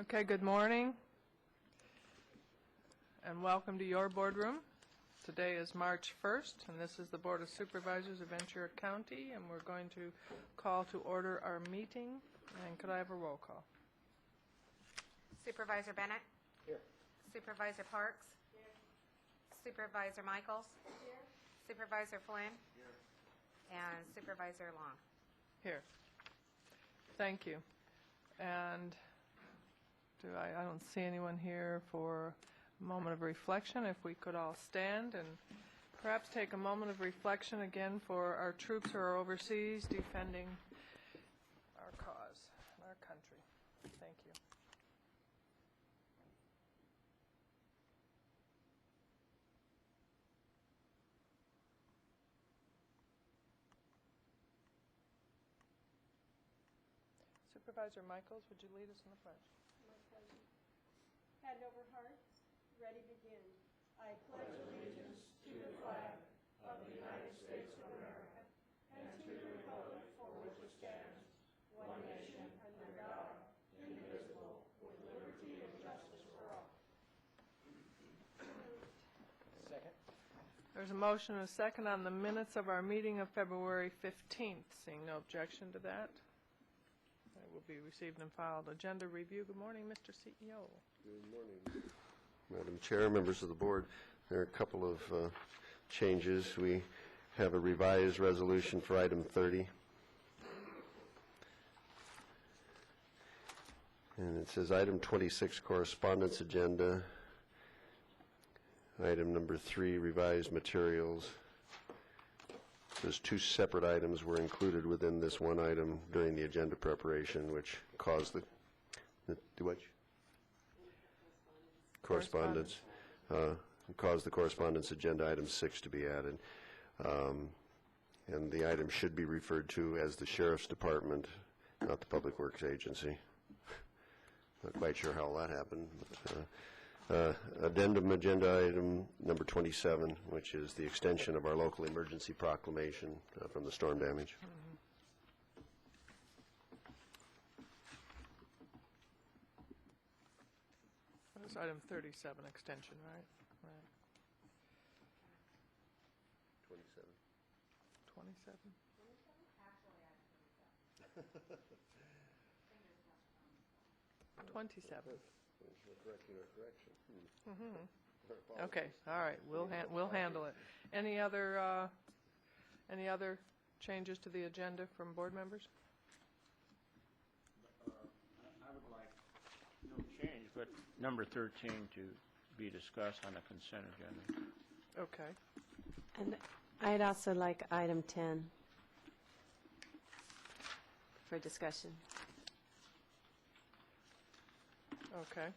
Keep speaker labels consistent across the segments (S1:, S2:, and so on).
S1: Okay, good morning and welcome to your boardroom. Today is March 1st and this is the Board of Supervisors of Ventura County, and we're going to call to order our meeting. And could I have a roll call?
S2: Supervisor Bennett?
S3: Here.
S2: Supervisor Parks? Here. Supervisor Michaels? Here. Supervisor Flynn?
S3: Here.
S2: And Supervisor Long?
S1: Here. Thank you. And I don't see anyone here for a moment of reflection. If we could all stand and perhaps take a moment of reflection again for our troops who are overseas defending our cause, our country. Thank you. Supervisor Michaels, would you lead us in the pledge?
S4: My pleasure. Hand over hearts. Ready, begin. I pledge allegiance to the flag of the United States of America and to the republic for which it stands, one nation under God, indivisible, with liberty and justice for all.
S3: Second.
S1: There's a motion and a second on the minutes of our meeting of February 15th. Seeing no objection to that, it will be received and filed. Agenda review. Good morning, Mr. CEO.
S5: Good morning, Madam Chair, members of the board. There are a couple of changes. We have a revised resolution for item 30. And it says item 26, correspondence agenda. Item number 3, revised materials. Those two separate items were included within this one item during the agenda preparation, which caused the what? Correspondence. Caused the correspondence agenda item 6 to be added. And the item should be referred to as the Sheriff's Department, not the Public Works Agency. Not quite sure how that happened. But, addendum agenda item number 27, which is the extension of our local emergency proclamation from the storm damage.
S1: That was item 37, extension, right? Right.
S5: 27.
S1: 27?
S2: Actually,
S1: 27.
S5: Correcting our correction.
S1: Okay, all right, we'll handle it. Any other changes to the agenda from board members?
S3: I would like no change, but number 13 to be discussed on the consent agenda.
S1: Okay.
S4: And I'd also like item 10 for discussion.
S1: Okay.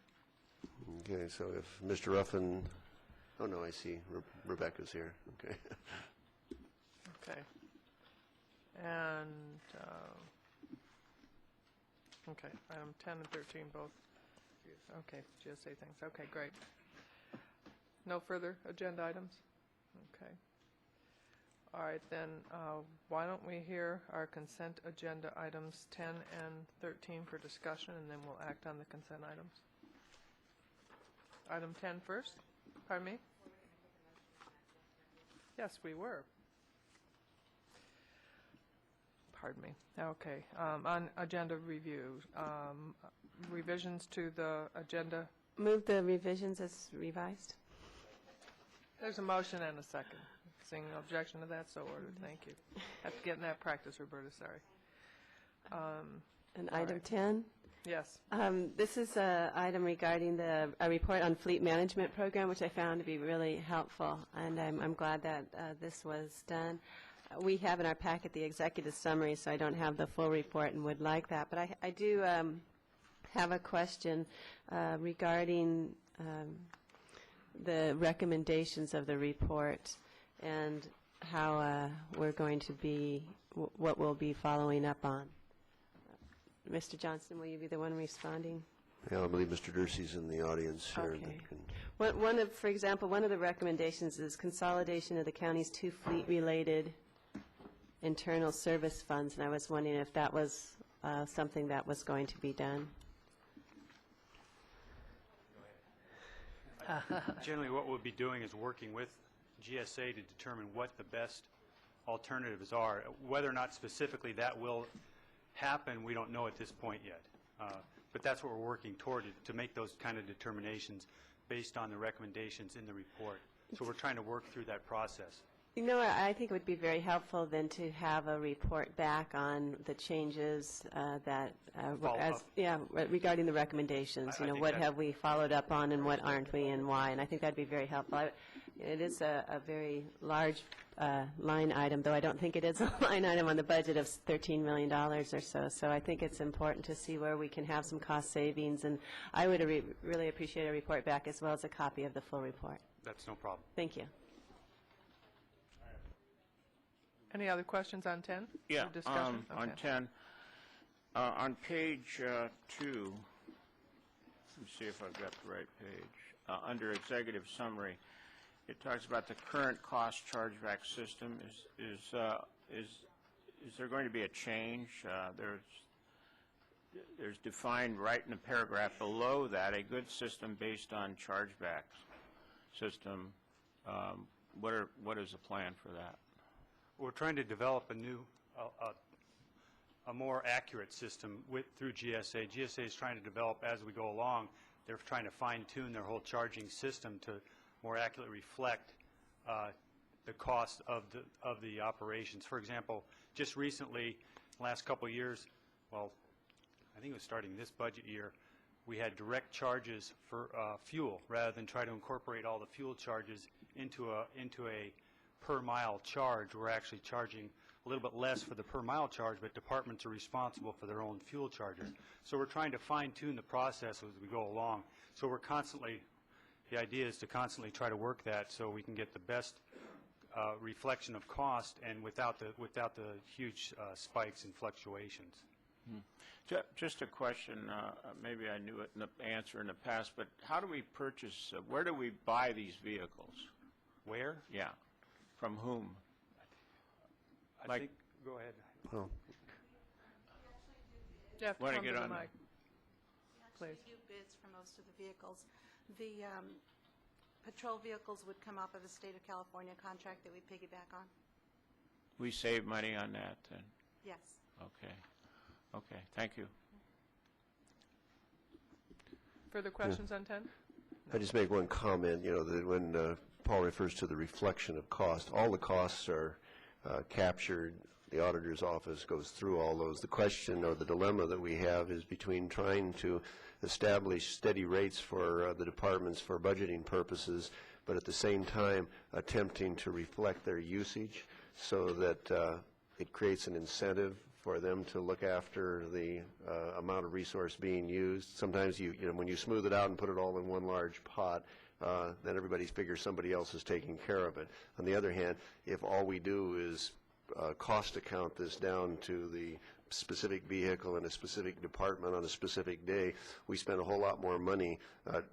S5: Okay, so if Mr. Ruffin, oh no, I see Rebecca's here. Okay.
S1: Okay. And, okay, item 10 and 13 both. Okay, GSA things. Okay, great. No further agenda items? Okay. All right, then why don't we hear our consent agenda items 10 and 13 for discussion, and then we'll act on the consent items. Item 10 first. Pardon me? Yes, we were. Pardon me. Okay. On agenda review, revisions to the agenda.
S4: Move the revisions as revised.
S1: There's a motion and a second. Seeing no objection to that, so ordered. Thank you. Have to get in that practice, Roberta. Sorry.
S4: And item
S1: right.
S4: 10?
S1: Yes.
S4: This is an item regarding a report on fleet management program, which I found to be really helpful, and I'm glad that this was done. We have in our packet the executive summary, so I don't have the full report and would like that. But I do have a question regarding the recommendations of the report and how we're going to be, what we'll be following up on. Mr. Johnston, will you be the one responding?
S5: Yeah, I believe Mr. Dursey's in the audience here.
S4: Okay. For example, one of the recommendations is consolidation of the county's two fleet-related internal service funds, and I was wondering if that was something that was going to be done.
S6: Generally, what we'll be doing is working with GSA to determine what the best alternatives are. Whether or not specifically that will happen, we don't know at this point yet. But that's what we're working toward, to make those kind of determinations based on the recommendations in the report. So we're trying to work through that process.
S4: You know, I think it would be very helpful then to have a report back on the changes that,
S6: Follow up.
S4: regarding the recommendations.
S6: I
S4: You know,
S6: think
S4: what
S6: that-
S4: have we followed up on and what aren't we and why? And I think that'd be very helpful. It is a very large line item, though I don't think it is a line item on the budget of $13 million or so. So I think it's important to see where we can have some cost savings. And I would really appreciate a report back as well as a copy of the full report.
S6: That's no problem.
S4: Thank you.
S1: Any other questions on 10?
S3: Yeah,
S1: Or discussion?
S3: on
S1: Okay.
S3: 10, on page 2, let me see if I've got the right page. Under executive summary, it talks about the current cost chargeback system. Is there going to be a change? There's defined right in the paragraph below that, a good system based on chargeback system. What is the plan for that?
S6: We're trying to develop a new, a more accurate system through GSA. GSA is trying to develop as we go along. They're trying to fine-tune their whole charging system to more accurately reflect the cost of the operations. For example, just recently, last couple of years, well, I think it was starting this budget year, we had direct charges for fuel rather than try to incorporate all the fuel charges into a per mile charge. We're actually charging a little bit less for the per mile charge, but departments are responsible for their own fuel charges. So we're trying to fine-tune the process as we go along. So we're constantly, the idea is to constantly try to work that so we can get the best reflection of cost and without the huge spikes and fluctuations.
S3: Just a question, maybe I knew it in the answer in the past, but how do we purchase, where do we buy these vehicles?
S6: Where?
S3: Yeah. From whom?
S6: I think, go ahead.
S5: Well,
S1: You have to
S3: Wanna
S1: come to
S3: get
S1: the
S3: on-
S1: mic.
S7: We
S1: Please.
S7: do bids for most of the vehicles. The patrol vehicles would come off of the state of California contract that we piggyback on.
S3: We save money on that then?
S7: Yes.
S3: Okay, thank you.
S1: Further questions on 10?
S5: I just make one comment, you know, that when Paul refers to the reflection of cost, all the costs are captured. The auditor's office goes through all those. The question or the dilemma that we have is between trying to establish steady rates for the departments for budgeting purposes, but at the same time attempting to reflect their usage so that it creates an incentive for them to look after the amount of resource being used. Sometimes you know, when you smooth it out and put it all in one large pot, then everybody figures somebody else is taking care of it. On the other hand, if all we do is cost account this down to the specific vehicle in a specific department on a specific day, we spend a whole lot more money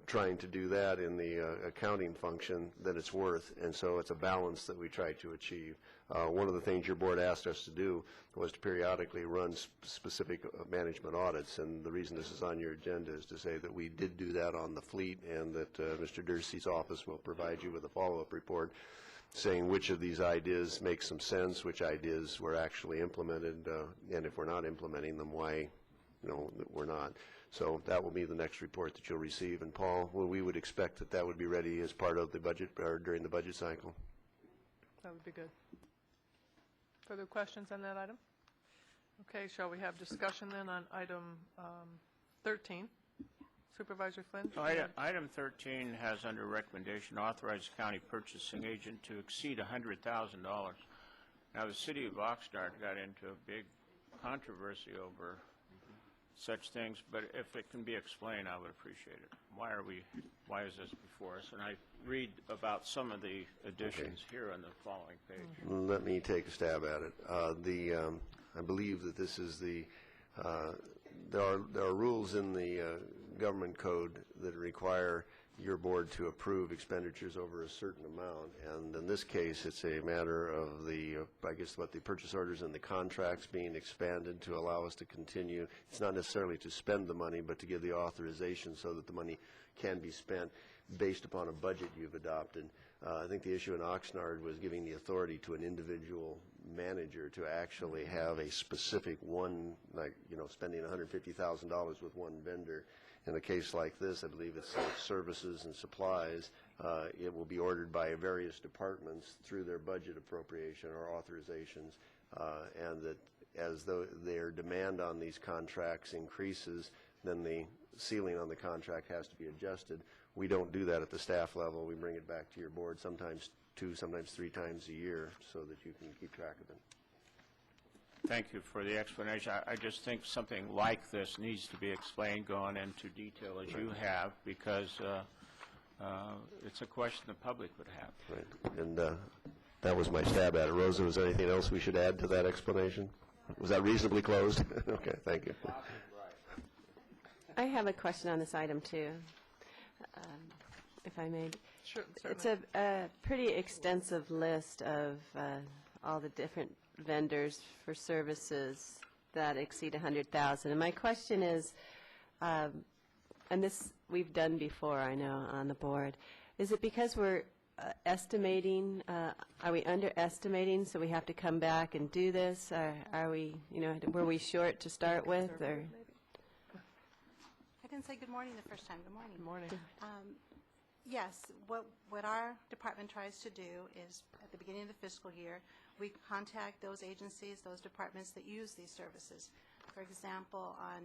S5: trying to do that in the accounting function than it's worth, and so it's a balance that we try to achieve. One of the things your board asked us to do was to periodically run specific management audits, and the reason this is on your agenda is to say that we did do that on the fleet, and that Mr. Dursey's office will provide you with a follow-up report saying which of these ideas make some sense, which ideas were actually implemented, and if we're not implementing them, why, you know, we're not. So that will be the next report that you'll receive. And Paul, well, we would expect that that would be ready as part of the budget or during the budget cycle.
S1: That would be good. Further questions on that item? Okay, shall we have discussion then on item 13? Supervisor Flynn?
S3: So item 13 has under recommendation authorize county purchasing agent to exceed $100,000. Now, the city of Oxnard got into a big controversy over such things, but if it can be explained, I would appreciate it. Why is this before us? And I read about some of the additions here on the following page.
S5: Let me take a stab at it. I believe that this is the, there are rules in the government code that require your board to approve expenditures over a certain amount, and in this case, it's a matter of the, I guess, what the purchase orders and the contracts being expanded to allow us to continue. It's not necessarily to spend the money, but to give the authorization so that the money can be spent based upon a budget you've adopted. I think the issue in Oxnard was giving the authority to an individual manager to actually have a specific one, like, spending $150,000 with one vendor. In a case like this, I believe it's services and supplies. It will be ordered by various departments through their budget appropriation or authorizations, and that as though their demand on these contracts increases, then the ceiling on the contract has to be adjusted. We don't do that at the staff level. We bring it back to your board sometimes 2, sometimes 3 times a year so that you can keep track of it.
S3: Thank you for the explanation. I just think something like this needs to be explained, going into detail as you have, because it's a question the public would have.
S5: Right. And that was my stab at it. Rosa, was there anything else we should add to that explanation? Was that reasonably closed? Okay, thank you.
S4: I have a question on this item, too, if I may.
S1: Sure,
S4: It's
S1: certainly.
S4: a pretty extensive list of all the different vendors for services that exceed $100,000. And my question is, and this we've done before, I know, on the board, is it because we're estimating, are we underestimating, so we have to come back and do this? Are we, were we short to start with? Or?
S7: I didn't say good morning the first time. Good morning.
S1: Good morning.
S7: Yes, what our department tries to do is, at the beginning of the fiscal year, we contact those agencies, those departments that use these services. For example, on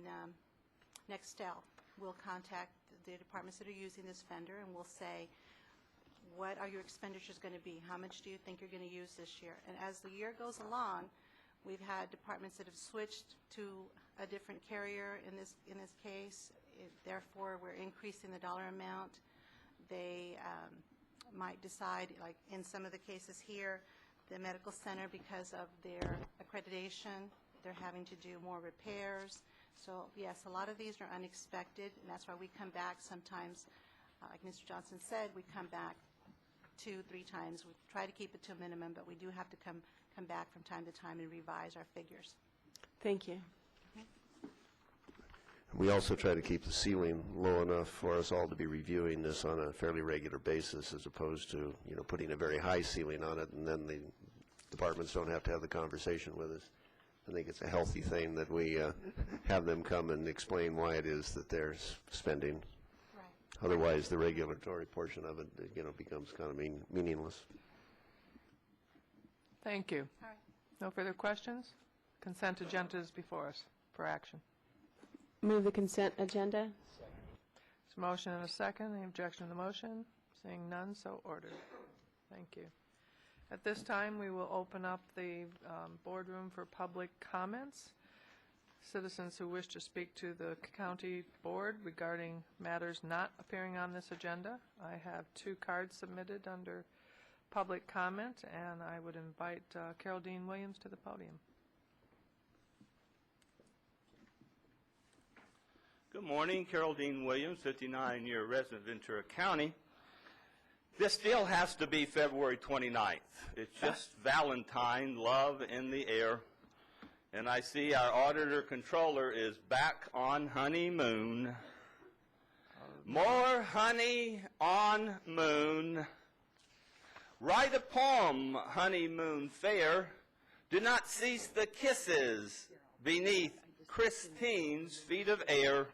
S7: Nextel, we'll contact the departments that are using this vendor, and we'll say, what are your expenditures going to be? How much do you think you're going to use this year? And as the year goes along, we've had departments that have switched to a different carrier in this case. Therefore, we're increasing the dollar amount. They might decide, like in some of the cases here, the medical center, because of their accreditation, they're having to do more repairs. So yes, a lot of these are unexpected, and that's why we come back sometimes, like Mr. Johnson said, we come back 2, 3 times. We try to keep it to a minimum, but we do have to come back from time to time and revise our figures.
S4: Thank you.
S5: We also try to keep the ceiling low enough for us all to be reviewing this on a fairly regular basis, as opposed to, putting a very high ceiling on it, and then the departments don't have to have the conversation with us. I think it's a healthy thing that we have them come and explain why it is that they're spending.
S7: Right.
S5: Otherwise, the regulatory portion of it, becomes kind of meaningless.
S1: Thank you.
S7: All right.
S1: No further questions? Consent agenda is before us for action.
S4: Move the consent agenda.
S1: There's a motion and a second. Any objection to the motion? Seeing none, so ordered. Thank you. At this time, we will open up the boardroom for public comments. Citizens who wish to speak to the county board regarding matters not appearing on this agenda. I have 2 cards submitted under public comment, and I would invite Carol Dean Williams to the podium.
S8: Good morning, Carol Dean Williams, 59-year resident of Ventura County. This still has to be February 29th. It's just Valentine, love in the air. And I see our auditor controller is back on honeymoon. More honey on moon. Write a poem, honeymoon fair. Do not cease the kisses beneath Christine's feet of air.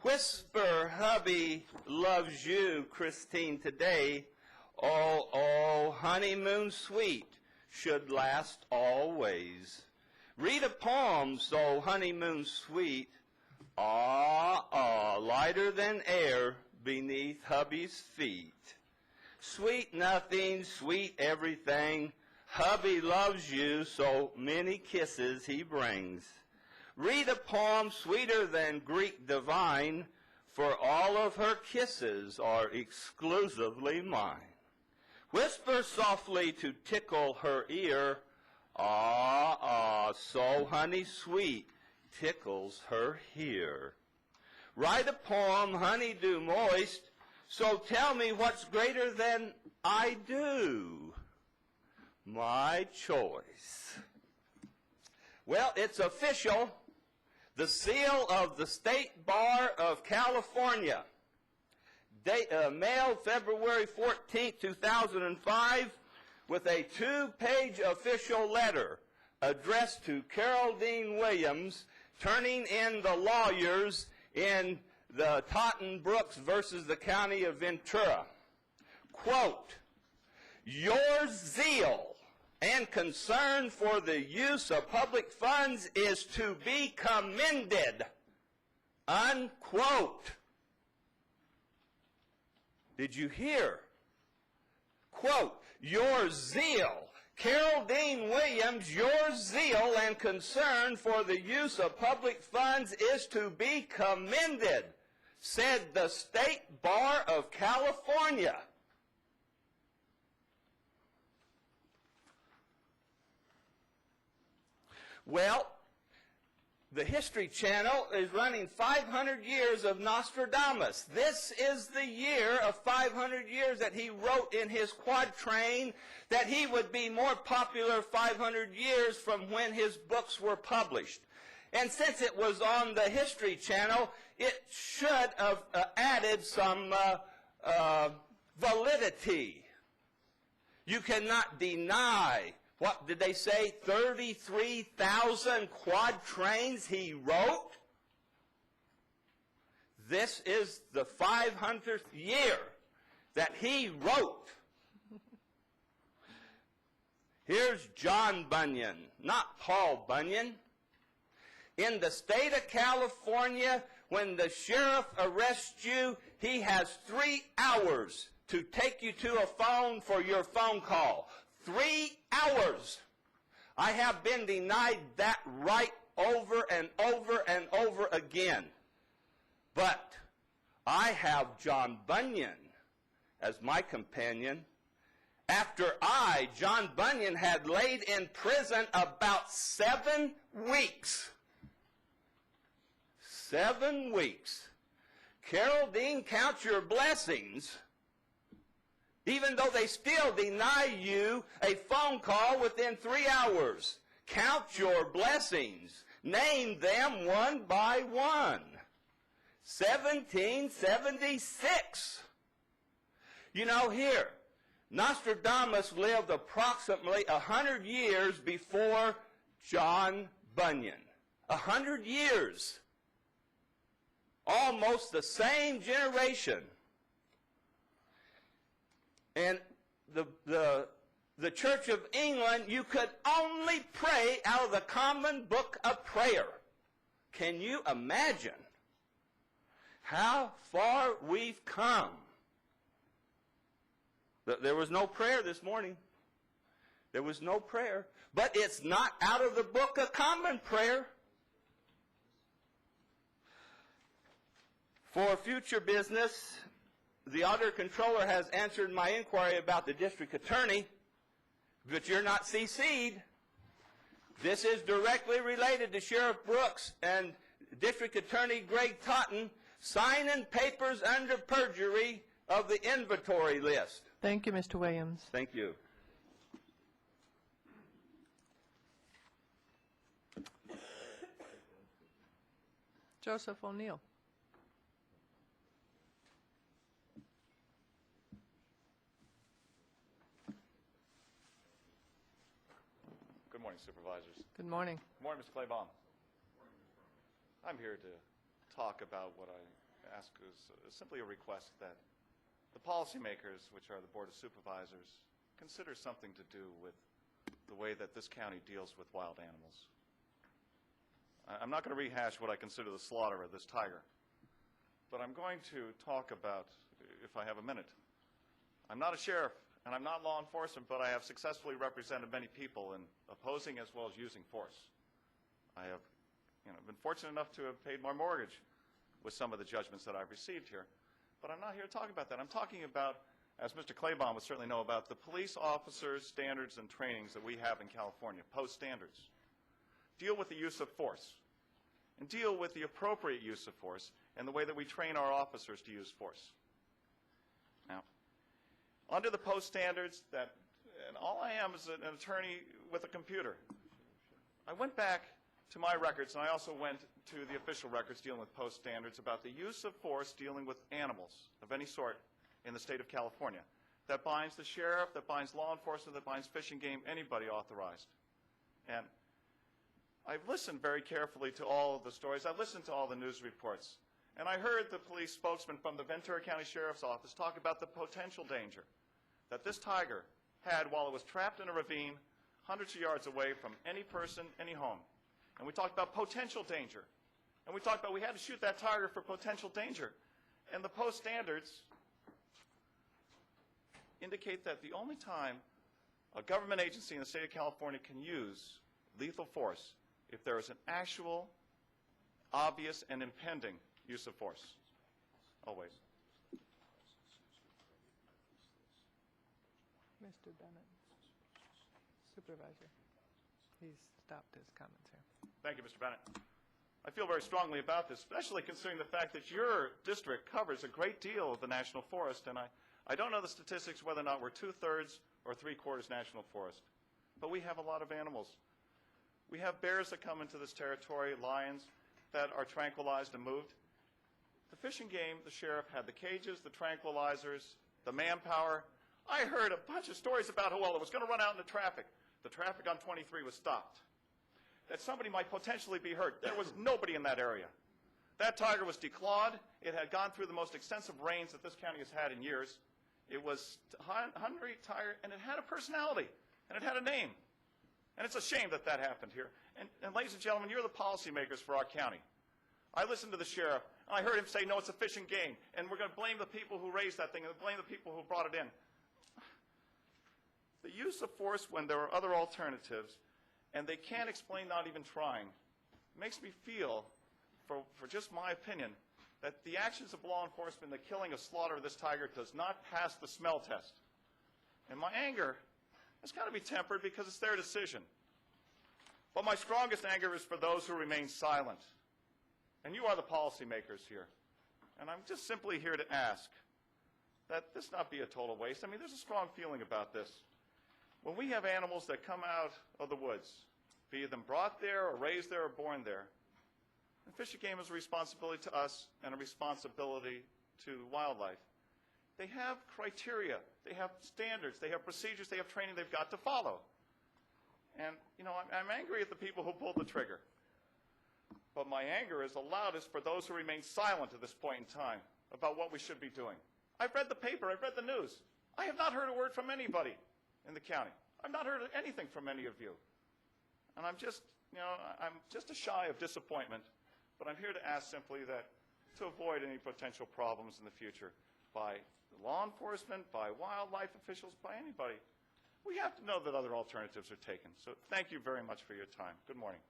S8: Whisper, hubby loves you, Christine, today. Oh, oh, honeymoon sweet should last always. Read a poem so honeymoon sweet. Ah, ah, lighter than air beneath hubby's feet. Sweet nothing, sweet everything. Hubby loves you, so many kisses he brings. Read a poem sweeter than Greek divine, for all of her kisses are exclusively mine. Whisper softly to tickle her ear, ah, ah, so honey sweet tickles her here. Write a poem honeydew moist, So tell me what's greater than I do. My choice. Well, it's official. The seal of the State Bar of California, mailed February 14, 2005, with a 2-page official letter addressed to Carol Dean Williams, turning in the lawyers in the Totten Brooks versus the County of Ventura. Quote, your zeal and concern for the use of public funds is to be commended, unquote. Did you hear? Quote, your zeal, Carol Dean Williams, your zeal and concern for the use of public funds is to be commended, said the State Bar of California. Well, the History Channel is running 500 years of Nostradamus. This is the year of 500 years that he wrote in his quatrain that he would be more popular 500 years from when his books were published. And since it was on the History Channel, it should have added some validity. You cannot deny, what did they say, 33,000 quatrains he wrote? This is the 500th year that he wrote. Here's John Bunyan, not Paul Bunyan. In the state of California, when the sheriff arrests you, he has 3 hours to take you to a phone for your phone call. 3 hours. I have been denied that right over and over and over again. But I have John Bunyan as my companion. After I, John Bunyan, had laid in prison about 7 weeks. 7 weeks. Carol Dean, count your blessings. Even though they still deny you a phone call within 3 hours. Count your blessings. Name them one by one. 1776. You know, here, Nostradamus lived approximately 100 years before John Bunyan. 100 years. Almost the same generation. And the Church of England, you could only pray out of the Common Book of Prayer. Can you imagine how far we've come? There was no prayer this morning. There was no prayer. But it's not out of the Book of Common Prayer. For future business, the Auditor Controller has answered my inquiry about the District Attorney, but you're not CC'd. This is directly related to Sheriff Brooks and District Attorney Greg Totten signing papers under perjury of the inventory list.
S1: Thank you, Mr. Williams.
S8: Thank you.
S1: Joseph O'Neill.
S9: Good morning, Supervisors.
S1: Good morning.
S9: Good morning, Mr. Claiborne. I'm here to talk about what I ask is simply a request that the policymakers, which are the Board of Supervisors, consider something to do with the way that this county deals with wild animals. I'm not going to rehash what I consider the slaughter of this tiger, but I'm going to talk about, if I have a minute, I'm not a sheriff and I'm not law enforcement, but I have successfully represented many people in opposing as well as using force. I have been fortunate enough to have paid my mortgage with some of the judgments that I've received here. But I'm not here to talk about that. I'm talking about, as Mr. Claiborne would certainly know, about the police officers' standards and trainings that we have in California, post standards. Deal with the use of force, and deal with the appropriate use of force and the way that we train our officers to use force. under the post standards that, and all I am is an attorney with a computer. I went back to my records, and I also went to the official records dealing with post standards about the use of force dealing with animals of any sort in the state of California. That binds the sheriff, that binds law enforcement, that binds fish and game, anybody authorized. And I've listened very carefully to all of the stories. I've listened to all the news reports. And I heard the police spokesman from the Ventura County Sheriff's Office talk about the potential danger that this tiger had while it was trapped in a ravine hundreds of yards away from any person, any home. And we talked about potential danger. And we talked about we had to shoot that tiger for potential danger. And the post standards indicate that the only time a government agency in the state of California can use lethal force if there is an actual, obvious, and impending use of force. Always.
S1: Mr. Bennett, Supervisor. He's stopped his comments here.
S9: Thank you, Mr. Bennett. I feel very strongly about this, especially considering the fact that your district covers a great deal of the national forest, and I don't know the statistics whether or not we're 2/3 or 3/4 national forest, but we have a lot of animals. We have bears that come into this territory, lions that are tranquilized and moved. The Fish and Game, the sheriff, had the cages, the tranquilizers, the manpower. I heard a bunch of stories about how, well, it was going to run out into traffic. The traffic on 23 was stopped. That somebody might potentially be hurt. There was nobody in that area. That tiger was declawed. It had gone through the most extensive rains that this county has had in years. It was hungry, tired, and it had a personality, and it had a name. And it's a shame that that happened here. And ladies and gentlemen, you're the policymakers for our county. I listened to the sheriff, and I heard him say, no, it's a fish and game, and we're going to blame the people who raised that thing and blame the people who brought it in. The use of force when there are other alternatives, and they can't explain not even trying, makes me feel, for just my opinion, that the actions of law enforcement, the killing of slaughter of this tiger, does not pass the smell test. And my anger has got to be tempered because it's their decision. But my strongest anger is for those who remain silent. And you are the policymakers here. And I'm just simply here to ask that this not be a total waste. I mean, there's a strong feeling about this. When we have animals that come out of the woods, be them brought there or raised there or born there, and Fish and Game is a responsibility to us and a responsibility to wildlife. They have criteria, they have standards, they have procedures, they have training they've got to follow. And, you know, I'm angry at the people who pulled the trigger. But my anger is the loudest for those who remain silent at this point in time about what we should be doing. I've read the paper, I've read the news. I have not heard a word from anybody in the county. I've not heard anything from any of you. And I'm just, you know, I'm just shy of disappointment, but I'm here to ask simply that to avoid any potential problems in the future by law enforcement, by wildlife officials, by anybody. We have to know that other alternatives are taken. So thank you very much for your time. Good morning.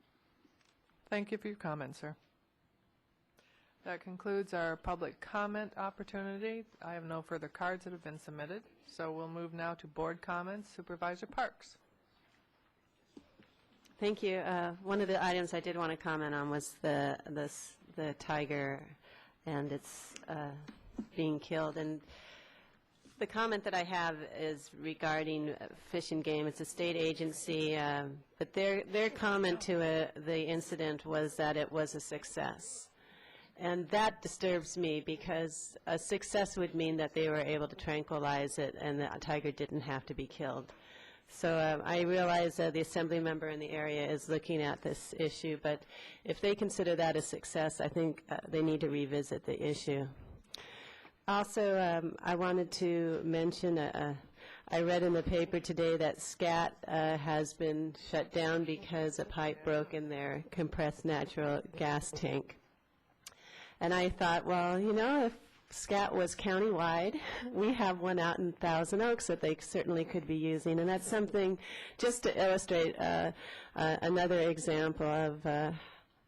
S1: Thank you for your comment, sir. That concludes our public comment opportunity. I have no further cards that have been submitted, so we'll move now to board comments. Supervisor Parks.
S4: Thank you. One of the items I did want to comment on was the tiger and its being killed. And the comment that I have is regarding Fish and Game. It's a state agency, but their comment to the incident was that it was a success. And that disturbs me because a success would mean that they were able to tranquilize it and the tiger didn't have to be killed. So I realize the assembly member in the area is looking at this issue, but if they consider that a success, I think they need to revisit the issue. Also, I wanted to mention, I read in the paper today that SCAT has been shut down because a pipe broke in their compressed natural gas tank. And I thought, well, you know, if SCAT was countywide, we have one out in Thousand Oaks that they certainly could be using. And that's something just to illustrate another example of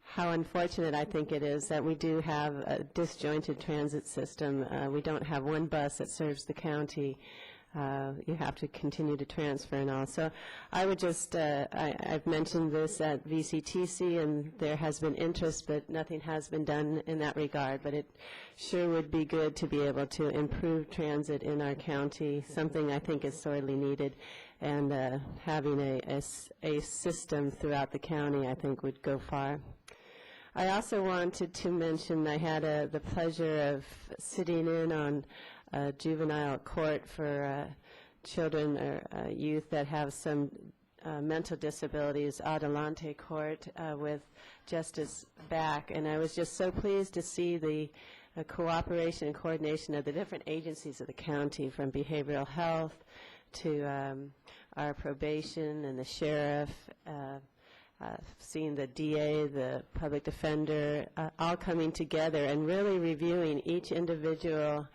S4: how unfortunate I think it is that we do have a disjointed transit system. We don't have one bus that serves the county. you have to continue to transfer and all. So I would just, I've mentioned this at VCTC, and there has been interest, but nothing has been done in that regard. But it sure would be good to be able to improve transit in our county, something I think is sorely needed. And having a system throughout the county, I think, would go far. I also wanted to mention I had the pleasure of sitting in on juvenile court for children or youth that have some mental disabilities, Adelante Court, with Justice Back. And I was just so pleased to see the cooperation and coordination of the different agencies of the county, from behavioral health to our probation and the sheriff, seeing the DA, the public defender, all coming together and really reviewing each individual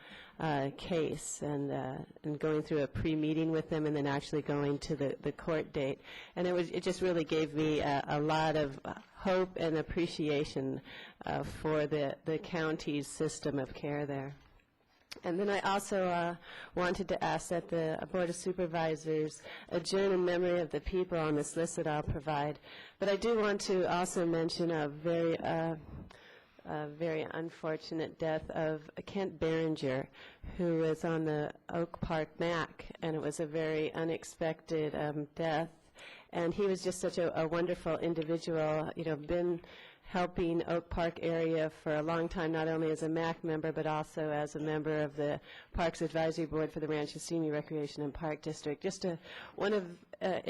S4: case and going through a pre-meeting with them and then actually going to the court date. And it just really gave me a lot of hope and appreciation for the county's system of care there. And then I also wanted to ask that the Board of Supervisors adjourn in memory of the people on this list that I'll provide. But I do want to also mention a very unfortunate death of Kent Behringer, who was on the Oak Park MAC, and it was a very unexpected death. And he was just such a wonderful individual, been helping Oak Park area for a long time, not only as a MAC member, but also as a member of the Parks Advisory Board for the Rancho Senior Recreation and Park District. Just in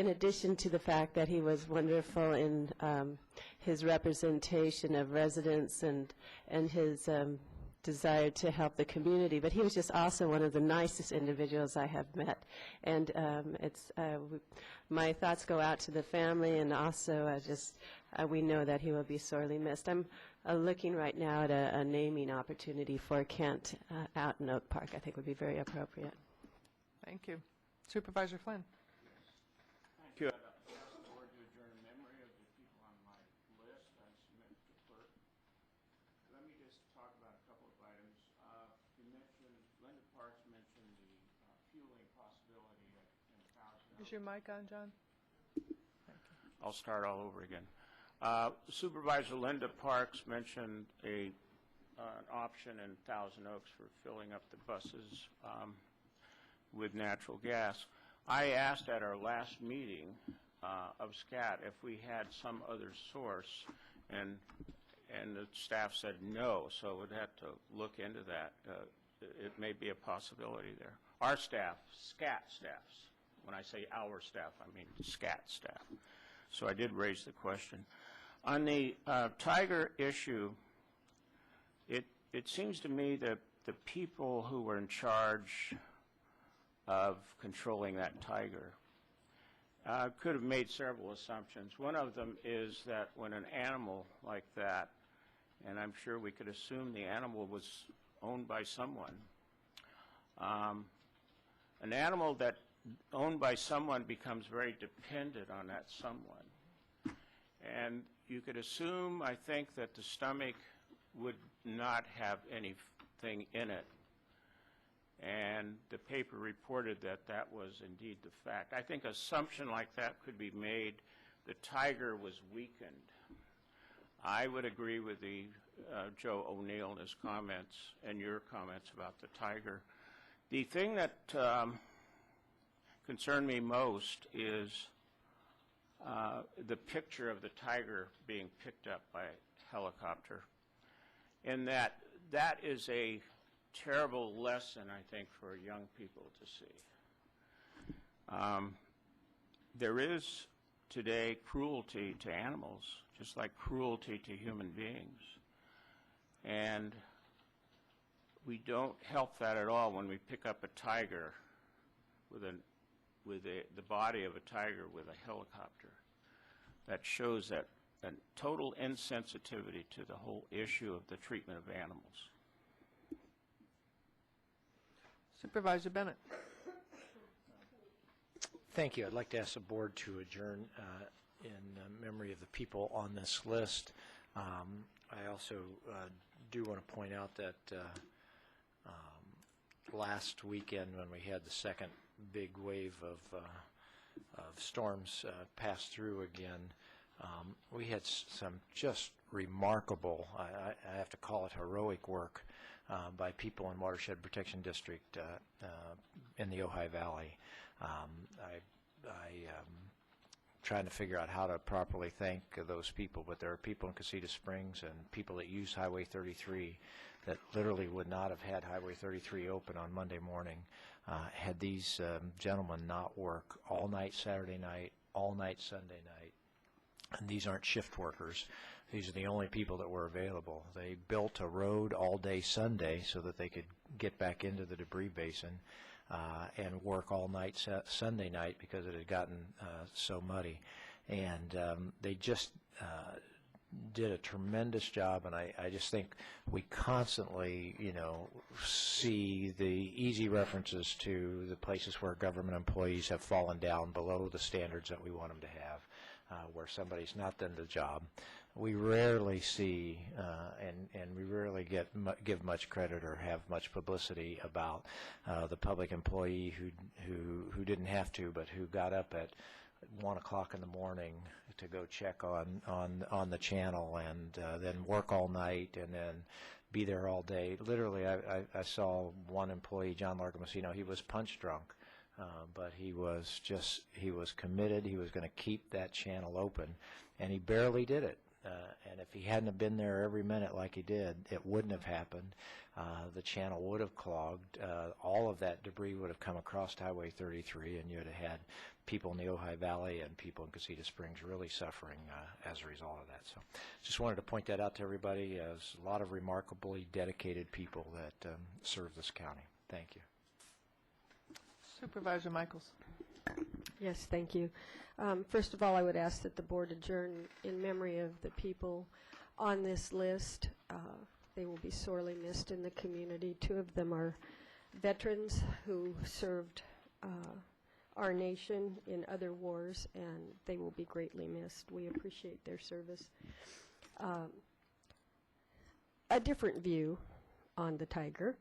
S4: addition to the fact that he was wonderful in his representation of residents and his desire to help the community, but he was just also one of the nicest individuals I have met. And my thoughts go out to the family, and also we know that he will be sorely missed. I'm looking right now at a naming opportunity for Kent out in Oak Park. I think would be very appropriate.
S1: Thank you. Supervisor Flynn.
S3: Thank you. I'd ask the board to adjourn in memory of the people on my list. I submit to the clerk. Let me just talk about a couple of items. You mentioned, Linda Parks mentioned the fueling possibility at 10,000.
S1: Is your mic on, John?
S3: I'll start all over again. Supervisor Linda Parks mentioned an option in Thousand Oaks for filling up the buses with natural gas. I asked at our last meeting of SCAT if we had some other source, and the staff said no, so we'd have to look into that. It may be a possibility there. Our staff, SCAT staffs, when I say our staff, I mean SCAT staff. So I did raise the question. On the tiger issue, it seems to me that the people who were in charge of controlling that tiger could have made several assumptions. One of them is that when an animal like that, and I'm sure we could assume the animal was owned by someone, an animal that owned by someone becomes very dependent on that someone. And you could assume, I think, that the stomach would not have anything in it. And the paper reported that that was indeed the fact. I think an assumption like that could be made. The tiger was weakened. I would agree with Joe O'Neill and his comments and your comments about the tiger. The thing that concerned me most is the picture of the tiger being picked up by a helicopter. And that is a terrible lesson, I think, for young people to see. There is today cruelty to animals, just like cruelty to human beings. And we don't help that at all when we pick up a tiger with the body of a tiger with a helicopter. That shows that total insensitivity to the whole issue of the treatment of animals.
S1: Supervisor Bennett.
S10: Thank you. I'd like to ask the board to adjourn in memory of the people on this list. I also do want to point out that last weekend when we had the second big wave of storms pass through again, we had some just remarkable, I have to call it heroic work by people in Watershed Protection District in the Ojai Valley. Trying to figure out how to properly thank those people, but there are people in Casita Springs and people that use Highway 33 that literally would not have had Highway 33 open on Monday morning had these gentlemen not work all night Saturday night, all night Sunday night. And these aren't shift workers. These are the only people that were available. They built a road all day Sunday so that they could get back into the debris basin and work all night Sunday night because it had gotten so muddy. And they just did a tremendous job, and I just think we constantly, see the easy references to the places where government employees have fallen down below the standards that we want them to have, where somebody's not done the job. We rarely see, and we rarely give much credit or have much publicity about the public employee who didn't have to, but who got up at 1 o'clock in the morning to go check on the channel and then work all night and then be there all day. Literally, I saw one employee, John Largamosino, he was punch drunk. But he was committed. He was going to keep that channel open, and he barely did it. And if he hadn't have been there every minute like he did, it wouldn't have happened. The channel would have clogged. All of that debris would have come across Highway 33, and you would have had people in the Ojai Valley and people in Casita Springs really suffering as a result of that. So just wanted to point that out to everybody. There's a lot of remarkably dedicated people that serve this county. Thank you.
S1: Supervisor Michaels.
S11: Yes, thank you. First of all, I would ask that the board adjourn in memory of the people on this list. They will be sorely missed in the community. 2 of them are veterans who served our nation in other wars, and they will be greatly missed. We appreciate their service. A different view on the tiger.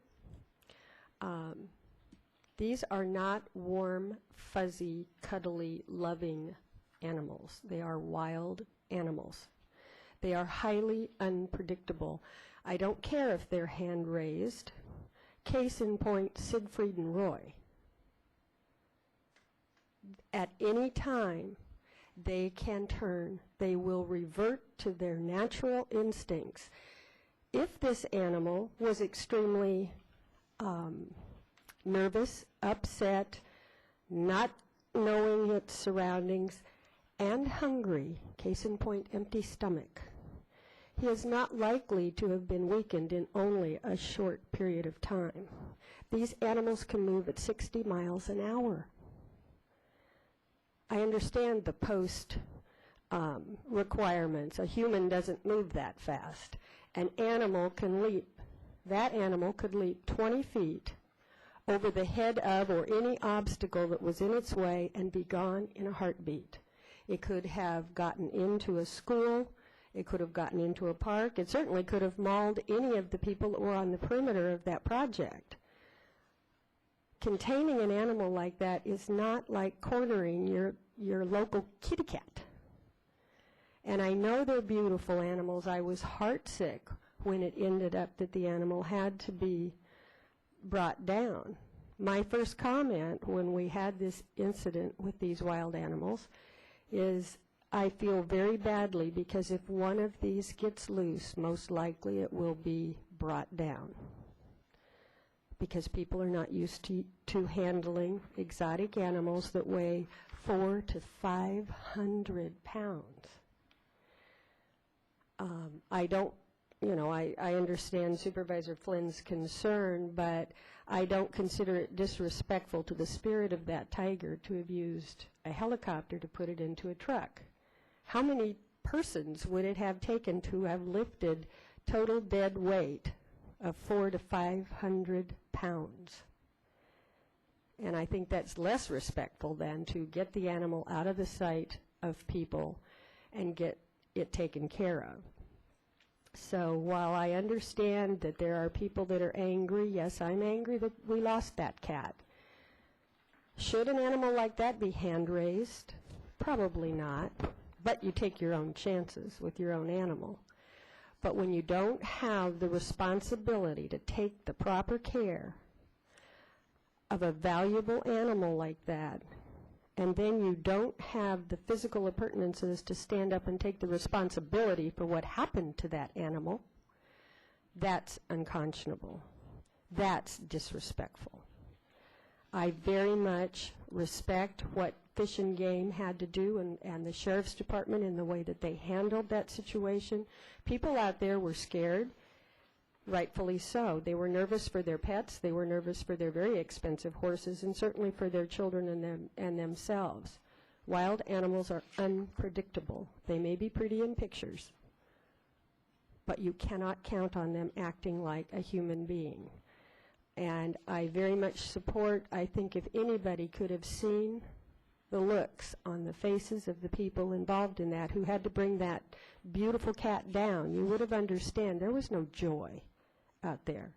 S11: These are not warm, fuzzy, cuddly, loving animals. They are wild animals. They are highly unpredictable. I don't care if they're hand-raised. Case in point, Siegfried and Roy. At any time, they can turn. They will revert to their natural instincts. If this animal was extremely nervous, upset, not knowing its surroundings, and hungry, case in point, empty stomach, he is not likely to have been weakened in only a short period of time. These animals can move at 60 miles an hour. I understand the post requirements. A human doesn't move that fast. An animal can leap. That animal could leap 20 feet over the head of or any obstacle that was in its way and be gone in a heartbeat. It could have gotten into a school. It could have gotten into a park. It certainly could have mauled any of the people that were on the perimeter of that project. Containing an animal like that is not like cornering your local kitty cat. And I know they're beautiful animals. I was heartsick when it ended up that the animal had to be brought down. My first comment when we had this incident with these wild animals is I feel very badly because if one of these gets loose, most likely it will be brought down because people are not used to handling exotic animals that weigh 400 to 500 pounds. I understand Supervisor Flynn's concern, but I don't consider it disrespectful to the spirit of that tiger to have used a helicopter to put it into a truck. How many persons would it have taken to have lifted total dead weight of 400 to 500 pounds? And I think that's less respectful than to get the animal out of the sight of people and get it taken care of. So while I understand that there are people that are angry, yes, I'm angry that we lost that cat. Should an animal like that be hand-raised? Probably not, but you take your own chances with your own animal. But when you don't have the responsibility to take the proper care of a valuable animal like that, and then you don't have the physical appurtenances to stand up and take the responsibility for what happened to that animal, that's unconscionable. That's disrespectful. I very much respect what Fish and Game had to do and the Sheriff's Department in the way that they handled that situation. People out there were scared, rightfully so. They were nervous for their pets. They were nervous for their very expensive horses and certainly for their children and themselves. Wild animals are unpredictable. They may be pretty in pictures, but you cannot count on them acting like a human being. And I very much support, I think if anybody could have seen the looks on the faces of the people involved in that who had to bring that beautiful cat down, you would have understood there was no joy out there.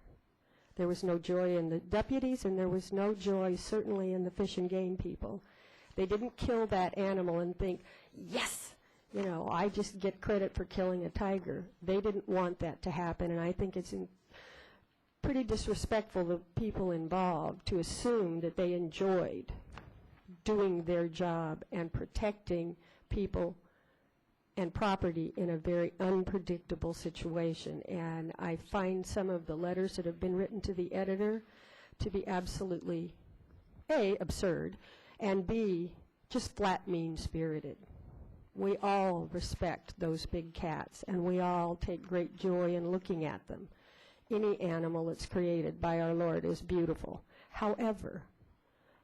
S11: There was no joy in the deputies, and there was no joy certainly in the Fish and Game people. They didn't kill that animal and think, yes, you know, I just get credit for killing a tiger. They didn't want that to happen, and I think it's pretty disrespectful to people involved to assume that they enjoyed doing their job and protecting people and property in a very unpredictable situation. And I find some of the letters that have been written to the editor to be absolutely, A, absurd, and B, just flat mean-spirited. We all respect those big cats, and we all take great joy in looking at them. Any animal that's created by our Lord is beautiful. However,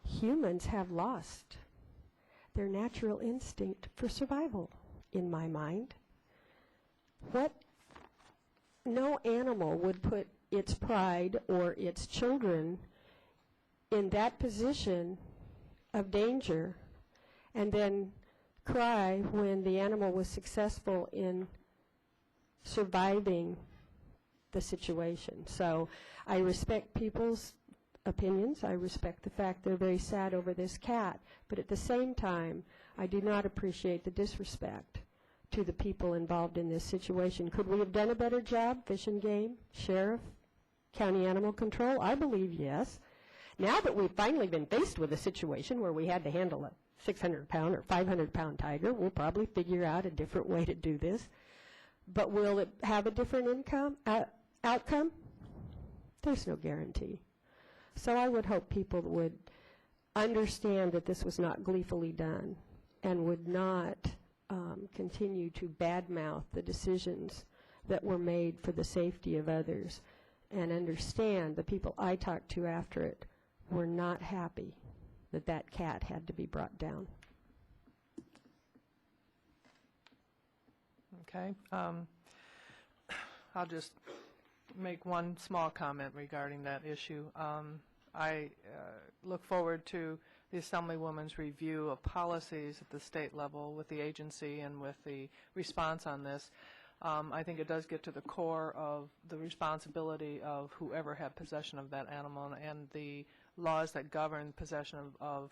S11: humans have lost their natural instinct for survival, in my mind. No animal would put its pride or its children in that position of danger and then cry when the animal was successful in surviving the situation. So I respect people's opinions. I respect the fact they're very sad over this cat. But at the same time, I do not appreciate the disrespect to the people involved in this situation. Could we have done a better job, Fish and Game, Sheriff, County Animal Control? I believe yes. Now that we've finally been faced with a situation where we had to handle a 600-pound or 500-pound tiger, we'll probably figure out a different way to do this. But will it have a different outcome? There's no guarantee. So I would hope people would understand that this was not gleefully done and would not continue to badmouth the decisions that were made for the safety of others, and understand the people I talked to after it were not happy that that cat had to be brought down.
S1: Okay. I'll just make one small comment regarding that issue. I look forward to the Assemblywoman's review of policies at the state level with the agency and with the response on this. I think it does get to the core of the responsibility of whoever had possession of that animal, and the laws that govern possession of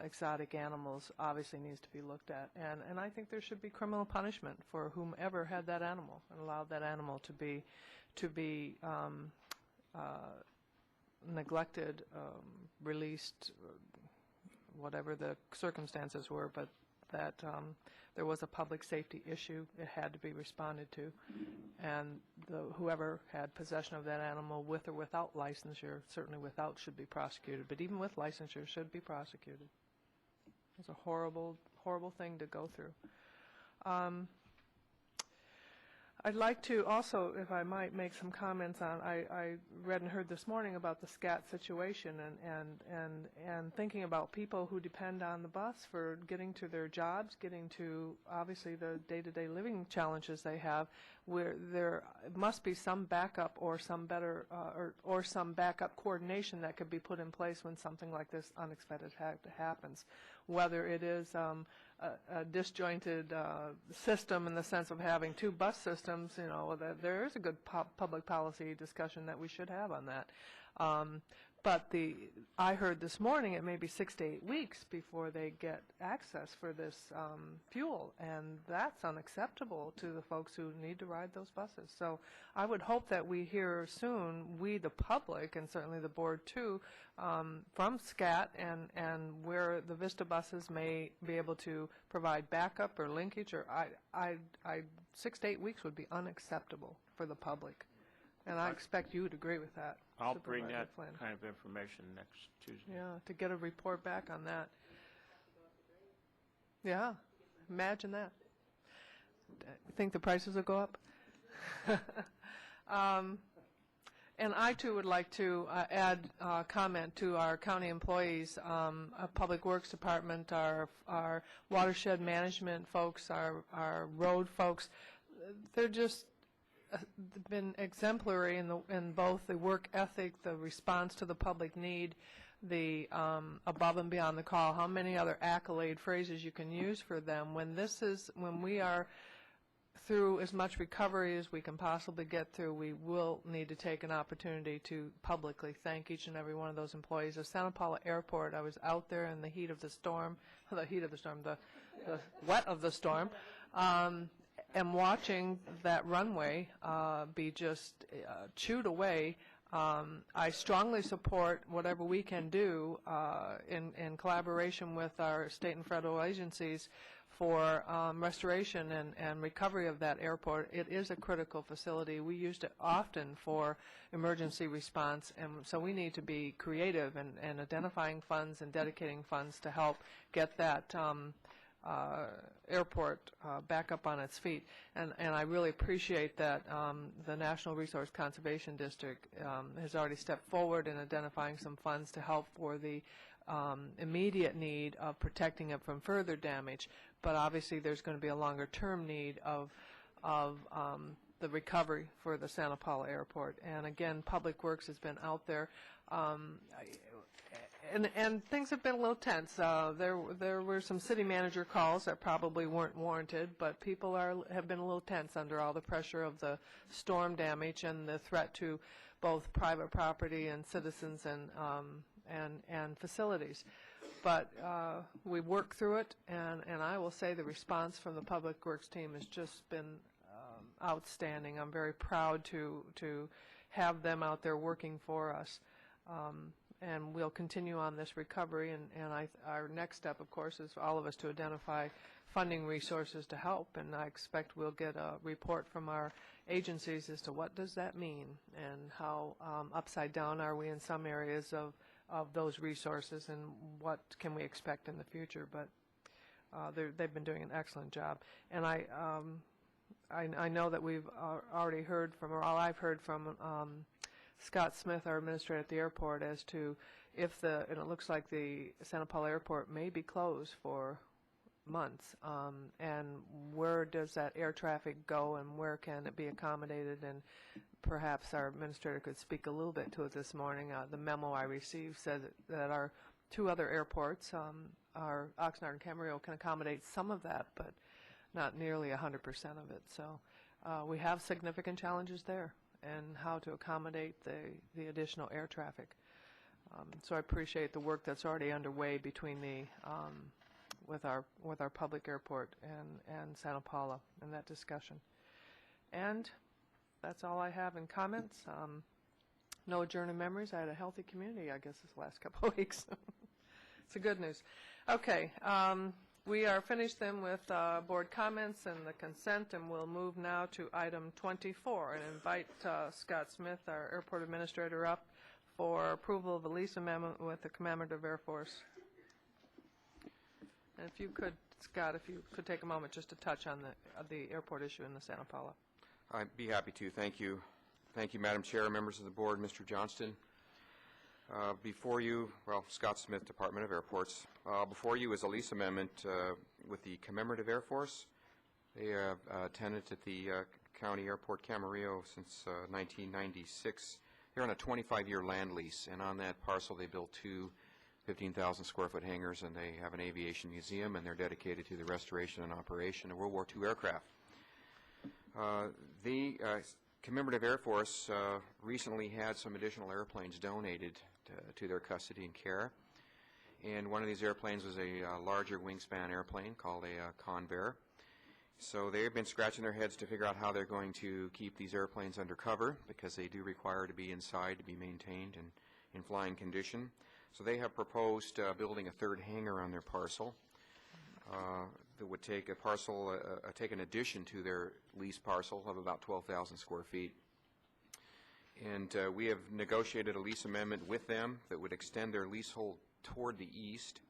S1: exotic animals obviously needs to be looked at. And I think there should be criminal punishment for whomever had that animal and allowed that animal to be neglected, released, whatever the circumstances were, but that there was a public safety issue. It had to be responded to, and whoever had possession of that animal with or without licensure, certainly without, should be prosecuted, but even with licensure should be prosecuted. It's a horrible, horrible thing to go through. I'd like to also, if I might, make some comments on, I read and heard this morning about the scat situation and thinking about people who depend on the bus for getting to their jobs, getting to, obviously, the day-to-day living challenges they have, where there must be some backup or some better, or some backup coordination that could be put in place when something like this unexpected happens, whether it is a disjointed system in the sense of having two bus systems. You know, that there is a good public policy discussion that we should have on that. But I heard this morning it may be 6 to 8 weeks before they get access for this fuel, and that's unacceptable to the folks who need to ride those buses. So I would hope that we hear soon, we the public, and certainly the board too, from SCAT and where the Vista buses may be able to provide backup or linkage, or 6 to 8 weeks would be unacceptable for the public. And I expect you would agree with that.
S3: I'll bring
S1: Supervisor
S3: that
S1: Flynn.
S3: kind of information next Tuesday.
S1: Yeah, to get a report back on that. Yeah, imagine that. Think the prices will go up? And I too would like to add comment to our county employees, our Public Works Department, our watershed management folks, our road folks. They're just been exemplary in both the work ethic, the response to the public need, the above and beyond the call. How many other accolade phrases you can use for them when we are through as much recovery as we can possibly get through, we will need to take an opportunity to publicly thank each and every one of those employees. At Santa Paula Airport, I was out there in the heat of the storm, the wet of the storm, and watching that runway be just chewed away. I strongly support whatever we can do in collaboration with our state and federal agencies for restoration and recovery of that airport. It is a critical facility. We used it often for emergency response, and so we need to be creative in identifying funds and dedicating funds to help get that airport back up on its feet. And I really appreciate that the National Resource Conservation District has already stepped forward in identifying some funds to help for the immediate need of protecting it from further damage. But obviously there's going to be a longer-term need of the recovery for the Santa Paula Airport. And again, Public Works has been out there. And things have been a little tense. There were some city manager calls that probably weren't warranted, but people have been a little tense under all the pressure of the storm damage and the threat to both private property and citizens and facilities. But we work through it, and I will say the response from the Public Works team has just been outstanding. I'm very proud to have them out there working for us. And we'll continue on this recovery, and our next step, of course, is for all of us to identify funding resources to help, and I expect we'll get a report from our agencies as to what does that mean and how upside down are we in some areas of those resources and what can we expect in the future. But they've been doing an excellent job. And I know that we've already heard from, or all I've heard from Scott Smith, our administrator at the airport, as to if and it looks like the Santa Paula Airport may be closed for months, and where does that air traffic go and where can it be accommodated, and perhaps our administrator could speak a little bit to it this morning. The memo I received said that our two other airports, our Oxnard and Camarillo, can accommodate some of that, but not nearly 100% of it. So we have significant challenges there and how to accommodate the additional air traffic. So I appreciate the work that's already underway between with our public airport and Santa Paula in that discussion. And that's all I have in comments. No adjourned memories. I had a healthy community, I guess, this last couple of weeks. It's a good news. Okay. We are finished then with board comments and the consent, and we'll move now to item 24 and invite Scott Smith, our airport administrator, up for approval of the lease amendment with the Commemorative Air Force. And if you could, Scott, if you could take a moment just to touch on the airport issue in the Santa Paula.
S12: I'd be happy to. Thank you. Thank you, Madam Chair, members of the board, Mr. Johnston. Before you, Scott Smith, Department of Airports. Before you is a lease amendment with the Commemorative Air Force. They have tenant at the County Airport Camarillo since 1996. They're on a 25-year land lease, and on that parcel they built two 15,000-square-foot hangars, and they have an aviation museum, and they're dedicated to the restoration and operation of World War II aircraft. The Commemorative Air Force recently had some additional airplanes donated to their custody and care. And one of these airplanes was a larger wingspan airplane called a Convair. So they've been scratching their heads to figure out how they're going to keep these airplanes under cover, because they do require to be inside to be maintained and in flying condition. So they have proposed building a third hangar on their parcel that would take a parcel, take an addition to their lease parcel of about 12,000 square feet. And we have negotiated a lease amendment with them that would extend their leasehold toward the east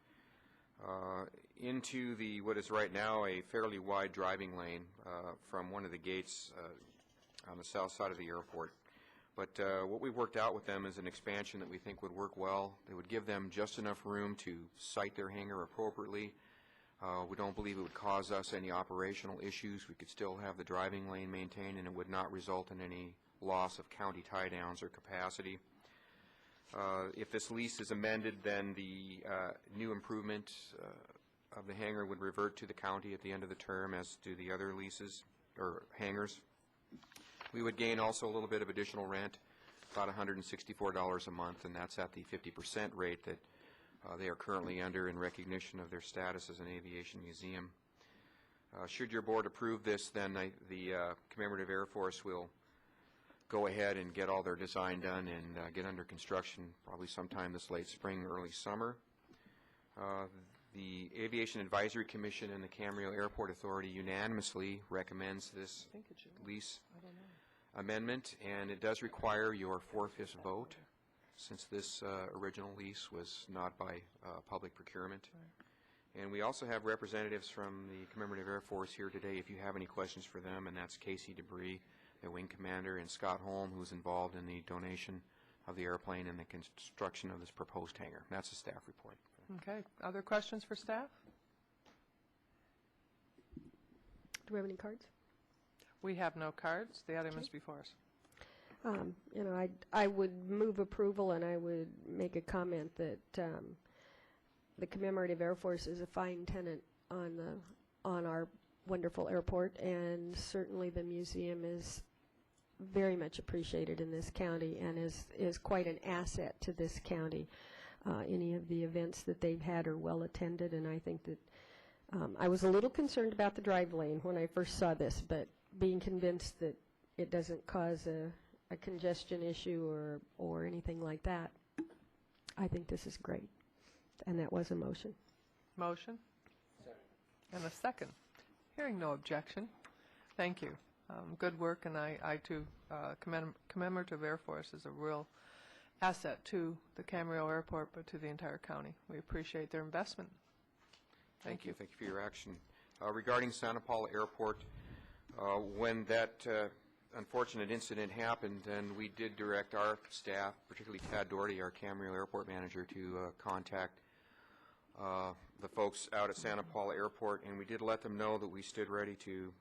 S12: into the what is right now a fairly wide driving lane from one of the gates on the south side of the airport. But what we've worked out with them is an expansion that we think would work well. It would give them just enough room to site their hangar appropriately. We don't believe it would cause us any operational issues. We could still have the driving lane maintained, and it would not result in any loss of county tie-downs or capacity. If this lease is amended, then the new improvement of the hangar would revert to the county at the end of the term, as do the other leases or hangars. We would gain also a little bit of additional rent, about $164 a month, and that's at the 50% rate that they are currently under in recognition of their status as an aviation museum. Should your board approve this, then the Commemorative Air Force will go ahead and get all their design done and get under construction probably sometime this late spring, early summer. The Aviation Advisory Commission and the Camarillo Airport Authority unanimously recommends this lease amendment, and it does require your 4/5 vote, since this original lease was not by public procurement. Right. And we also have representatives from the Commemorative Air Force here today if you have any questions for them, and that's Casey Debris, the wing commander, and Scott Holm, who's involved in the donation of the airplane and the construction of this proposed hangar. That's the staff report.
S1: Okay. Other questions for staff?
S11: Do we have any cards?
S1: We have no cards. The item is before us.
S11: You know, I would move approval, and I would make a comment that the Commemorative Air Force is a fine tenant on our wonderful airport, and certainly the museum is very much appreciated in this county and is quite an asset to this county. Any of the events that they've had are well attended, and I think that I was a little concerned about the drive lane when I first saw this, but being convinced that it doesn't cause a congestion issue or anything like that, I think this is great. And that was a motion.
S1: Motion? Second. And a second. Hearing no objection. Thank you. Good work, and I too, Commemorative Air Force is a real asset to the Camarillo Airport, but to the entire county. We appreciate their investment. Thank you.
S12: Thank you for your action. Regarding Santa Paula Airport, when that unfortunate incident happened, then we did direct our staff, particularly Tad Doherty, our Camarillo Airport manager, to contact the folks out at Santa Paula Airport, and we did let them know that we stood ready to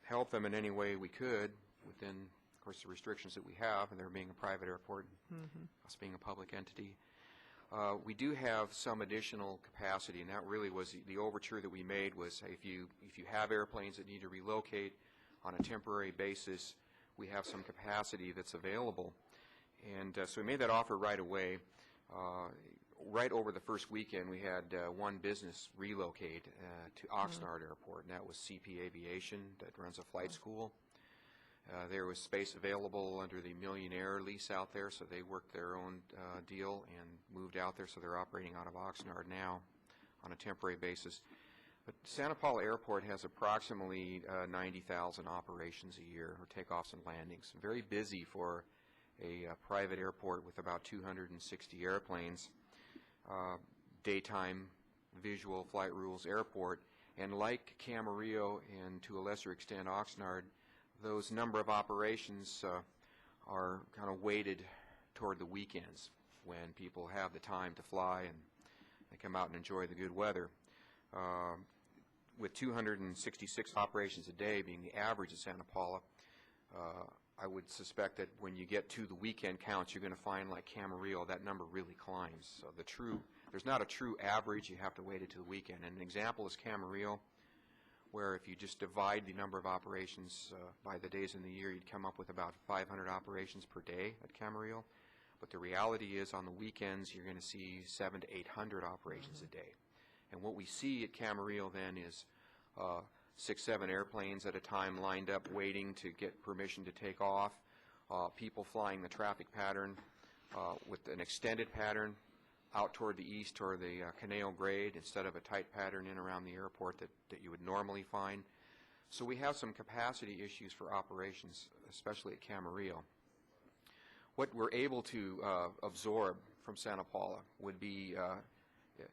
S12: help them in any way we could within, of course, the restrictions that we have, and there being a private airport, us being a public entity. We do have some additional capacity, and that really was the overture that we made was if you have airplanes that need to relocate on a temporary basis, we have some capacity that's available. And so we made that offer right away. Right over the first weekend, we had one business relocate to Oxnard Airport, and that was CP Aviation that runs a flight school. There was space available under the Millionaire lease out there, so they worked their own deal and moved out there, so they're operating out of Oxnard now on a temporary basis. But Santa Paula Airport has approximately 90,000 operations a year, or takeoffs and landings. Very busy for a private airport with about 260 airplanes. Daytime visual flight rules airport, and like Camarillo and to a lesser extent Oxnard, those number of operations are kind of weighted toward the weekends when people have the time to fly and they come out and enjoy the good weather. With 266 operations a day being the average at Santa Paula, I would suspect that when you get to the weekend counts, you're going to find, like Camarillo, that number really climbs. So there's not a true average. You have to wait it to the weekend. And an example is Camarillo, where if you just divide the number of operations by the days in the year, you'd come up with about 500 operations per day at Camarillo. But the reality is, on the weekends, you're going to see 700 to 800 operations a day. And what we see at Camarillo then is 6, 7 airplanes at a time lined up waiting to get permission to take off, people flying the traffic pattern with an extended pattern out toward the east, toward the Canal Grade, instead of a tight pattern in around the airport that you would normally find. So we have some capacity issues for operations, especially at Camarillo. What we're able to absorb from Santa Paula would be,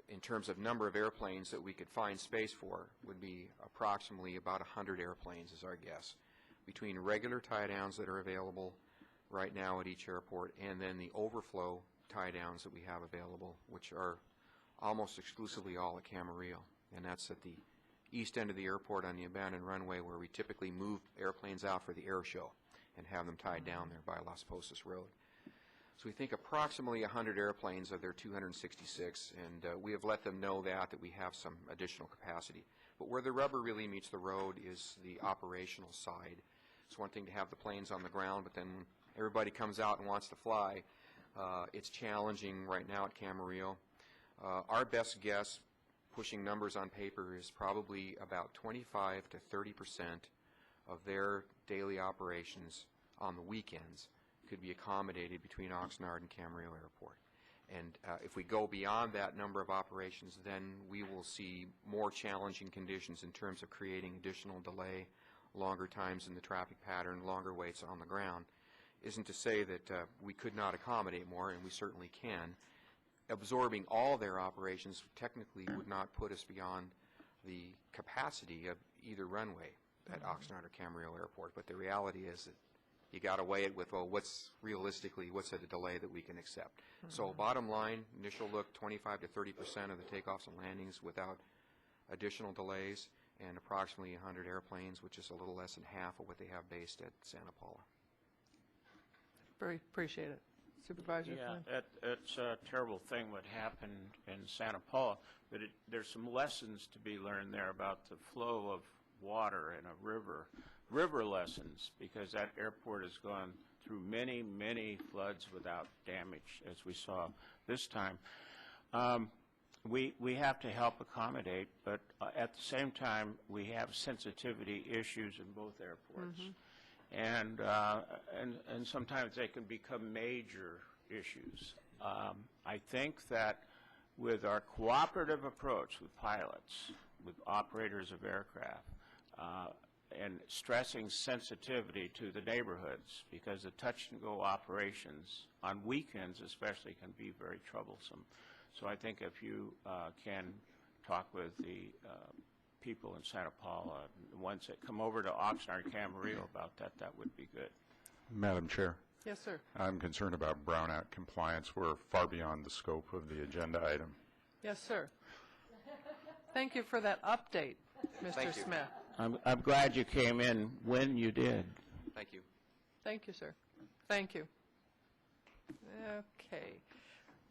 S12: in terms of number of airplanes that we could find space for, would be approximately about 100 airplanes is our guess, between regular tie-downs that are available right now at each airport and then the overflow tie-downs that we have available, which are almost exclusively all at Camarillo. And that's at the east end of the airport on the abandoned runway, where we typically move airplanes out for the air show and have them tied down there by Las Posas Road. So we think approximately 100 airplanes of their 266, and we have let them know that we have some additional capacity. But where the rubber really meets the road is the operational side. It's one thing to have the planes on the ground, but then when everybody comes out and wants to fly, it's challenging right now at Camarillo. Our best guess, pushing numbers on paper, is probably about 25 to 30% of their daily operations on the weekends could be accommodated between Oxnard and Camarillo Airport. And if we go beyond that number of operations, then we will see more challenging conditions in terms of creating additional delay, longer times in the traffic pattern, longer waits on the ground. Isn't to say that we could not accommodate more, and we certainly can. Absorbing all their operations technically would not put us beyond the capacity of either runway at Oxnard or Camarillo Airport. But the reality is that you got to weigh it with, well, what's a delay that we can accept. So bottom line, initial look, 25 to 30% of the takeoffs and landings without additional delays, and approximately 100 airplanes, which is a little less than half of what they have based at Santa Paula.
S1: Very appreciate it. Supervisor
S3: Yeah,
S1: Flynn?
S3: it's a terrible thing what happened in Santa Paula, but there's some lessons to be learned there about the flow of water in a river lessons, because that airport has gone through many, many floods without damage, as we saw this time. We have to help accommodate, but at the same time, we have sensitivity issues in both airports. And sometimes they can become major issues. I think that with our cooperative approach with pilots, with operators of aircraft, and stressing sensitivity to the neighborhoods, because the touch-and-go operations on weekends especially can be very troublesome. So I think if you can talk with the people in Santa Paula, the ones that come over to Oxnard, Camarillo about that, that would be good.
S13: Madam Chair,
S1: Yes, sir.
S13: I'm concerned about Brown Act compliance. We're far beyond the scope of the agenda item.
S1: Yes, sir. Thank you for that update, Mr.
S12: Thank you.
S1: Smith.
S3: I'm glad you came in when you did.
S12: Thank you.
S1: Thank you, sir. Thank you. Okay.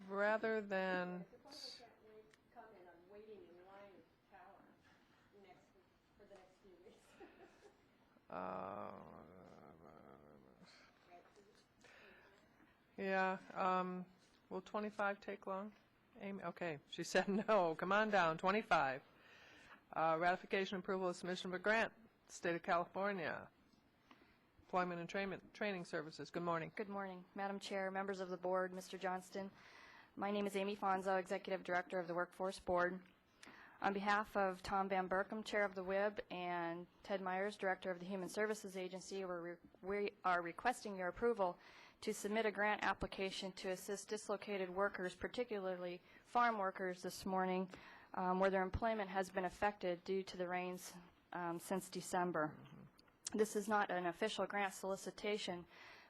S1: Rather than... yeah, will 25 take long? Amy, okay, she said no. Come on down, 25. Ratification approval of submission of a grant, State of California. Employment and Training Services. Good morning.
S14: Good morning, Madam Chair, members of the board, Mr. Johnston. My name is Amy Fonzo, Executive Director of the Workforce Board. On behalf of Tom Van Berkom, Chair of the WIB, and Ted Myers, Director of the Human Services Agency, we are requesting your approval to submit a grant application to assist dislocated workers, particularly farm workers this morning, where their employment has been affected due to the rains since December. This is not an official grant solicitation,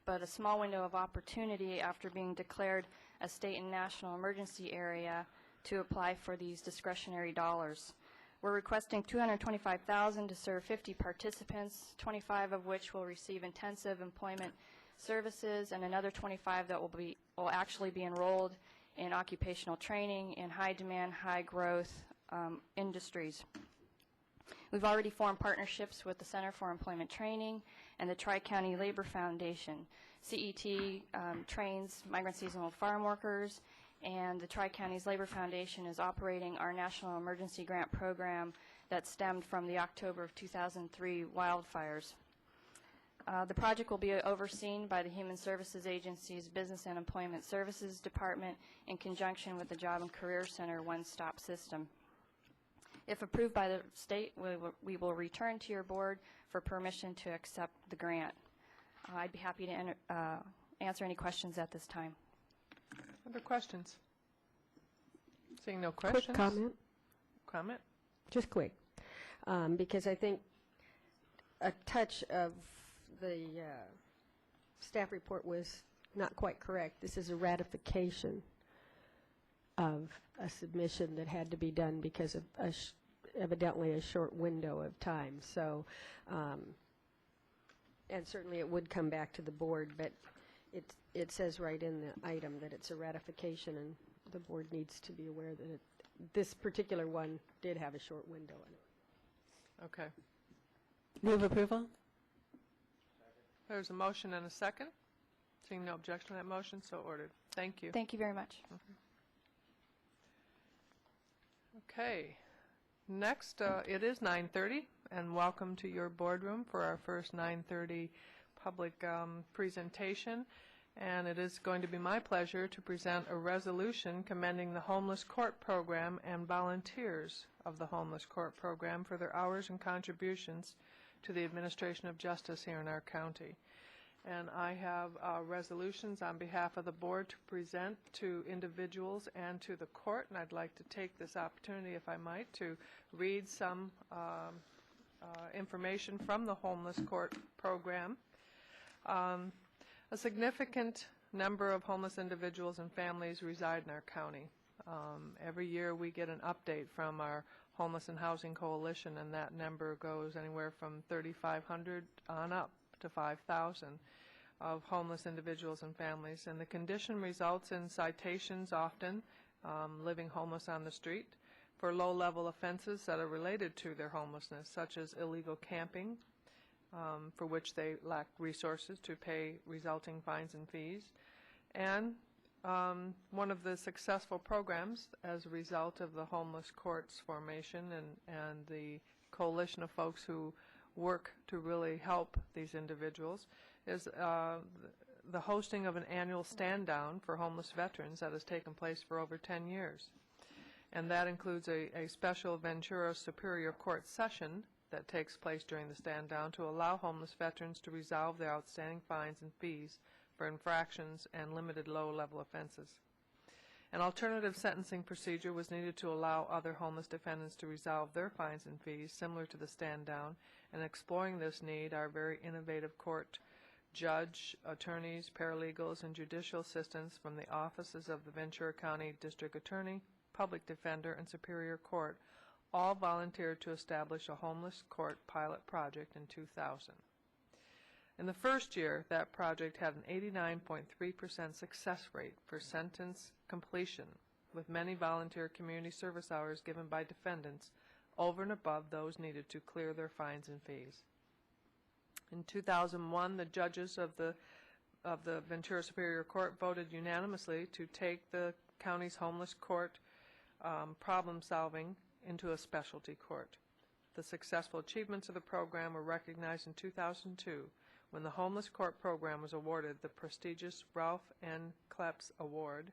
S14: but a small window of opportunity after being declared a state and national emergency area to apply for these discretionary dollars. We're requesting $225,000 to serve 50 participants, 25 of which will receive intensive employment services, and another 25 that will actually be enrolled in occupational training in high demand, high growth industries. We've already formed partnerships with the Center for Employment Training and the Tri-County Labor Foundation. CET trains migrant seasonal farm workers, and the Tri-County's Labor Foundation is operating our National Emergency Grant Program that stemmed from the October of 2003 wildfires. The project will be overseen by the Human Services Agency's Business and Employment Services Department in conjunction with the Job and Career Center one-stop system. If approved by the state, we will return to your board for permission to accept the grant. I'd be happy to answer any questions at this time.
S1: Other questions? Seeing no questions?
S11: Quick comment.
S1: Comment?
S11: Just quick, because I think a touch of the staff report was not quite correct. This is a ratification of a submission that had to be done because of evidently a short window of time. So, and certainly it would come back to the board, but it says right in the item that it's a ratification, and the board needs to be aware that this particular one did have a short window in it.
S1: Okay.
S4: Move approval?
S1: There's a motion and a second. Seeing no objection to that motion, so ordered. Thank you.
S14: Thank you very much.
S1: Okay. Next, it is 9:30, and welcome to your boardroom for our first 9:30 public presentation. And it is going to be my pleasure to present a resolution commending the Homeless Court Program and volunteers of the Homeless Court Program for their hours and contributions to the administration of justice here in our county. And I have resolutions on behalf of the board to present to individuals and to the court, and I'd like to take this opportunity, if I might, to read some information from the Homeless Court Program. A significant number of homeless individuals and families reside in our county. Every year we get an update from our Homeless and Housing Coalition, and that number goes anywhere from 3,500 on up to 5,000 of homeless individuals and families. And the condition results in citations often, living homeless on the street, for low-level offenses that are related to their homelessness, such as illegal camping, for which they lack resources to pay resulting fines and fees. And one of the successful programs as a result of the Homeless Court's formation and the coalition of folks who work to really help these individuals is the hosting of an annual stand-down for homeless veterans that has taken place for over 10 years. And that includes a special Ventura Superior Court session that takes place during the stand-down to allow homeless veterans to resolve their outstanding fines and fees for infractions and limited low-level offenses. An alternative sentencing procedure was needed to allow other homeless defendants to resolve their fines and fees, similar to the stand-down, and exploring this need, our very innovative court judge, attorneys, paralegals, and judicial assistants from the offices of the Ventura County District Attorney, Public Defender, and Superior Court all volunteered to establish a homeless court pilot project in 2000. In the first year, that project had an 89.3% success rate for sentence completion, with many volunteer community service hours given by defendants over and above those needed to clear their fines and fees. In 2001, the judges of the Ventura Superior Court voted unanimously to take the county's homeless court problem solving into a specialty court. The successful achievements of the program were recognized in 2002 when the Homeless Court Program was awarded the prestigious Ralph N. Kleps Award.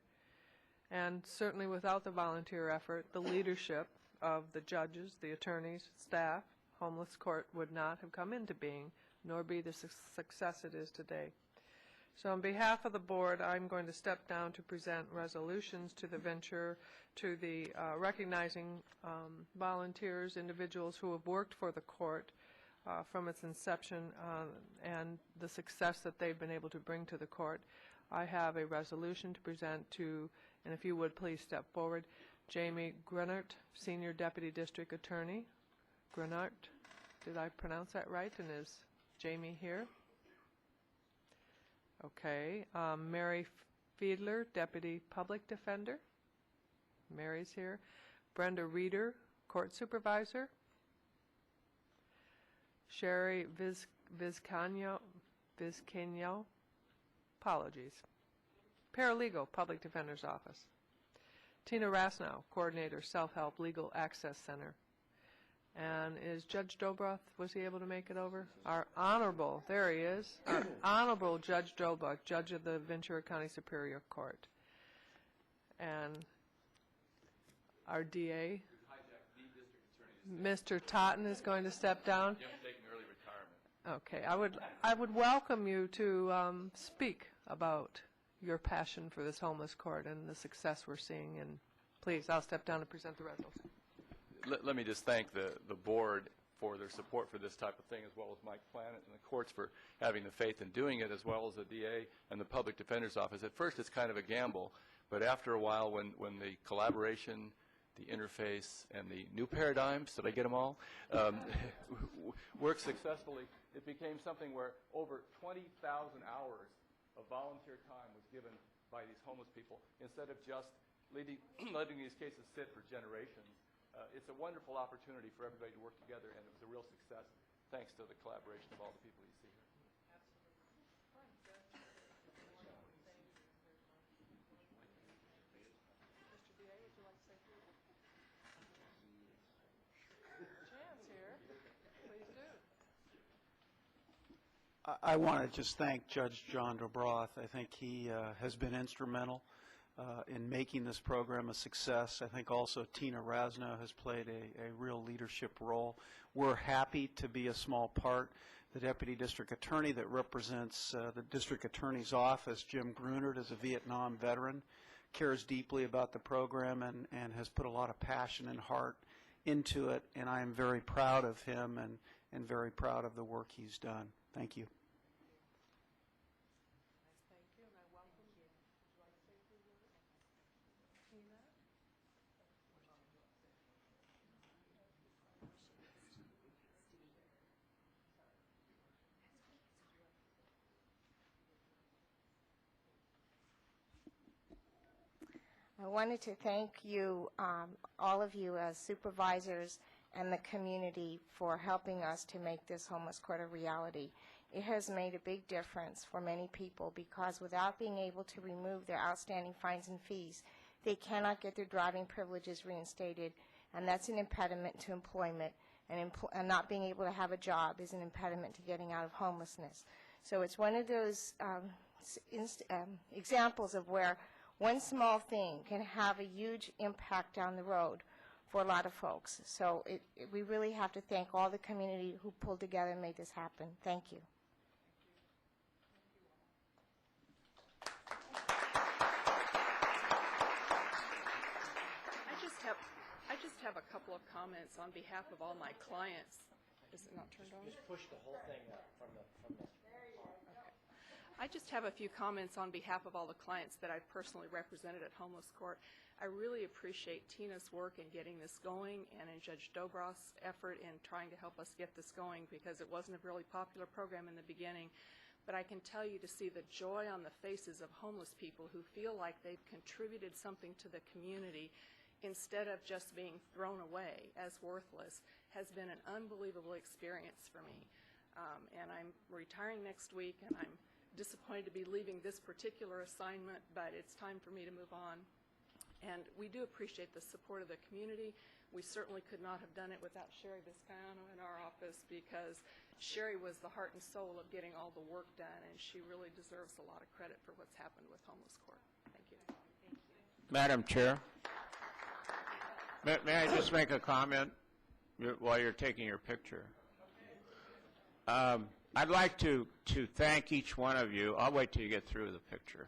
S1: And certainly without the volunteer effort, the leadership of the judges, the attorneys, staff, Homeless Court would not have come into being, nor be the success it is today. So on behalf of the board, I'm going to step down to present resolutions to the Venture, to the recognizing volunteers, individuals who have worked for the court from its inception and the success that they've been able to bring to the court. I have a resolution to present to, and if you would please step forward, Jamie Grunert, Senior Deputy District Attorney. Grunert, did I pronounce that right? And is Jamie here? Okay. Mary Fiedler, Deputy Public Defender. Mary's here. Brenda Reeder, Court Supervisor. Sherry Vizcaino, apologies, Paralegal, Public Defender's Office. Tina Rasnow, Coordinator, Self-Help Legal Access Center. And is Judge Dobroth, was he able to make it over? Our honorable, there he is, our honorable Judge Dobroth, Judge of the Ventura County Superior Court. And our DA, Mr. Totten, is going to step down. Okay, I would welcome you to speak about your passion for this homeless court and the success we're seeing. And please, I'll step down and present the resolution.
S15: Let me just thank the board for their support for this type of thing, as well as Mike Planet and the courts for having the faith in doing it, as well as the DA and the Public Defender's Office. At first, it's kind of a gamble, but after a while, when the collaboration, the interface, and the new paradigms, did I get them all, worked successfully, it became something where over 20,000 hours of volunteer time was given by these homeless people, instead of just letting these cases sit for generations. It's a wonderful opportunity for everybody to work together, and it was a real success thanks to the collaboration of all the people you see here.
S1: Mr. DA, would you like to say a few words? Chance here. Please do.
S16: I want to just thank Judge John Dobroth. I think he has been instrumental in making this program a success. I think also Tina Rasnow has played a real leadership role. We're happy to be a small part. The Deputy District Attorney that represents the District Attorney's Office, Jim Grunert, is a Vietnam veteran, cares deeply about the program and has put a lot of passion and heart into it, and I am very proud of him and very proud of the work he's done. Thank you.
S17: I wanted to thank you, all of you as supervisors and the community, for helping us to make this homeless court a reality. It has made a big difference for many people, because without being able to remove their outstanding fines and fees, they cannot get their driving privileges reinstated, and that's an impediment to employment, and not being able to have a job is an impediment to getting out of homelessness. So it's one of those examples of where one small thing can have a huge impact down the road for a lot of folks. So we really have to thank all the community who pulled together and made this happen. Thank you.
S18: I just have a couple of comments on behalf of all my clients. Is it not turned on?
S10: Just push the whole thing up from the.
S18: I just have a few comments on behalf of all the clients that I've personally represented at Homeless Court. I really appreciate Tina's work in getting this going, and in Judge Dobroth's effort in trying to help us get this going, because it wasn't a really popular program in the beginning. But I can tell you, to see the joy on the faces of homeless people who feel like they've contributed something to the community instead of just being thrown away as worthless has been an unbelievable experience for me. And I'm retiring next week, and I'm disappointed to be leaving this particular assignment, but it's time for me to move on. And we do appreciate the support of the community. We certainly could not have done it without Sherry Vizcaino in our office, because Sherry was the heart and soul of getting all the work done, and she really deserves a lot of credit for what's happened with Homeless Court. Thank you.
S3: Madam Chair, may I just make a comment while you're taking your picture? I'd like to thank each one of you. I'll wait till you get through the picture.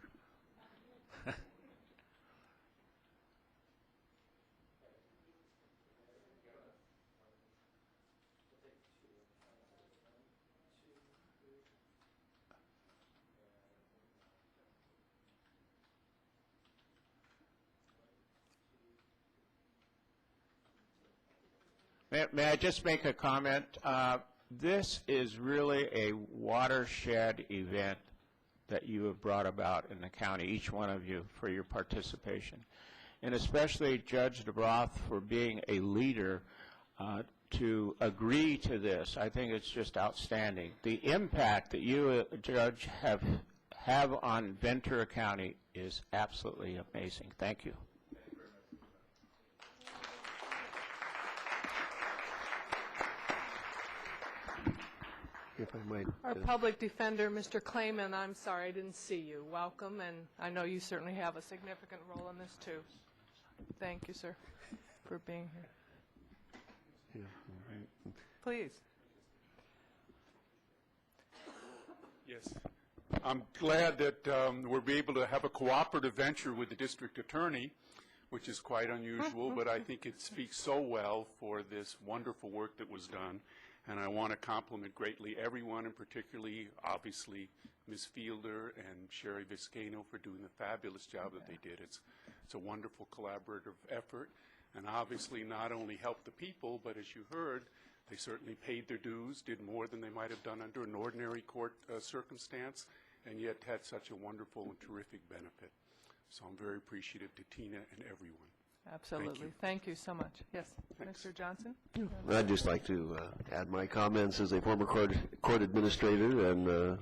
S3: May I just make a comment? This is really a watershed event that you have brought about in the county, each one of you, for your participation. And especially Judge Dobroth for being a leader to agree to this. I think it's just outstanding. The impact that you, Judge, have on Ventura County is absolutely amazing. Thank you.
S5: If I might.
S1: Our public defender, Mr. Clayman, I'm sorry I didn't see you. Welcome, and I know you certainly have a significant role in this, too. Thank you, sir, for being here.
S5: Yeah.
S1: Please.
S19: Yes. I'm glad that we'll be able to have a cooperative venture with the district attorney, which is quite unusual, but I think it speaks so well for this wonderful work that was done. And I want to compliment greatly everyone, and particularly, obviously, Ms. Fielder and Sherry Viscano for doing the fabulous job that they did. It's a wonderful collaborative effort, and obviously not only helped the people, but as you heard, they certainly paid their dues, did more than they might have done under an ordinary court circumstance, and yet had such a wonderful and terrific benefit. So I'm very appreciative to Tina and everyone.
S1: Absolutely. Thank you so much. Yes, Mr. Johnson?
S5: I'd just like to add my comments as a former court administrator and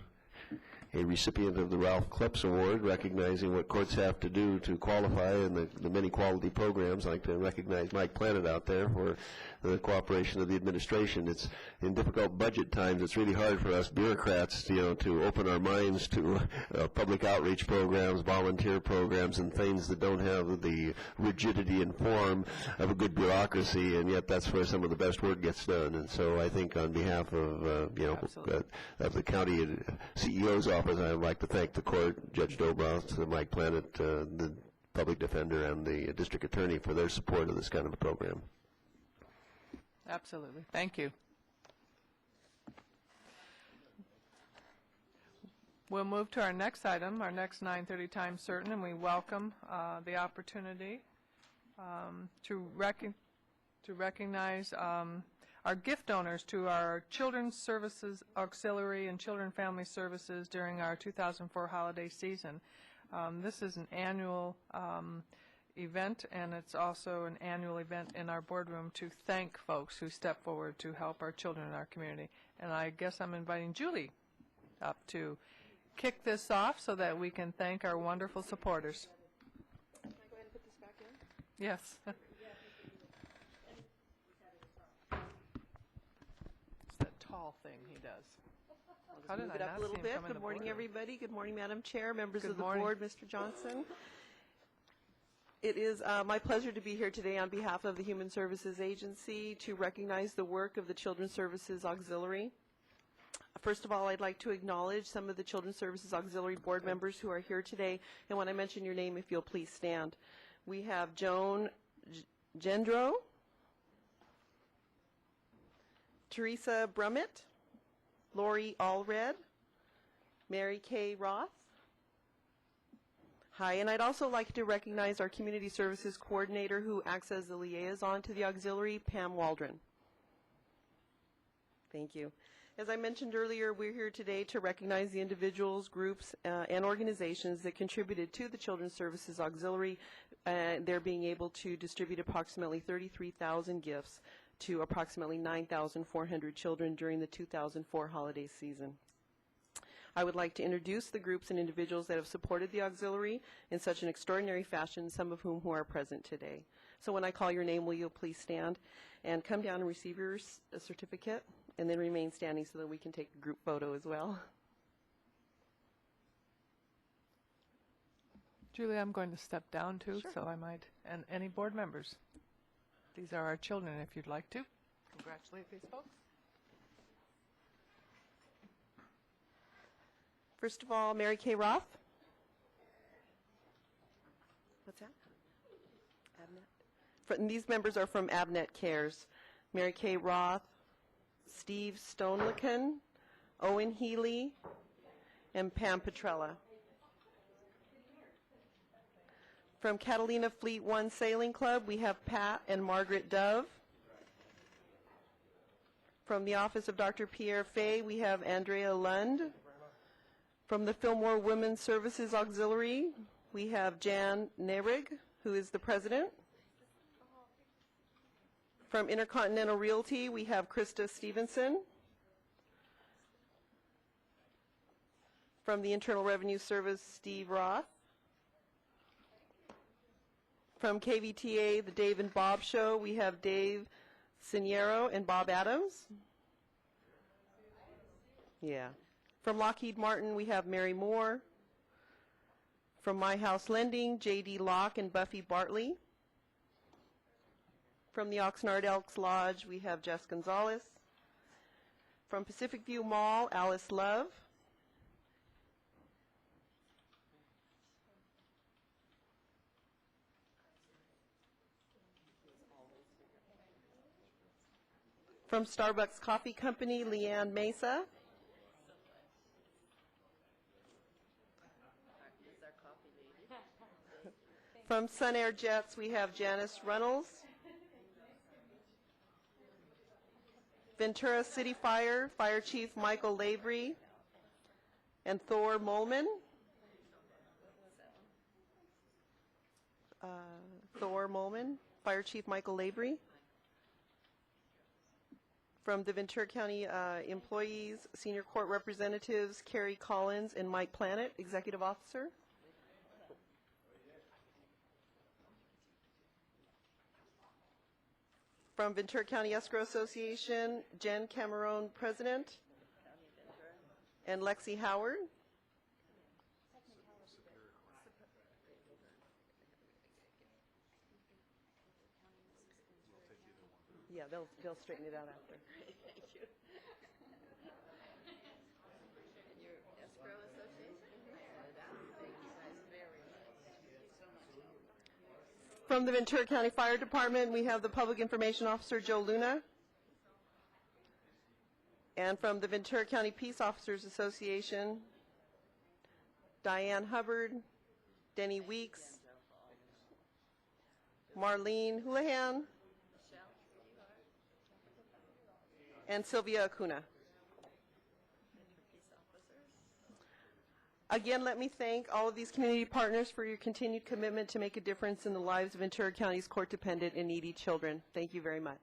S5: a recipient of the Ralph Kleps Award, recognizing what courts have to do to qualify and the many quality programs. I'd like to recognize Mike Planet out there for the cooperation of the administration. It's in difficult budget times, it's really hard for us bureaucrats, to open our minds to public outreach programs, volunteer programs, and things that don't have the rigidity and form of a good bureaucracy, and yet that's where some of the best work gets done. And so I think on behalf of, of the county CEO's office, I'd like to thank the court, Judge Dobroff, Mike Planet, the public defender, and the district attorney for their support of this kind of a program.
S1: Absolutely. Thank you. We'll move to our next item, our next 9:30 time certain, and we welcome the opportunity to recognize our gift donors to our Children's Services Auxiliary and Children Family Services during our 2004 holiday season. This is an annual event, and it's also an annual event in our boardroom to thank folks who step forward to help our children in our community. And I guess I'm inviting Julie up to kick this off so that we can thank our wonderful supporters.
S18: Can I go ahead and put this back in?
S1: Yes. It's that tall thing he does. How did
S20: Move
S1: I
S20: it up
S1: not
S20: a little
S1: see him
S20: bit.
S1: come in
S20: Good
S1: the
S20: morning,
S1: boardroom?
S20: everybody. Good morning, Madam Chair, members
S1: Good
S20: of the
S1: morning.
S20: board, Mr. Johnson. It is my pleasure to be here today on behalf of the Human Services Agency to recognize the work of the Children's Services Auxiliary. First of all, I'd like to acknowledge some of the Children's Services Auxiliary board members who are here today. And when I mention your name, if you'll please stand. We have Joan Gendro, Teresa Brummett, Lori Allred, Mary Kay Roth. Hi, and I'd also like to recognize our Community Services Coordinator who acts as the liaison to the auxiliary, Pam Waldron. Thank you. As I mentioned earlier, we're here today to recognize the individuals, groups, and organizations that contributed to the Children's Services Auxiliary. They're being able to distribute approximately 33,000 gifts to approximately 9,400 children during the 2004 holiday season. I would like to introduce the groups and individuals that have supported the auxiliary in such an extraordinary fashion, some of whom are present today. So when I call your name, will you please stand and come down and receive your certificate, and then remain standing so that we can take a group photo as well.
S1: Julie, I'm going to step down too, so I might, and any board members. These are our children, if you'd like to. Congratulate these folks.
S20: First of all, Mary Kay Roth. What's that? Abnet. These members are from Abnet Cares. Mary Kay Roth, Steve Stonelican, Owen Healy, and Pam Petrella. From Catalina Fleet One Sailing Club, we have Pat and Margaret Dove. From the Office of Dr. Pierre Fay, we have Andrea Lund. From the Fillmore Women's Services Auxiliary, we have Jan Nerig, who is the president. From Intercontinental Realty, we have Krista Stevenson. From the Internal Revenue Service, Steve Roth. From KVTA, the Dave and Bob Show, we have Dave Siniero and Bob Adams. Yeah. From Lockheed Martin, we have Mary Moore. From My House Lending, J.D. Locke and Buffy Bartley. From the Oxnard Elks Lodge, we have Jess Gonzalez. From Pacific View Mall, Alice Love. From Starbucks Coffee Company, Leanne Mesa. From Sun Air Jets, we have Janice Runnels. Ventura City Fire, Fire Chief Michael Lavery and Thor Molman. Thor Molman, Fire Chief Michael Lavery. From the Ventura County employees, Senior Court Representatives Carrie Collins and Mike Planet, Executive Officer. From Ventura County Escrow Association, Jen Cameron, President, and Lexi Howard. Yeah, they'll straighten it out after.
S18: Thank you. And your escrow association? Thank you guys very much. Thank you so much.
S20: From the Ventura County Fire Department, we have the Public Information Officer, Joe Luna. And from the Ventura County Peace Officers Association, Diane Hubbard, Denny Weeks, Marlene Houlihan, and Sylvia Acuna. Again, let me thank all of these community partners for your continued commitment to make a difference in the lives of Ventura County's court-dependent and needy children. Thank you very much.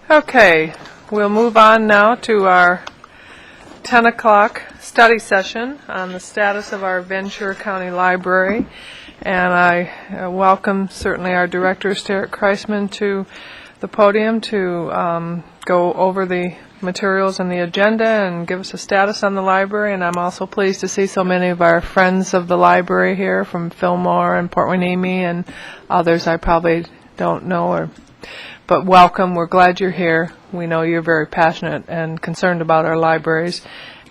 S1: Okay, we'll move on now to our 10 o'clock study session on the status of our Ventura County Library. And I welcome certainly our director, Stuart Kreisman, to the podium to go over the materials and the agenda and give us a status on the library. And I'm also pleased to see so many of our friends of the library here from Fillmore and Port Hueneme and others I probably don't know, but welcome. We're glad you're here. We know you're very passionate and concerned about our libraries,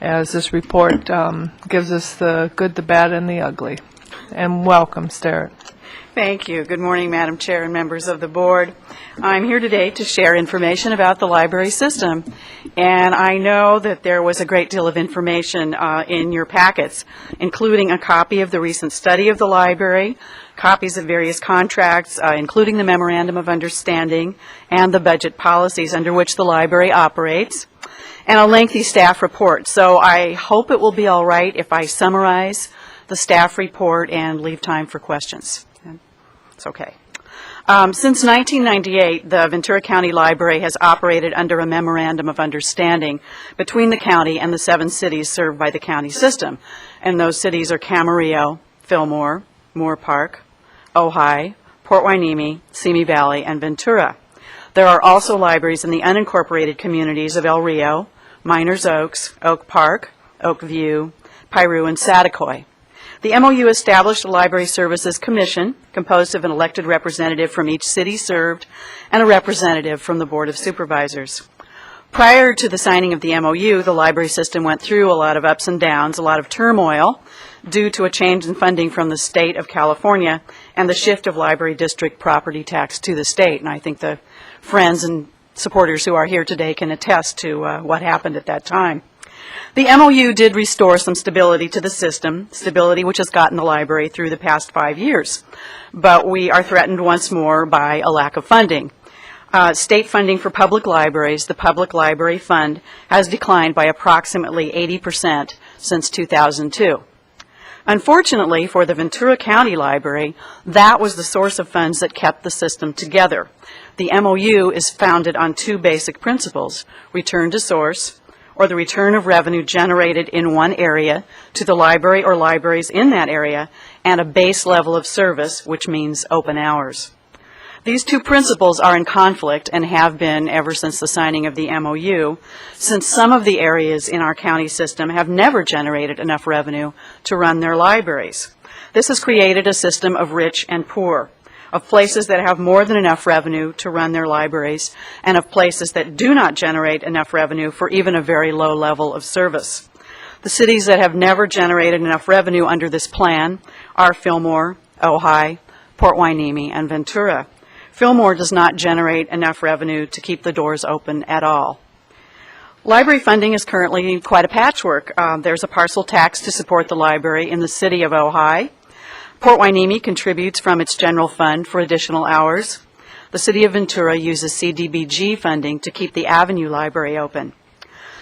S1: as this report gives us the good, the bad, and the ugly. And welcome, Sterrett.
S21: Thank you. Good morning, Madam Chair and members of the board. I'm here today to share information about the library system. And I know that there was a great deal of information in your packets, including a copy of the recent study of the library, copies of various contracts, including the Memorandum of Understanding and the budget policies under which the library operates, and a lengthy staff report. So I hope it will be all right if I summarize the staff report and leave time for questions. It's okay. Since 1998, the Ventura County Library has operated under a Memorandum of Understanding between the county and the 7 cities served by the county system. And those cities are Camarillo, Fillmore, Moore Park, Ojai, Port Hueneme, Simi Valley, and Ventura. There are also libraries in the unincorporated communities of El Rio, Miners Oaks, Oak Park, Oak View, Piru, and Saticoy. The MOU established a Library Services Commission composed of an elected representative from each city served and a representative from the Board of Supervisors. Prior to the signing of the MOU, the library system went through a lot of ups and downs, a lot of turmoil due to a change in funding from the state of California and the shift of library district property tax to the state. And I think the friends and supporters who are here today can attest to what happened at that time. The MOU did restore some stability to the system, stability which has gotten the library through the past 5 years. But we are threatened once more by a lack of funding. State funding for public libraries, the Public Library Fund, has declined by approximately 80% since 2002. Unfortunately for the Ventura County Library, that was the source of funds that kept the system together. The MOU is founded on 2 basic principles: return to source, or the return of revenue generated in one area to the library or libraries in that area, and a base level of service, which means open hours. These 2 principles are in conflict and have been ever since the signing of the MOU, since some of the areas in our county system have never generated enough revenue to run their libraries. This has created a system of rich and poor, of places that have more than enough revenue to run their libraries, and of places that do not generate enough revenue for even a very low level of service. The cities that have never generated enough revenue under this plan are Fillmore, Ojai, Port Hueneme, and Ventura. Fillmore does not generate enough revenue to keep the doors open at all. Library funding is currently quite a patchwork. There's a parcel tax to support the library in the city of Ojai. Port Hueneme contributes from its general fund for additional hours. The city of Ventura uses CDBG funding to keep the Avenue Library open.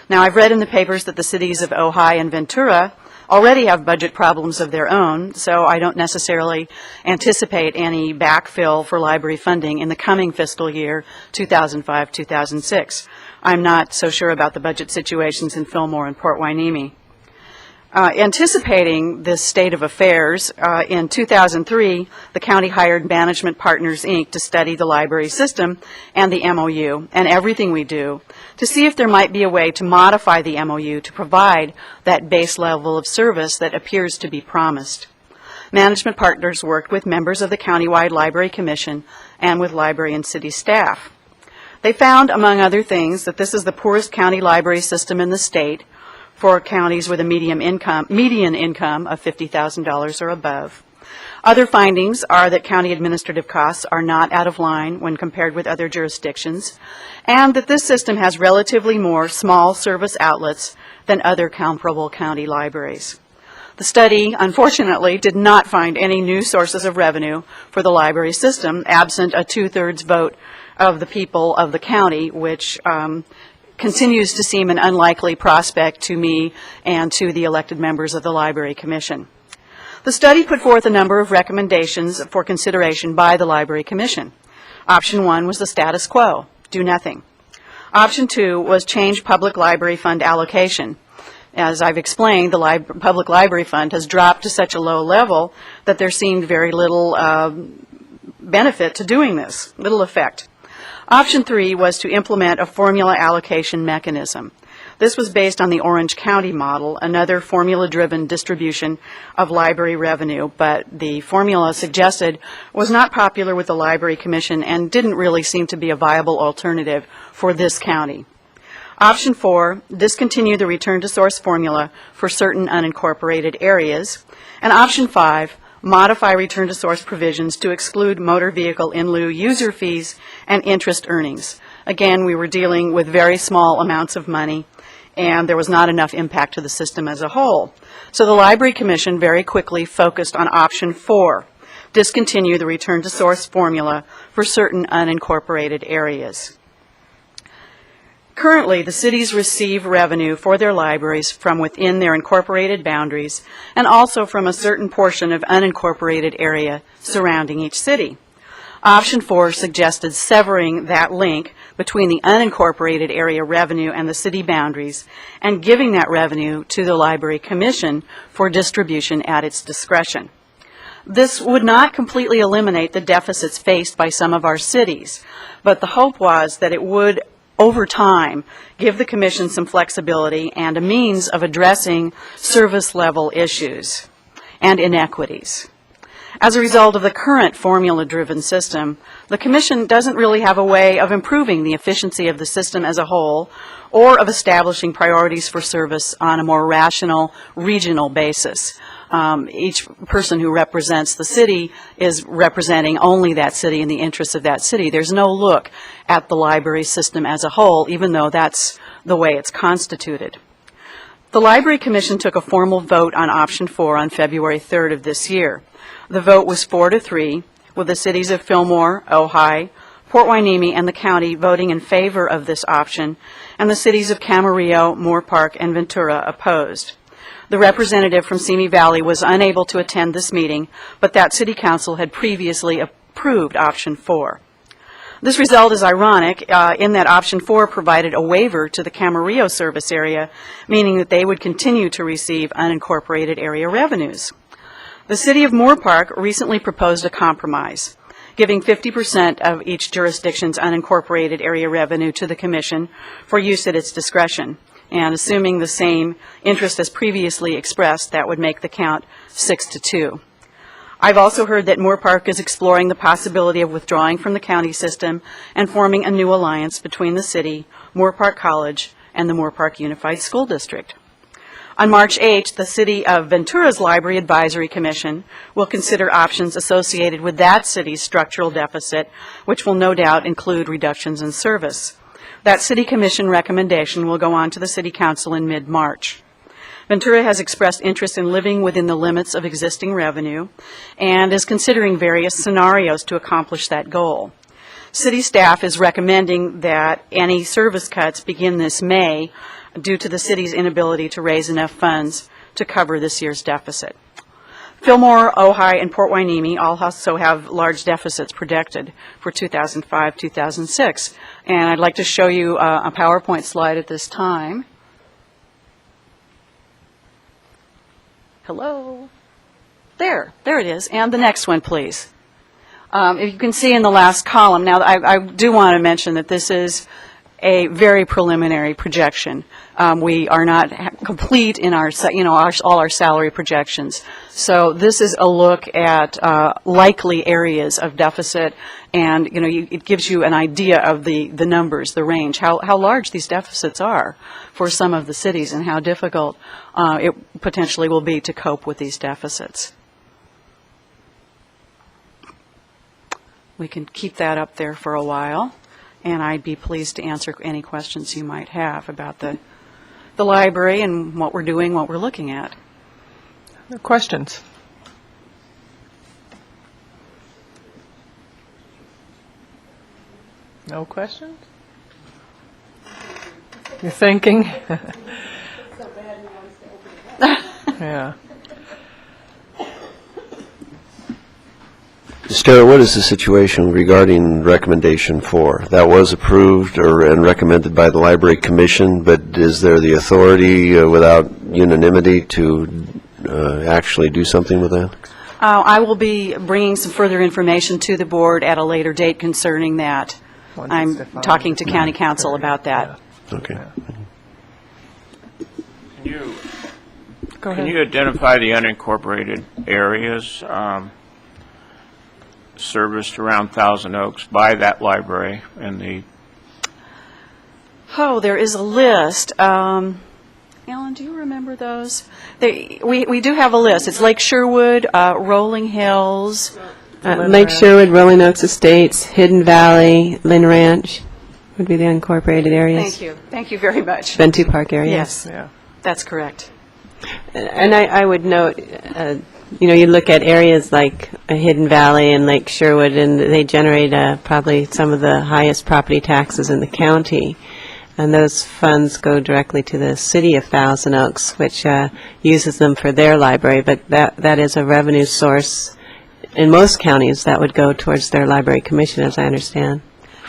S21: Now, I've read in the papers that the cities of Ojai and Ventura already have budget problems of their own, so I don't necessarily anticipate any backfill for library funding in the coming fiscal year, 2005-2006. I'm not so sure about the budget situations in Fillmore and Port Hueneme. Anticipating this state of affairs, in 2003, the county hired Management Partners, Inc. to study the library system and the MOU and everything we do to see if there might be a way to modify the MOU to provide that base level of service that appears to be promised. Management Partners worked with members of the Countywide Library Commission and with library and city staff. They found, among other things, that this is the poorest county library system in the state, for counties with a median income of $50,000 or above. Other findings are that county administrative costs are not out of line when compared with other jurisdictions, and that this system has relatively more small service outlets than other comparable county libraries. The study, unfortunately, did not find any new sources of revenue for the library system, absent a 2/3 vote of the people of the county, which continues to seem an unlikely prospect to me and to the elected members of the Library Commission. The study put forth a number of recommendations for consideration by the Library Commission. Option 1 was the status quo, do nothing. Option 2 was change public library fund allocation. As I've explained, the public library fund has dropped to such a low level that there seemed very little benefit to doing this, little effect. Option 3 was to implement a formula allocation mechanism. This was based on the Orange County model, another formula-driven distribution of library revenue, but the formula suggested was not popular with the Library Commission and didn't really seem to be a viable alternative for this county. Option 4, discontinue the return to source formula for certain unincorporated areas. And option 5, modify return to source provisions to exclude motor vehicle in lieu user fees and interest earnings. Again, we were dealing with very small amounts of money, and there was not enough impact to the system as a whole. So the Library Commission very quickly focused on option 4, discontinue the return to source formula for certain unincorporated areas. Currently, the cities receive revenue for their libraries from within their incorporated boundaries and also from a certain portion of unincorporated area surrounding each city. Option 4 suggested severing that link between the unincorporated area revenue and the city boundaries and giving that revenue to the Library Commission for distribution at its discretion. This would not completely eliminate the deficits faced by some of our cities, but the hope was that it would, over time, give the Commission some flexibility and a means of addressing service level issues and inequities. As a result of the current formula-driven system, the Commission doesn't really have a way of improving the efficiency of the system as a whole or of establishing priorities for service on a more rational, regional basis. Each person who represents the city is representing only that city and the interests of that city. There's no look at the library system as a whole, even though that's the way it's constituted. The Library Commission took a formal vote on option 4 on February 3rd of this year. The vote was 4-3, with the cities of Fillmore, Ojai, Port Hueneme, and the county voting in favor of this option, and the cities of Camarillo, Moore Park, and Ventura opposed. The representative from Simi Valley was unable to attend this meeting, but that city council had previously approved option 4. This result is ironic in that option 4 provided a waiver to the Camarillo service area, meaning that they would continue to receive unincorporated area revenues. The city of Moore Park recently proposed a compromise, giving 50% of each jurisdiction's unincorporated area revenue to the Commission for use at its discretion. And assuming the same interest as previously expressed, that would make the count 6-2. I've also heard that Moore Park is exploring the possibility of withdrawing from the county system and forming a new alliance between the city, Moore Park College, and the Moore Park Unified School District. On March 8th, the City of Ventura's Library Advisory Commission will consider options associated with that city's structural deficit, which will no doubt include reductions in service. That City Commission recommendation will go on to the City Council in mid-March. Ventura has expressed interest in living within the limits of existing revenue and is considering various scenarios to accomplish that goal. City staff is recommending that any service cuts begin this May due to the city's inability to raise enough funds to cover this year's deficit. Fillmore, Ojai, and Port Hueneme all also have large deficits projected for 2005-2006. And I'd like to show you a PowerPoint slide at this time. Hello? There it is. And the next one, please. If you can see in the last column, now I do want to mention that this is a very preliminary projection. We are not complete in our, all our salary projections. So this is a look at likely areas of deficit, and it gives you an idea of the numbers, the range, how large these deficits are for some of the cities, and how difficult it potentially will be to cope with these deficits. We can keep that up there for a while, and I'd be pleased to answer any questions you might have about the library and what we're doing, what we're looking at.
S1: Questions? No questions? You're thinking? Yeah.
S5: Stara, what is the situation regarding recommendation 4? That was approved and recommended by the Library Commission, but is there the authority without unanimity to actually do something with that?
S21: I will be bringing some further information to the board at a later date concerning that. I'm talking to county council about that.
S5: Okay.
S3: Can you identify the unincorporated areas serviced around Thousand Oaks by that library and the?
S21: Oh, there is a list. Alan, do you remember those? We do have a list. It's Lake Sherwood, Rolling Hills.
S4: Lake Sherwood, Rolling Oaks Estates, Hidden Valley, Lynn Ranch would be the unincorporated areas.
S21: Thank you. Thank you very much.
S4: Ventura Park area.
S21: Yes, that's correct.
S4: And I would note, you look at areas like Hidden Valley and Lake Sherwood, and they generate probably some of the highest property taxes in the county. And those funds go directly to the city of Thousand Oaks, which uses them for their library. But that is a revenue source in most counties that would go towards their library commission, as I understand.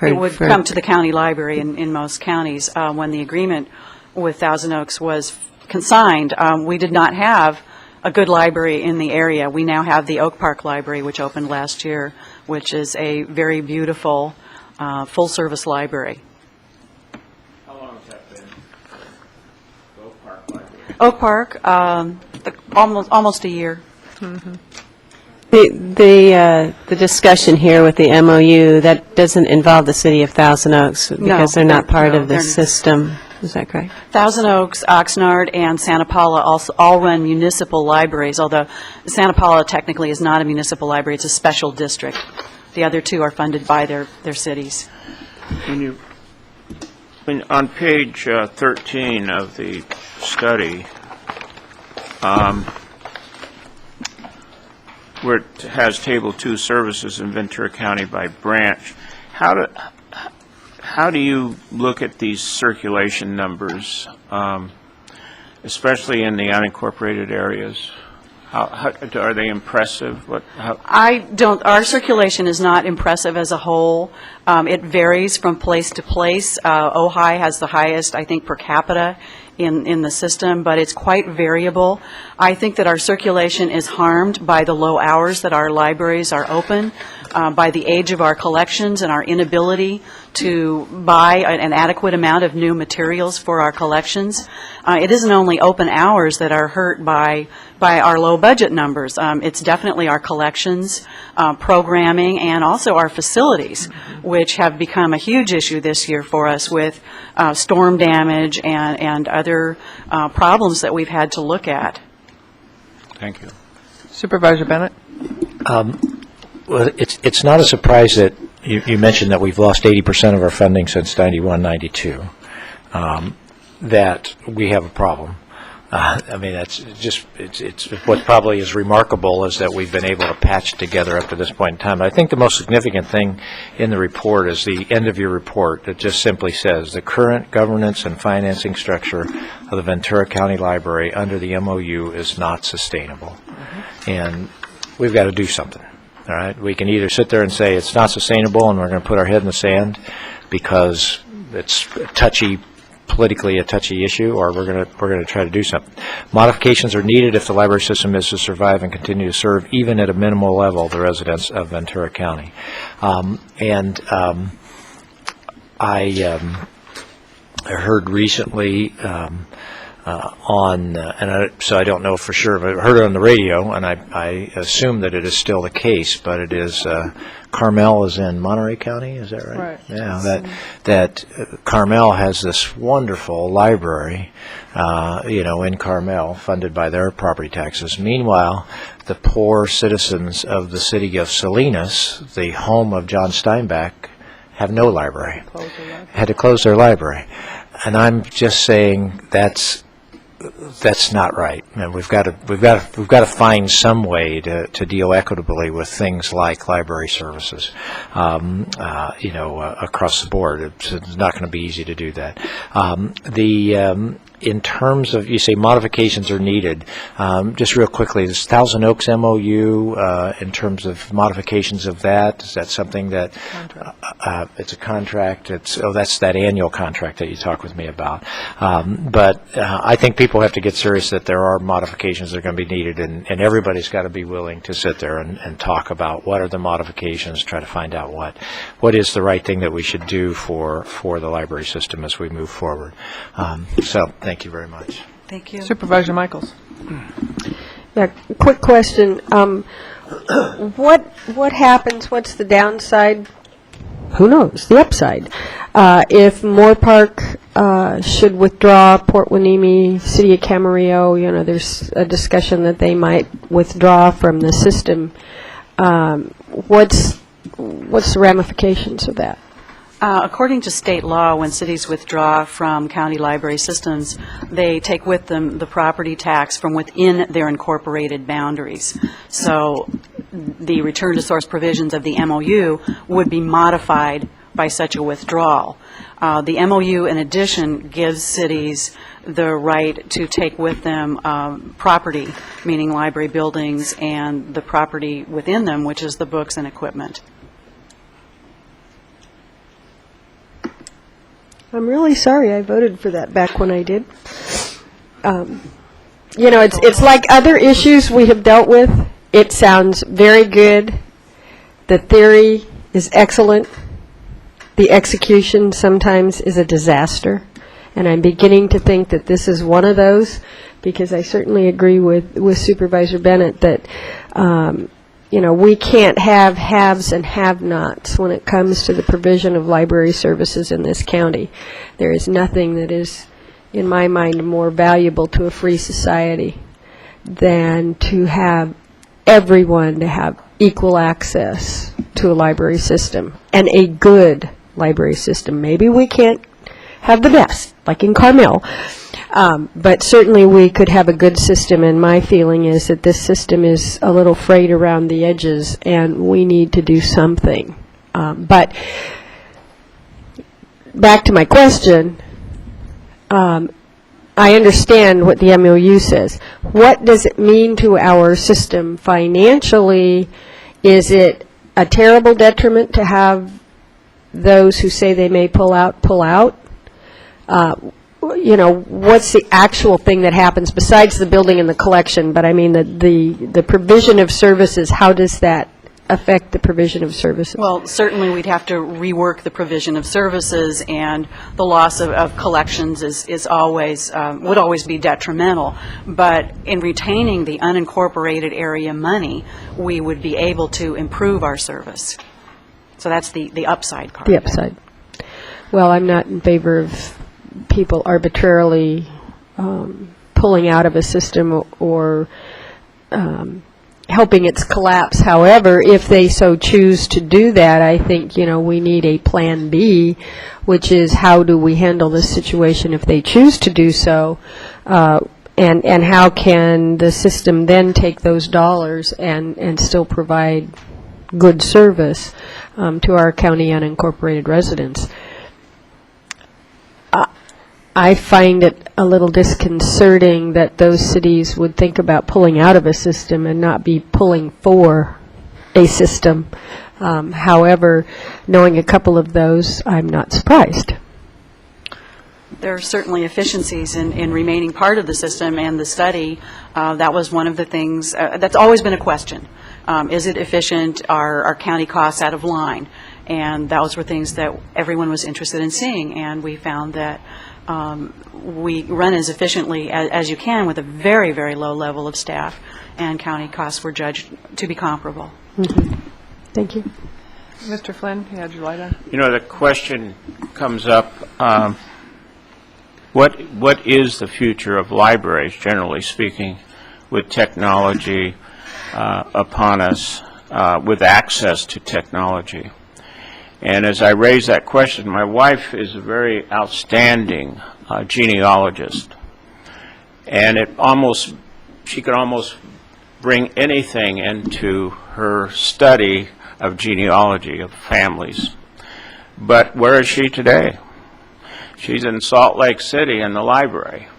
S21: It would come to the county library in most counties. When the agreement with Thousand Oaks was consigned, we did not have a good library in the area. We now have the Oak Park Library, which opened last year, which is a very beautiful full-service library.
S3: How long has that been? The Oak Park Library?
S21: Oak Park, almost a year.
S4: Mm-hmm. The discussion here with the MOU, that doesn't involve the city of Thousand Oaks because they're not part of the system. Is that correct?
S21: Thousand Oaks, Oxnard, and Santa Paula also all run municipal libraries, although Santa Paula technically is not a municipal library. It's a special district. The other two are funded by their cities.
S3: On page 13 of the study, where it has Table 2 services in Ventura County by branch, how do you look at these circulation numbers, especially in the unincorporated areas? Are they impressive?
S21: Our circulation is not impressive as a whole. It varies from place to place. Ojai has the highest, I think, per capita in the system, but it's quite variable. I think that our circulation is harmed by the low hours that our libraries are open, by the age of our collections and our inability to buy an adequate amount of new materials for our collections. It isn't only open hours that are hurt by our low budget numbers. It's definitely our collections, programming, and also our facilities, which have become a huge issue this year for us with storm damage and other problems that we've had to look at.
S3: Thank you.
S1: Supervisor Bennett?
S10: Well, it's not a surprise that you mentioned that we've lost 80% of our funding since 91, 92, that we have a problem. I mean, that's just, it's what probably is remarkable is that we've been able to patch together up to this point in time. I think the most significant thing in the report is the end of your report that just simply says the current governance and financing structure of the Ventura County Library under the MOU is not sustainable. And we've got to do something. All right, we can either sit there and say it's not sustainable and we're going to put our head in the sand because it's politically a touchy issue, or we're going to try to do something. Modifications are needed if the library system is to survive and continue to serve, even at a minimal level, the residents of Ventura County. I heard recently so I don't know for sure, but I heard it on the radio, and I assume that it is still the case, but it is Carmel is in Monterey County, is that right?
S1: Right.
S10: Yeah, that Carmel has this wonderful library, in Carmel, funded by their property taxes. Meanwhile, the poor citizens of the city of Salinas, the home of John Steinbeck, have no library. Had to close their library. And I'm just saying that's not right. And we've got to find some way to deal equitably with things like library services, across the board. It's not going to be easy to do that. in terms of, you say modifications are needed, just real quickly, this Thousand Oaks MOU, in terms of modifications of that, is that something that, it's a contract, that's that annual contract that you talked with me about. But I think people have to get serious that there are modifications that are going to be needed, and everybody's got to be willing to sit there and talk about what are the modifications, try to find out what is the right thing that we should do for the library system as we move forward. So thank you very much.
S21: Thank you.
S1: Supervisor Michaels.
S11: Yeah, quick question. What happens, what's the downside? Who knows, the upside. If Moore Park should withdraw, Port Hueneme, City of Camarillo, you know, there's a discussion that they might withdraw from the system. What's the ramifications of that?
S21: According to state law, when cities withdraw from county library systems, they take with them the property tax from within their incorporated boundaries. So the return to source provisions of the MOU would be modified by such a withdrawal. The MOU, in addition, gives cities the right to take with them property, meaning library buildings, and the property within them, which is the books and equipment.
S11: I'm really sorry I voted for that back when I did. You know, it's like other issues we have dealt with. It sounds very good. The theory is excellent. The execution sometimes is a disaster. And I'm beginning to think that this is one of those, because I certainly agree with Supervisor Bennett that you know, we can't have haves and have-nots when it comes to the provision of library services in this county. There is nothing that is, in my mind, more valuable to a free society than to have everyone to have equal access to a library system, and a good library system. Maybe we can't have the best, like in Carmel, but certainly we could have a good system, and my feeling is that this system is a little frayed around the edges, and we need to do something. But back to my question, I understand what the MOU says. What does it mean to our system financially? Is it a terrible detriment to have those who say they may pull out, pull out? You know, what's the actual thing that happens besides the building and the collection? But I mean the provision of services, how does that affect the provision of services?
S21: Well, certainly we'd have to rework the provision of services, and the loss of collections is always, would always be detrimental. But in retaining the unincorporated area money, we would be able to improve our service. So that's the upside part.
S11: The upside. Well, I'm not in favor of people arbitrarily pulling out of a system or helping its collapse. However, if they so choose to do that, I think, you know, we need a plan B, which is how do we handle this situation if they choose to do so, and how can the system then take those dollars and still provide good service to our county unincorporated residents. I find it a little disconcerting that those cities would think about pulling out of a system and not be pulling for a system. However, knowing a couple of those, I'm not surprised.
S21: There are certainly efficiencies in remaining part of the system, and the study, that was one of the things, that's always been a question. Is it efficient? Are our county costs out of line? And those were things that everyone was interested in seeing, and we found that we run as efficiently as you can with a very, very low level of staff, and county costs were judged to be comparable.
S11: Mm-hmm. Thank you.
S1: Mr. Flynn, you had your light on.
S3: You know, the question comes up, what is the future of libraries, generally speaking, with technology upon us, with access to technology? And as I raise that question, my wife is a very outstanding genealogist, and she could almost bring anything into her study of genealogy of families. But where is she today? She's in Salt Lake City in the library.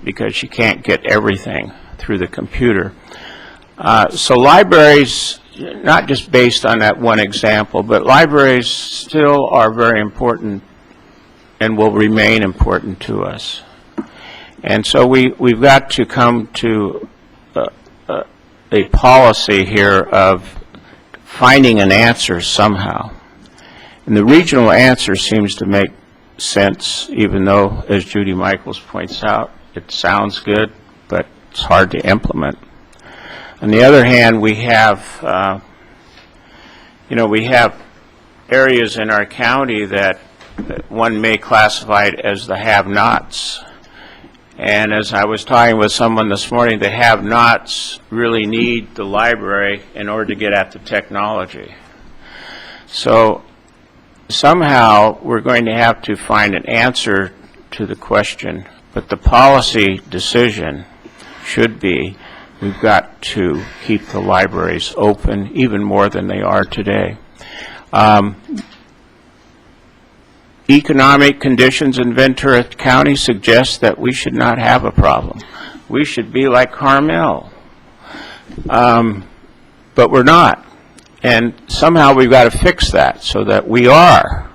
S3: because you can't get everything through the computer. So libraries, not just based on that one example, but libraries still are very important and will remain important to us. And so we've got to come to a policy here of finding an answer somehow. And the regional answer seems to make sense, even though, as Judy Michaels points out, it sounds good, but it's hard to implement. On the other hand, we have, we have areas in our county that one may classify it as the have-nots. And as I was talking with someone this morning, the have-nots really need the library in order to get at the technology. So somehow we're going to have to find an answer to the question, but the policy decision should be we've got to keep the libraries open even more than they are today. Economic conditions in Ventura County suggest that we should not have a problem. We should be like Carmel. But we're not. And somehow we've got to fix that so that we are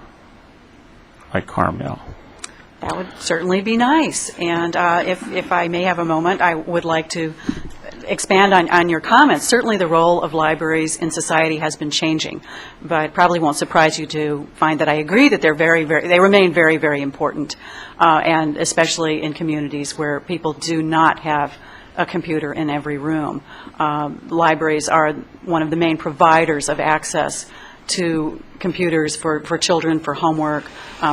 S3: like Carmel.
S21: That would certainly be nice. And if I may have a moment, I would like to expand on your comments. Certainly the role of libraries in society has been changing, but it probably won't surprise you to find that I agree that they remain very, very important, and especially in communities where people do not have a computer in every room. Libraries are one of the main providers of access to computers for children, for homework,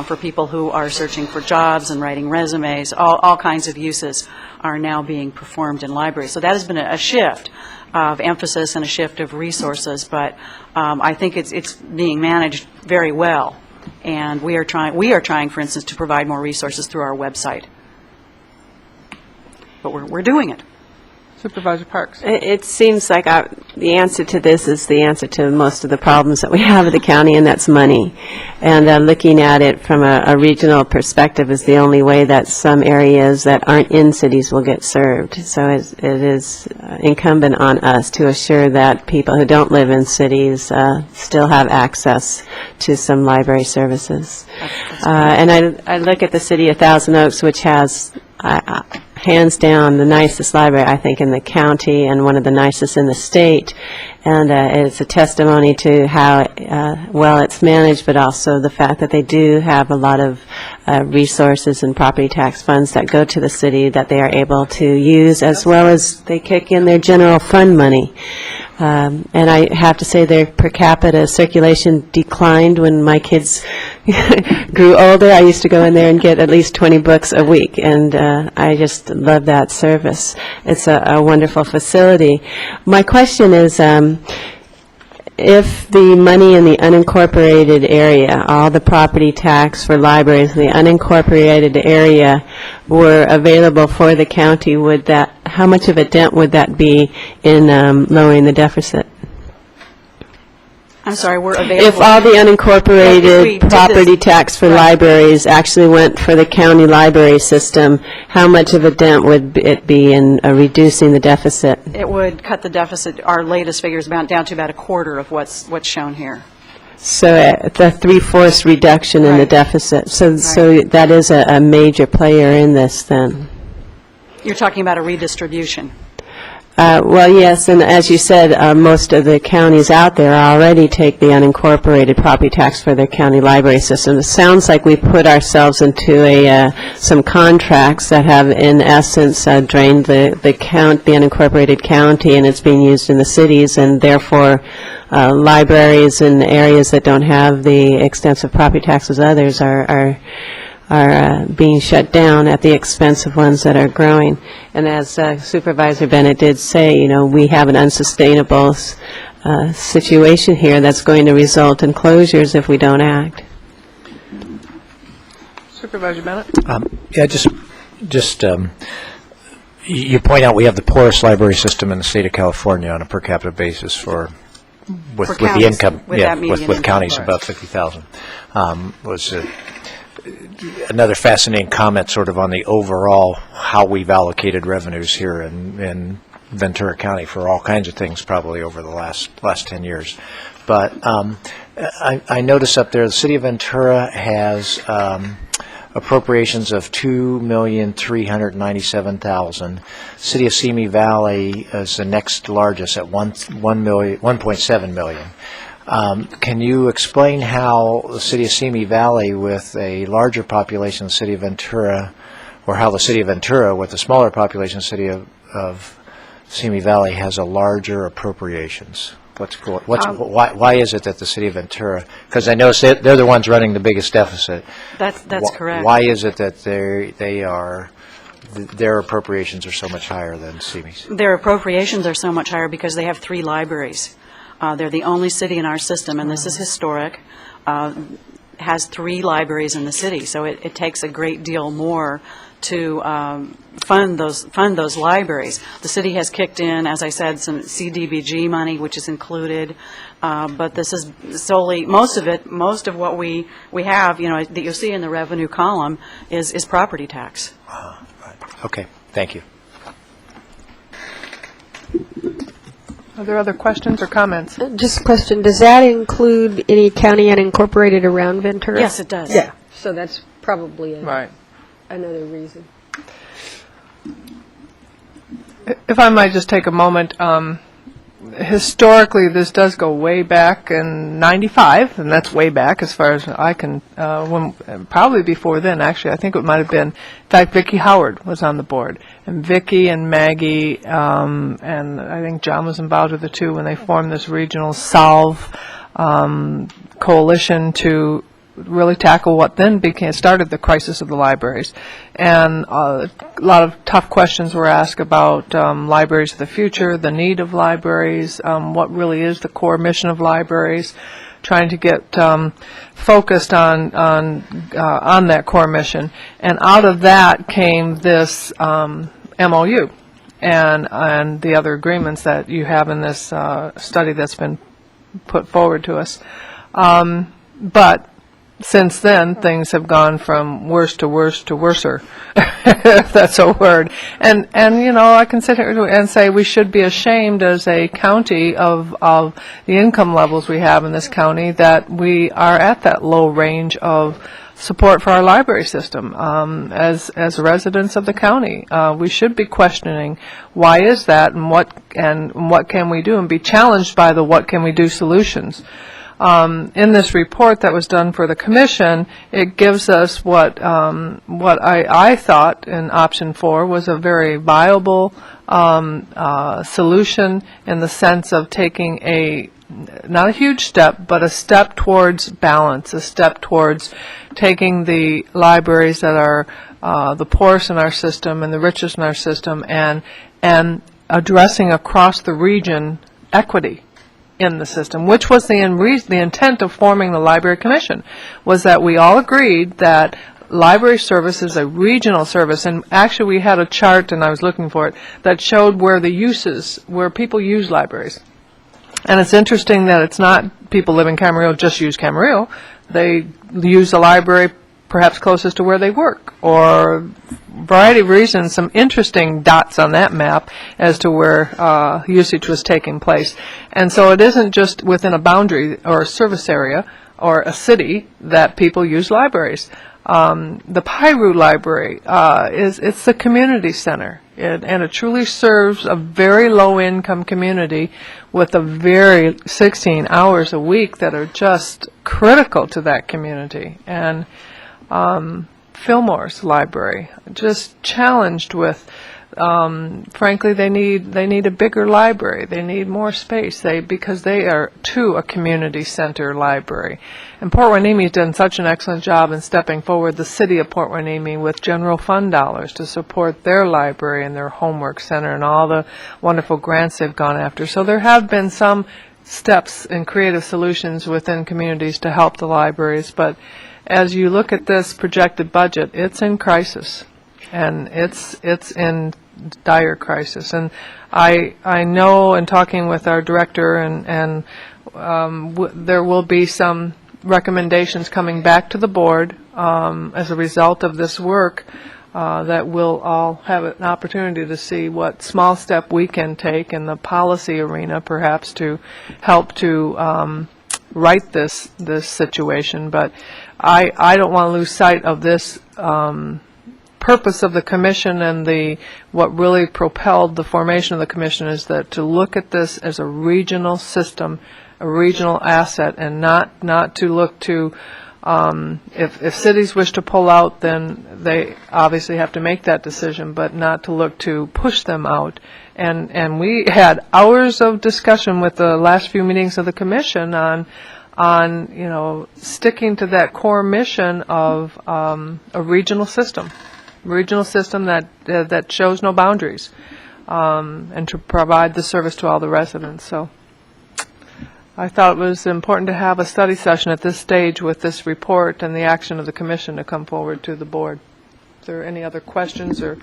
S21: for people who are searching for jobs and writing resumes. All kinds of uses are now being performed in libraries. So that has been a shift of emphasis and a shift of resources, but I think it's being managed very well. And we are trying, for instance, to provide more resources through our website. But we're doing it.
S1: Supervisor Parks.
S4: It seems like the answer to this is the answer to most of the problems that we have at the county, and that's money. And looking at it from a regional perspective is the only way that some areas that aren't in cities will get served. So it is incumbent on us to assure that people who don't live in cities still have access to some library services. And I look at the city of Thousand Oaks, which has hands down the nicest library, I think, in the county and one of the nicest in the state. And it's a testimony to how well it's managed, but also the fact that they do have a lot of resources and property tax funds that go to the city that they are able to use, as well as they kick in their general fund money. And I have to say their per capita circulation declined when my kids grew older. I used to go in there and get at least 20 books a week, and I just love that service. It's a wonderful facility. My question is, if the money in the unincorporated area, all the property tax for libraries in the unincorporated area were available for the county, how much of a dent would that be in lowering the deficit?
S21: I'm sorry, we're available.
S4: If all the unincorporated property tax for libraries actually went for the county library system, how much of a dent would it be in reducing the deficit?
S21: It would cut the deficit, our latest figures, down to about a quarter of what's shown here.
S4: So the 3/4 reduction in the deficit. So that is a major player in this then.
S21: You're talking about a redistribution.
S4: Well, yes, and as you said, most of the counties out there already take the unincorporated property tax for their county library system. It sounds like we put ourselves into some contracts that have, in essence, drained the unincorporated county, and it's being used in the cities, and therefore libraries in areas that don't have the extensive property tax as others are being shut down at the expense of ones that are growing. And as Supervisor Bennett did say, we have an unsustainable situation here that's going to result in closures if we don't act.
S1: Supervisor Bennett?
S10: Yeah, just you point out we have the poorest library system in the state of California on a per capita basis with the income, with counties above 50,000. another fascinating comment sort of on the overall how we've allocated revenues here in Ventura County for all kinds of things probably over the last 10 years. But I notice up there the City of Ventura has appropriations of $2,397,000. City of Simi Valley is the next largest at $1.7 million. Can you explain how the City of Simi Valley, with a larger population than the City of Ventura, or how the City of Ventura, with a smaller population, City of Simi Valley, has a larger appropriations? Why is it that the City of Ventura, because I know they're the ones running the biggest deficit.
S21: That's correct.
S10: Why is it that their appropriations are so much higher than Simi's?
S21: Their appropriations are so much higher because they have 3 libraries. They're the only city in our system, and this is historic, has 3 libraries in the city, so it takes a great deal more to fund those libraries. The city has kicked in, as I said, some CDBG money, which is included, but this is solely, most of what we have, that you'll see in the revenue column is property tax.
S10: Okay, thank you.
S1: Are there other questions or comments?
S11: Just a question, does that include any county unincorporated around Ventura?
S21: Yes, it does.
S11: Yeah, so that's probably
S1: Right.
S11: another reason.
S1: If I might just take a moment, historically, this does go way back in '95, and that's way back as far as I can, probably before then, actually. I think it might have been, in fact, Vicki Howard was on the board. And Vicki and Maggie, and I think John was involved with the two when they formed this regional Solve coalition to really tackle what then started the crisis of the libraries. And a lot of tough questions were asked about libraries of the future, the need of libraries, what really is the core mission of libraries, trying to get focused on that core mission. And out of that came this MOU and the other agreements that you have in this study that's been put forward to us. But since then, things have gone from worse to worse to worser, if that's a word. And I can sit here and say we should be ashamed as a county of the income levels we have in this county, that we are at that low range of support for our library system. As residents of the county, we should be questioning why is that, and what can we do, and be challenged by the what can we do solutions. In this report that was done for the commission, it gives us what I thought in option 4 was a very viable solution, in the sense of taking not a huge step, but a step towards balance, a step towards taking the libraries that are the poorest in our system and the richest in our system, and addressing across the region equity in the system, which was the intent of forming the Library Commission, was that we all agreed that library service is a regional service. And actually we had a chart, and I was looking for it, that showed where people use libraries. And it's interesting that it's not people live in Camarillo just use Camarillo. They use the library perhaps closest to where they work, or a variety of reasons, some interesting dots on that map as to where usage was taking place. And so it isn't just within a boundary or a service area or a city that people use libraries. The Piru Library, it's the community center, and it truly serves a very low-income community with a very 16 hours a week that are just critical to that community. And Fillmore's library, just challenged with, frankly, they need a bigger library. They need more space. Because they are too a community center library. And Port Hueneme has done such an excellent job in stepping forward, the city of Port Hueneme, with general fund dollars to support their library and their homework center and all the wonderful grants they've gone after. So there have been some steps and creative solutions within communities to help the libraries, but as you look at this projected budget, it's in crisis, and it's in dire crisis. And I know, in talking with our director, and there will be some recommendations coming back to the board as a result of this work, that we'll all have an opportunity to see what small step we can take in the policy arena, perhaps, to help to right this situation. But I don't want to lose sight of this purpose of the commission, and what really propelled the formation of the commission is that to look at this as a regional system, a regional asset, and not to look to if cities wish to pull out, then they obviously have to make that decision, but not to look to push them out. And we had hours of discussion with the last few meetings of the commission on sticking to that core mission of a regional system that shows no boundaries, and to provide the service to all the residents. So I thought it was important to have a study session at this stage with this report and the action of the commission to come forward to the board. Is there any other questions or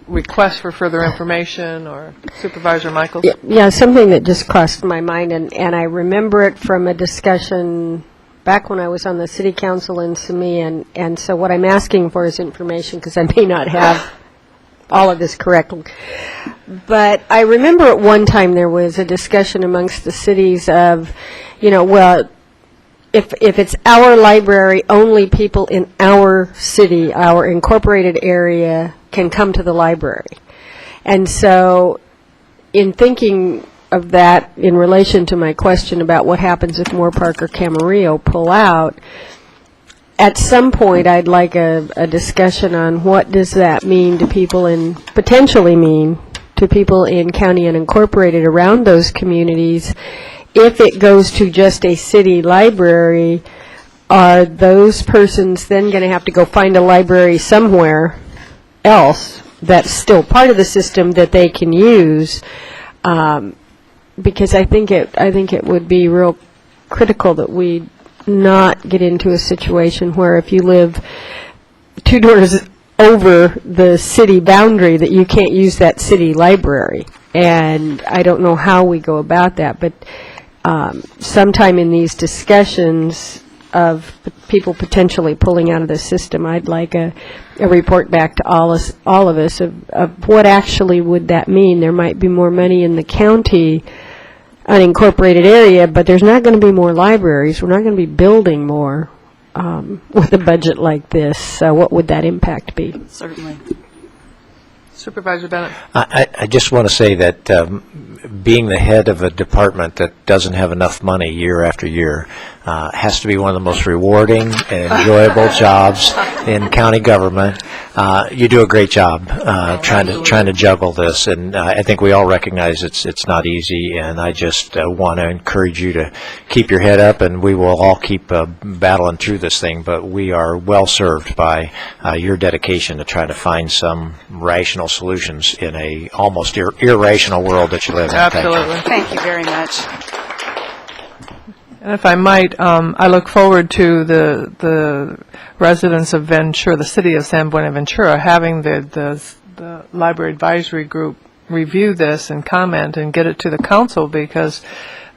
S1: requests for further information, or Supervisor Michaels?
S11: Yeah, something that just crossed my mind, and I remember it from a discussion back when I was on the city council in Simi, and so what I'm asking for is information, because I may not have all of this correctly. But I remember at one time there was a discussion amongst the cities of, well, if it's our library, only people in our city, our incorporated area, can come to the library. And so in thinking of that in relation to my question about what happens if Moore Park or Camarillo pull out, at some point I'd like a discussion on what does that mean to people potentially mean to people in county unincorporated around those communities. If it goes to just a city library, are those persons then going to have to go find a library somewhere else that's still part of the system that they can use? Because I think it would be real critical that we not get into a situation where if you live 2 doors over the city boundary that you can't use that city library. And I don't know how we go about that, but sometime in these discussions of people potentially pulling out of the system, I'd like a report back to all of us of what actually would that mean. There might be more money in the county unincorporated area, but there's not going to be more libraries. We're not going to be building more with a budget like this. So what would that impact be?
S21: Certainly.
S1: Supervisor Bennett.
S10: I just want to say that being the head of a department that doesn't have enough money year after year has to be one of the most rewarding and enjoyable jobs in county government. You do a great job trying to juggle this, and I think we all recognize it's not easy. And I just want to encourage you to keep your head up, and we will all keep battling through this thing. But we are well served by your dedication to try to find some rational solutions in a almost irrational world that you live in.
S1: Absolutely.
S21: Thank you very much.
S1: And if I might, I look forward to the residents of Ventura, the city of San Buenaventura, having the library advisory group review this and comment and get it to the council, because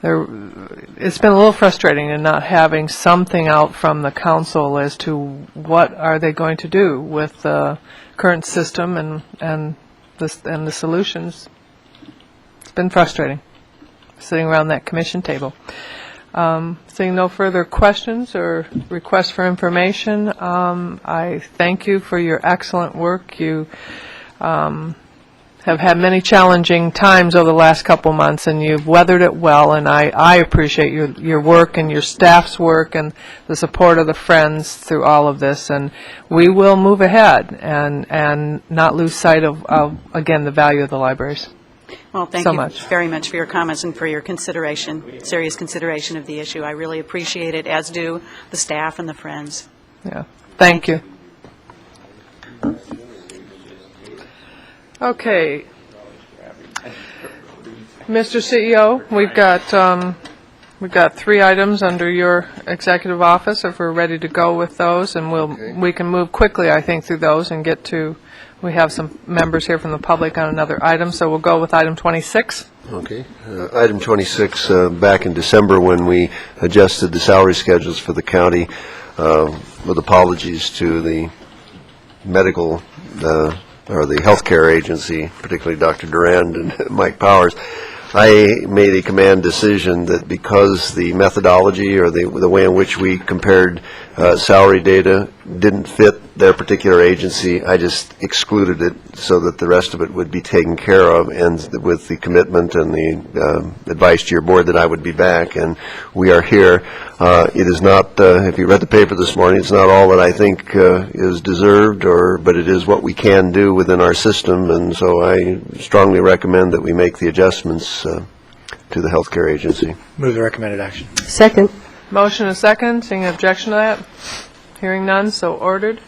S1: it's been a little frustrating in not having something out from the council as to what are they going to do with the current system and the solutions. It's been frustrating sitting around that commission table. Seeing no further questions or requests for information, I thank you for your excellent work. You have had many challenging times over the last couple months, and you've weathered it well, and I appreciate your work and your staff's work and the support of the Friends through all of this. And we will move ahead and not lose sight of again, the value of the libraries.
S21: Well, thank
S1: so
S21: you
S1: much.
S21: very much for your comments and for your consideration, serious consideration of the issue. I really appreciate it, as do the staff and the Friends.
S1: Yeah, thank you. Okay. Mr. CEO, we've got 3 items under your executive office, if we're ready to go with those, and we can move quickly, I think, through those and get to. We have some members here from the public on another item, so we'll go with item 26.
S5: Okay. Item 26, back in December when we adjusted the salary schedules for the county, with apologies to the medical or the healthcare agency, particularly Dr. Durand and Mike Powers, I made a command decision that because the methodology or the way in which we compared salary data didn't fit their particular agency, I just excluded it so that the rest of it would be taken care of, and with the commitment and the advice to your board that I would be back, and we are here. It is not, if you read the paper this morning, it's not all that I think is deserved, but it is what we can do within our system, and so I strongly recommend that we make the adjustments to the healthcare agency.
S10: Move the recommended action.
S11: Second.
S1: Motion and a second. Seeing an objection to that? Hearing none, so ordered.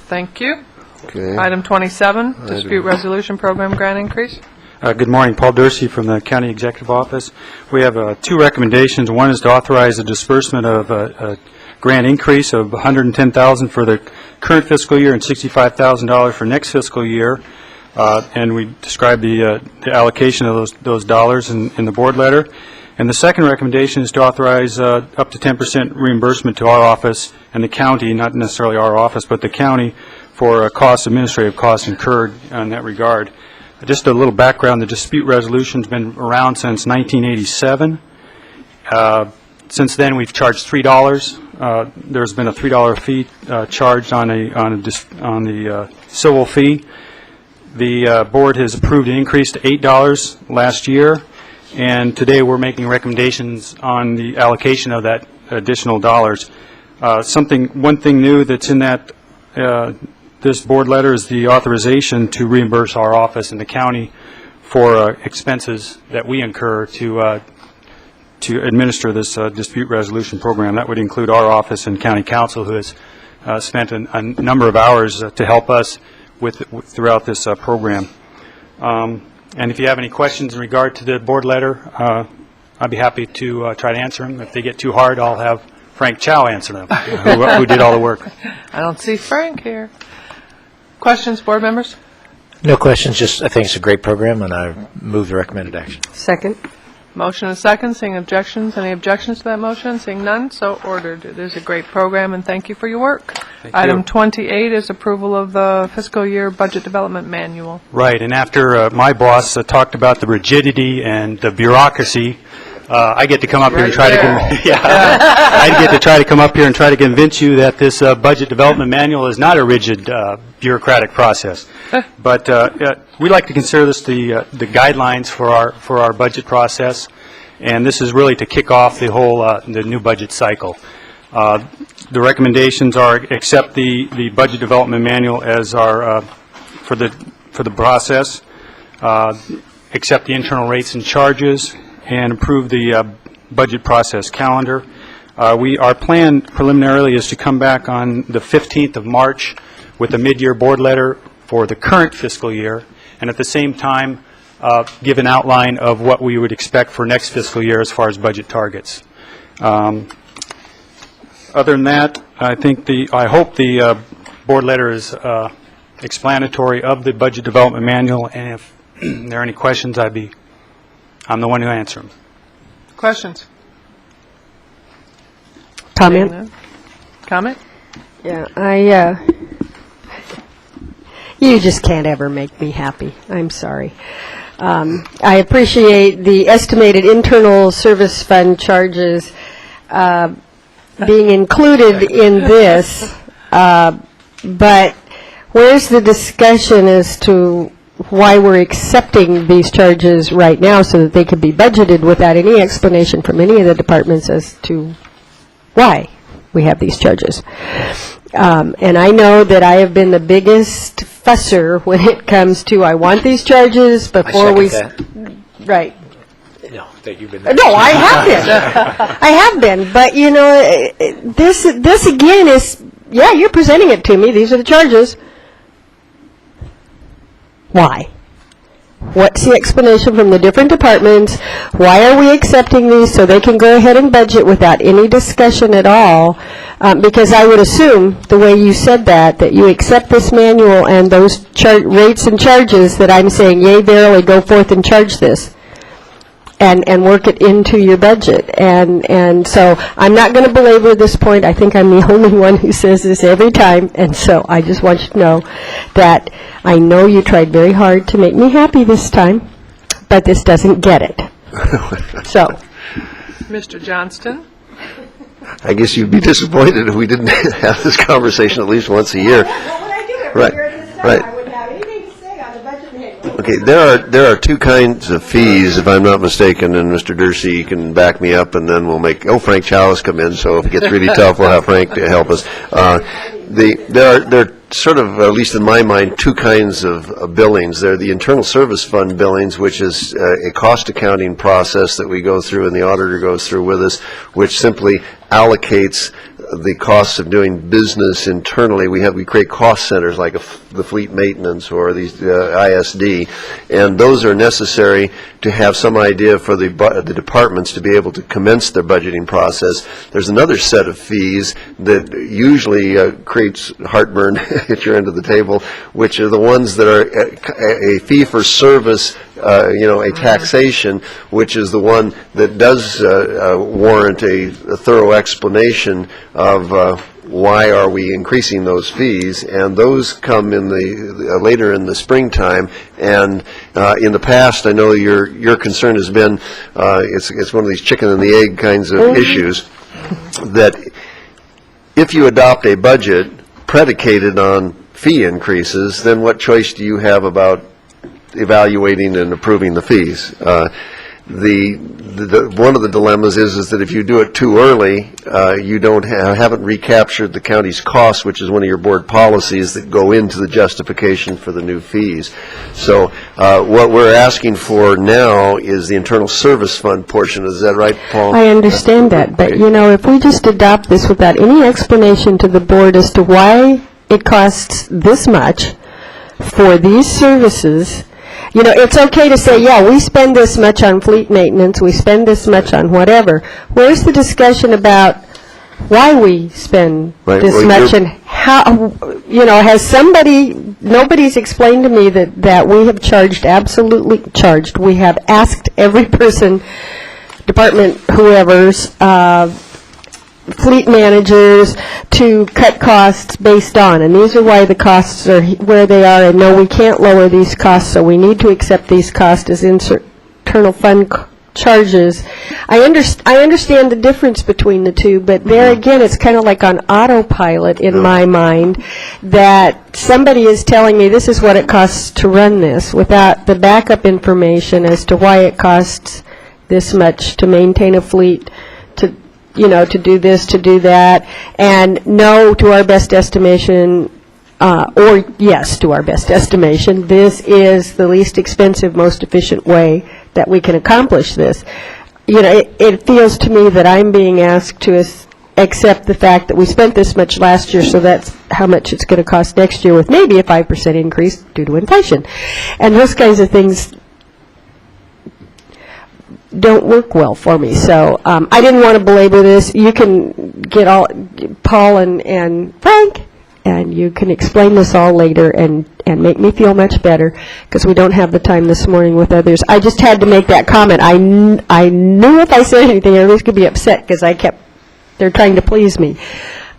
S1: Thank you.
S5: Okay.
S1: Item 27, dispute resolution program grant increase.
S6: Good morning. Paul Dorsey from the County Executive Office. We have two recommendations. One is to authorize the disbursement of a grant increase of $110,000 for the current fiscal year and $65,000 for next fiscal year. And we describe the allocation of those dollars in the board letter. And the second recommendation is to authorize up to 10% reimbursement to our office and the county, not necessarily our office, but the county, for administrative costs incurred in that regard. Just a little background, the dispute resolution's been around since 1987. Since then, we've charged $3. There's been a $3 fee charged on the civil fee. The board has approved an increase to $8 last year, and today we're making recommendations on the allocation of that additional dollars. One thing new that's in that this board letter is the authorization to reimburse our office in the county for expenses that we incur to administer this dispute resolution program. That would include our office and county counsel, who has spent a number of hours to help us throughout this program. And if you have any questions in regard to the board letter, I'd be happy to try to answer them. If they get too hard, I'll have Frank Chow answer them, who did all the work.
S1: I don't see Frank here. Questions, board members?
S10: No questions, just I think it's a great program, and I move the recommended action.
S11: Second.
S1: Motion and a second. Seeing objections. Any objections to that motion? Seeing none, so ordered. It is a great program, and thank you for your work. Item 28 is approval of the fiscal year budget development manual.
S6: Right, and after my boss talked about the rigidity and the bureaucracy, I get to come up here and try to I get to try to come up here and try to convince you that this budget development manual is not a rigid bureaucratic process. But we like to consider this the guidelines for our budget process, and this is really to kick off the whole the new budget cycle. The recommendations are accept the budget development manual as our for the process, accept the internal rates and charges, and approve the budget process calendar. Our plan preliminarily is to come back on the 15th of March with a mid-year board letter for the current fiscal year, and at the same time give an outline of what we would expect for next fiscal year as far as budget targets. Other than that, I hope the board letter is explanatory of the budget development manual, and if there are any questions, I'm the one who answers them.
S1: Questions?
S11: Comment?
S1: Comment?
S11: Yeah, you just can't ever make me happy. I'm sorry. I appreciate the estimated internal service fund charges being included in this, but where's the discussion as to why we're accepting these charges right now so that they can be budgeted without any explanation from any of the departments as to why we have these charges? And I know that I have been the biggest fusser when it comes to I want these charges before we... Right.
S10: No, that you've been...
S11: No, I have been. I have been. But, you know, this again is, yeah, you're presenting it to me. These are the charges. Why? What's the explanation from the different departments? Why are we accepting these so they can go ahead and budget without any discussion at all? Because I would assume, the way you said that you accept this manual and those rates and charges that I'm saying, yea, verily, go forth and charge this. and work it into your budget. And so I'm not going to belabor this point. I think I'm the only one who says this every time, and so I just want you to know that I know you tried very hard to make me happy this time, but this doesn't get it. So,
S1: Mr. Johnston?
S5: I guess you'd be disappointed if we didn't have this conversation at least once a year. Right, right. Okay, there are two kinds of fees, if I'm not mistaken, and Mr. Dursey can back me up, and then we'll make, Frank Chalice come in, so if it gets really tough, we'll have Frank to help us. There are sort of, at least in my mind, two kinds of billings. There are the internal service fund billings, which is a cost accounting process that we go through and the auditor goes through with us, which simply allocates the costs of doing business internally. We create cost centers like the fleet maintenance or these ISD, and those are necessary to have some idea for the departments to be able to commence their budgeting process. There's another set of fees that usually creates heartburn at your end of the table, which are the ones that are a fee for service, a taxation, which is the one that does warrant a thorough explanation of why are we increasing those fees, and those come in the later in the springtime. And in the past, I know your concern has been it's one of these chicken and the egg kinds of issues, that if you adopt a budget predicated on fee increases, then what choice do you have about evaluating and approving the fees? One of the dilemmas is that if you do it too early, you haven't recaptured the county's costs, which is one of your board policies that go into the justification for the new fees. So what we're asking for now is the internal service fund portion. Is that right, Paul?
S11: I understand that, but if we just adopt this without any explanation to the board as to why it costs this much for these services, it's okay to say, yeah, we spend this much on fleet maintenance, we spend this much on whatever. Where's the discussion about why we spend this much and how, has nobody's explained to me that we have absolutely charged. We have asked every person, department, whoever's, fleet managers to cut costs based on, and these are why the costs are where they are, and no, we can't lower these costs, so we need to accept these costs as internal fund charges. I understand the difference between the two, but there again, it's kind of like on autopilot in my mind, that somebody is telling me this is what it costs to run this without the backup information as to why it costs this much to maintain a fleet, to do this, to do that, and no, to our best estimation, or yes, to our best estimation, this is the least expensive, most efficient way that we can accomplish this. It feels to me that I'm being asked to accept the fact that we spent this much last year, so that's how much it's going to cost next year with maybe a 5% increase due to inflation. And those kinds of things don't work well for me. So I didn't want to belabor this. You can get Paul and Frank, and you can explain this all later and make me feel much better, because we don't have the time this morning with others. I just had to make that comment. I knew if I said anything, everybody's going to be upset because they're trying to please me.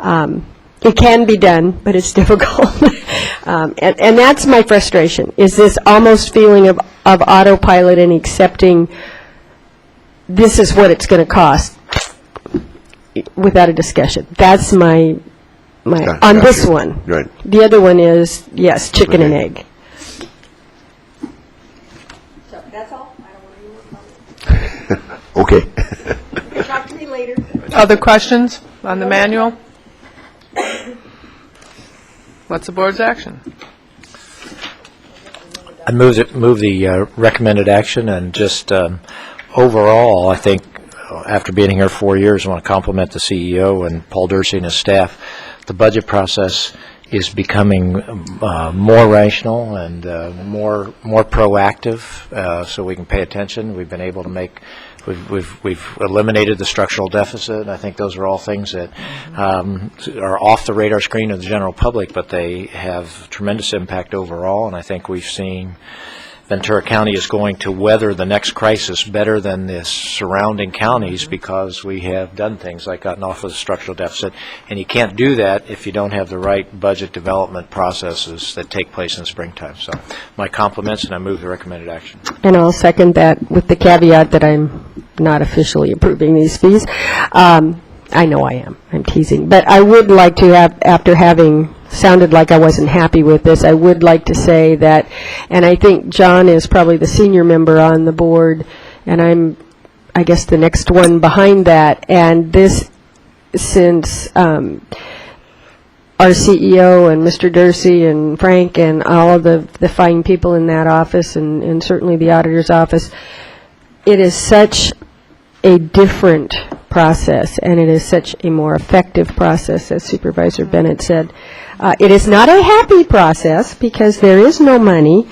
S11: It can be done, but it's difficult. And that's my frustration, is this almost feeling of autopilot and accepting this is what it's going to cost without a discussion. That's my on this one.
S5: Right.
S11: The other one is, yes, chicken and egg. So that's all. I don't want any more comments.
S5: Okay.
S11: You can talk to me later.
S1: Other questions on the manual? What's the board's action?
S10: I move the recommended action, and just overall, I think after being here 4 years, I want to compliment the CEO and Paul Dursey and his staff. The budget process is becoming more rational and more proactive, so we can pay attention. We've been able to we've eliminated the structural deficit. I think those are all things that are off the radar screen of the general public, but they have tremendous impact overall, and I think we've seen Ventura County is going to weather the next crisis better than the surrounding counties because we have done things like gotten off of the structural deficit. And you can't do that if you don't have the right budget development processes that take place in the springtime. So my compliments, and I move the recommended action.
S11: And I'll second that with the caveat that I'm not officially approving these fees. I know I am. I'm teasing. But I would like to have, after having sounded like I wasn't happy with this, I would like to say that, and I think John is probably the senior member on the board, and I'm, I guess, the next one behind that. And this, since our CEO and Mr. Dursey and Frank and all of the fine people in that office and certainly the auditor's office, it is such a different process, and it is such a more effective process, as Supervisor Bennett said. It is not a happy process because there is no money.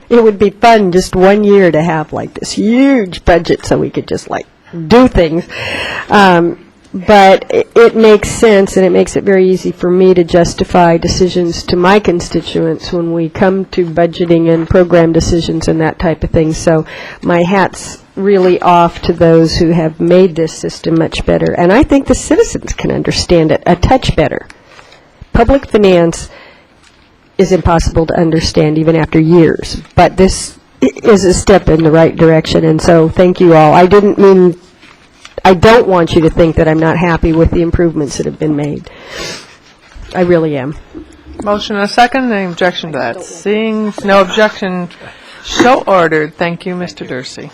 S11: It would be fun just 1 year to have like this huge budget so we could just like do things. But it makes sense, and it makes it very easy for me to justify decisions to my constituents when we come to budgeting and program decisions and that type of thing. So my hat's really off to those who have made this system much better. And I think the citizens can understand it a touch better. Public finance is impossible to understand even after years, but this is a step in the right direction, and so thank you all. I don't want you to think that I'm not happy with the improvements that have been made. I really am.
S1: Motion and a second. Any objection to that? Seeing no objection, so ordered. Thank you, Mr. Dursey.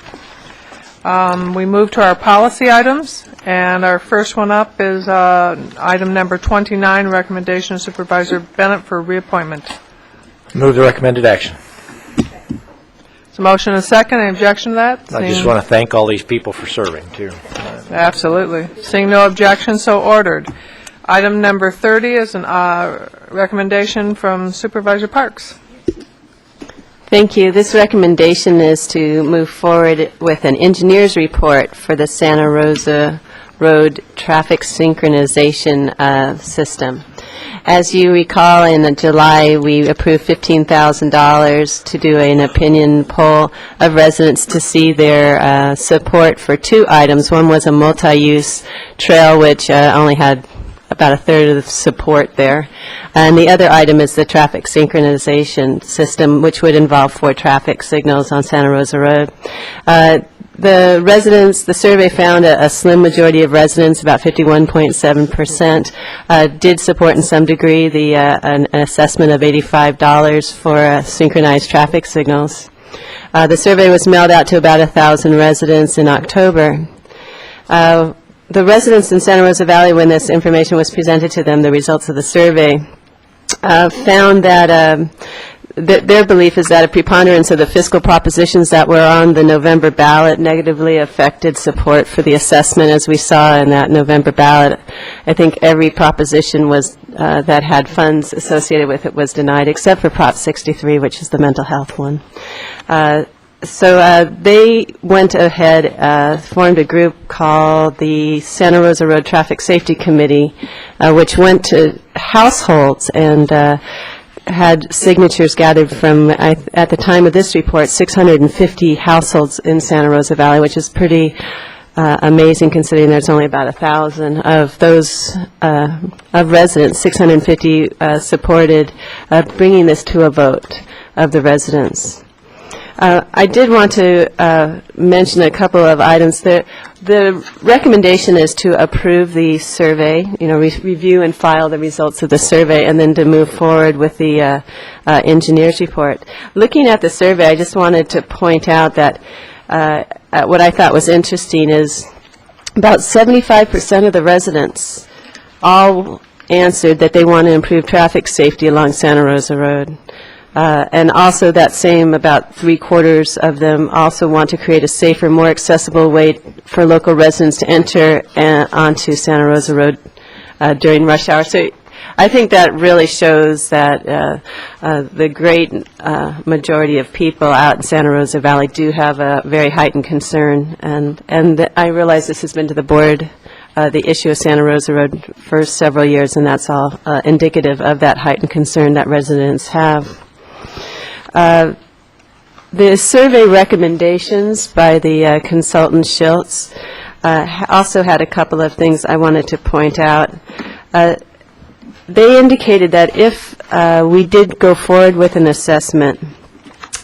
S1: We move to our policy items, and our first one up is item number 29, recommendation of Supervisor Bennett for reappointment.
S10: Move the recommended action.
S1: So motion and a second. Any objection to that?
S10: I just want to thank all these people for serving, too.
S1: Absolutely. Seeing no objection, so ordered. Item number 30 is a recommendation from Supervisor Parks.
S4: Thank you. This recommendation is to move forward with an engineer's report for the Santa Rosa Road traffic synchronization system. As you recall, in July, we approved $15,000 to do an opinion poll of residents to see their support for two items. One was a multi-use trail, which only had about a third of the support there. And the other item is the traffic synchronization system, which would involve 4 traffic signals on Santa Rosa Road. The residents, the survey found a slim majority of residents, about 51.7%, did support in some degree the an assessment of $85 for synchronized traffic signals. The survey was mailed out to about 1,000 residents in October. The residents in Santa Rosa Valley, when this information was presented to them, the results of the survey, found that their belief is that a preponderance of the fiscal propositions that were on the November ballot negatively affected support for the assessment. As we saw in that November ballot, I think every proposition was that had funds associated with it was denied, except for Prop 63, which is the mental health one. So they went ahead, formed a group called the Santa Rosa Road Traffic Safety Committee, which went to households and had signatures gathered from, at the time of this report, 650 households in Santa Rosa Valley, which is pretty amazing considering there's only about 1,000 of those of residents. 650 supported bringing this to a vote of the residents. I did want to mention a couple of items. The recommendation is to approve the survey, review and file the results of the survey, and then to move forward with the engineer's report. Looking at the survey, I just wanted to point out that what I thought was interesting is about 75% of the residents all answered that they want to improve traffic safety along Santa Rosa Road. And also that same, about 3/4 of them also want to create a safer, more accessible way for local residents to enter onto Santa Rosa Road during rush hour. So I think that really shows that the great majority of people out in Santa Rosa Valley do have a very heightened concern. And I realize this has been to the board, the issue of Santa Rosa Road, for several years, and that's all indicative of that heightened concern that residents have. The survey recommendations by the consultant Schultz also had a couple of things I wanted to point out. They indicated that if we did go forward with an assessment,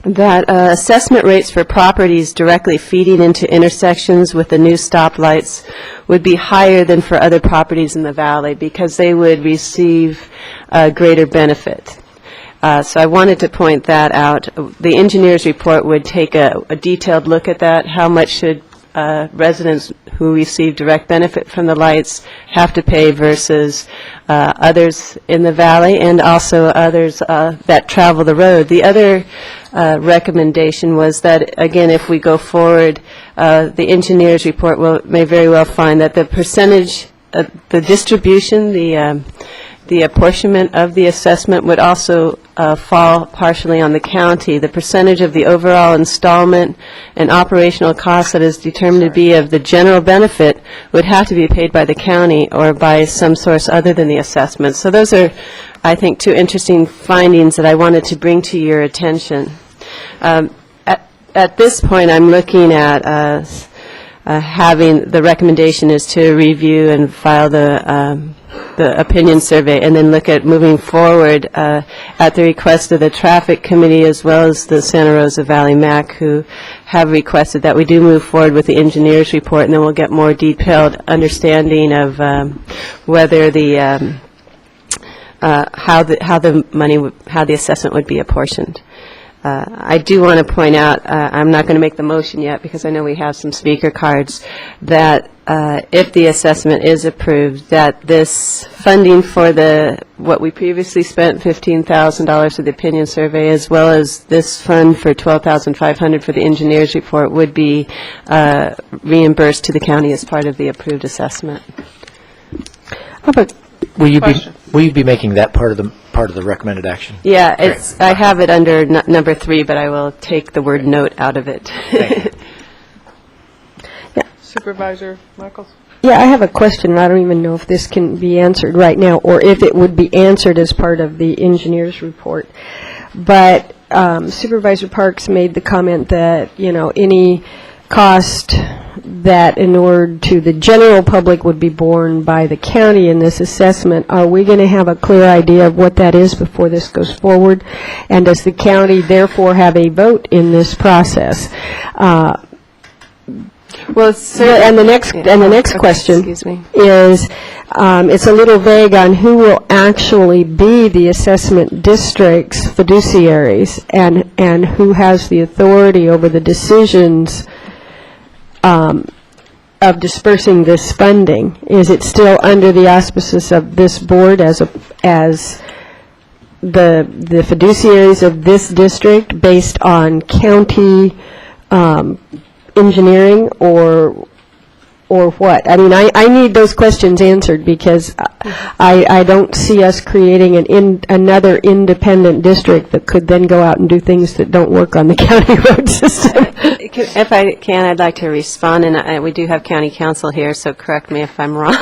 S4: that assessment rates for properties directly feeding into intersections with the new stoplights would be higher than for other properties in the valley because they would receive greater benefit. So I wanted to point that out. The engineer's report would take a detailed look at that. How much should residents who receive direct benefit from the lights have to pay versus others in the valley and also others that travel the road. The other recommendation was that, again, if we go forward, the engineer's report may very well find that the percentage, the distribution, the apportionment of the assessment would also fall partially on the county. The percentage of the overall installment and operational costs that is determined to be of the general benefit would have to be paid by the county or by some source other than the assessment. So those are, I think, two interesting findings that I wanted to bring to your attention. At this point, I'm looking at having the recommendation is to review and file the opinion survey and then look at moving forward at the request of the traffic committee as well as the Santa Rosa Valley MAC, who have requested that we do move forward with the engineer's report, and then we'll get more detailed understanding of whether the how the assessment would be apportioned. I do want to point out, I'm not going to make the motion yet because I know we have some speaker cards, that if the assessment is approved, that this funding for what we previously spent, $15,000 for the opinion survey, as well as this fund for $12,500 for the engineer's report would be reimbursed to the county as part of the approved assessment.
S10: Will you be making that part of the recommended action?
S4: Yeah, I have it under number 3, but I will take the word note out of it.
S1: Supervisor Michaels?
S11: Yeah, I have a question, and I don't even know if this can be answered right now or if it would be answered as part of the engineer's report. But Supervisor Parks made the comment that, any cost that inured to the general public would be borne by the county in this assessment. Are we going to have a clear idea of what that is before this goes forward? And does the county therefore have a vote in this process?
S4: Well,
S11: and the next question is, it's a little vague on who will actually be the assessment district's fiduciaries and who has the authority over the decisions of dispersing this funding. Is it still under the auspices of this board as the fiduciaries of this district based on county engineering or what? I mean, I need those questions answered because I don't see us creating another independent district that could then go out and do things that don't work on the county road system.
S4: If I can, I'd like to respond, and we do have county counsel here, so correct me if I'm wrong.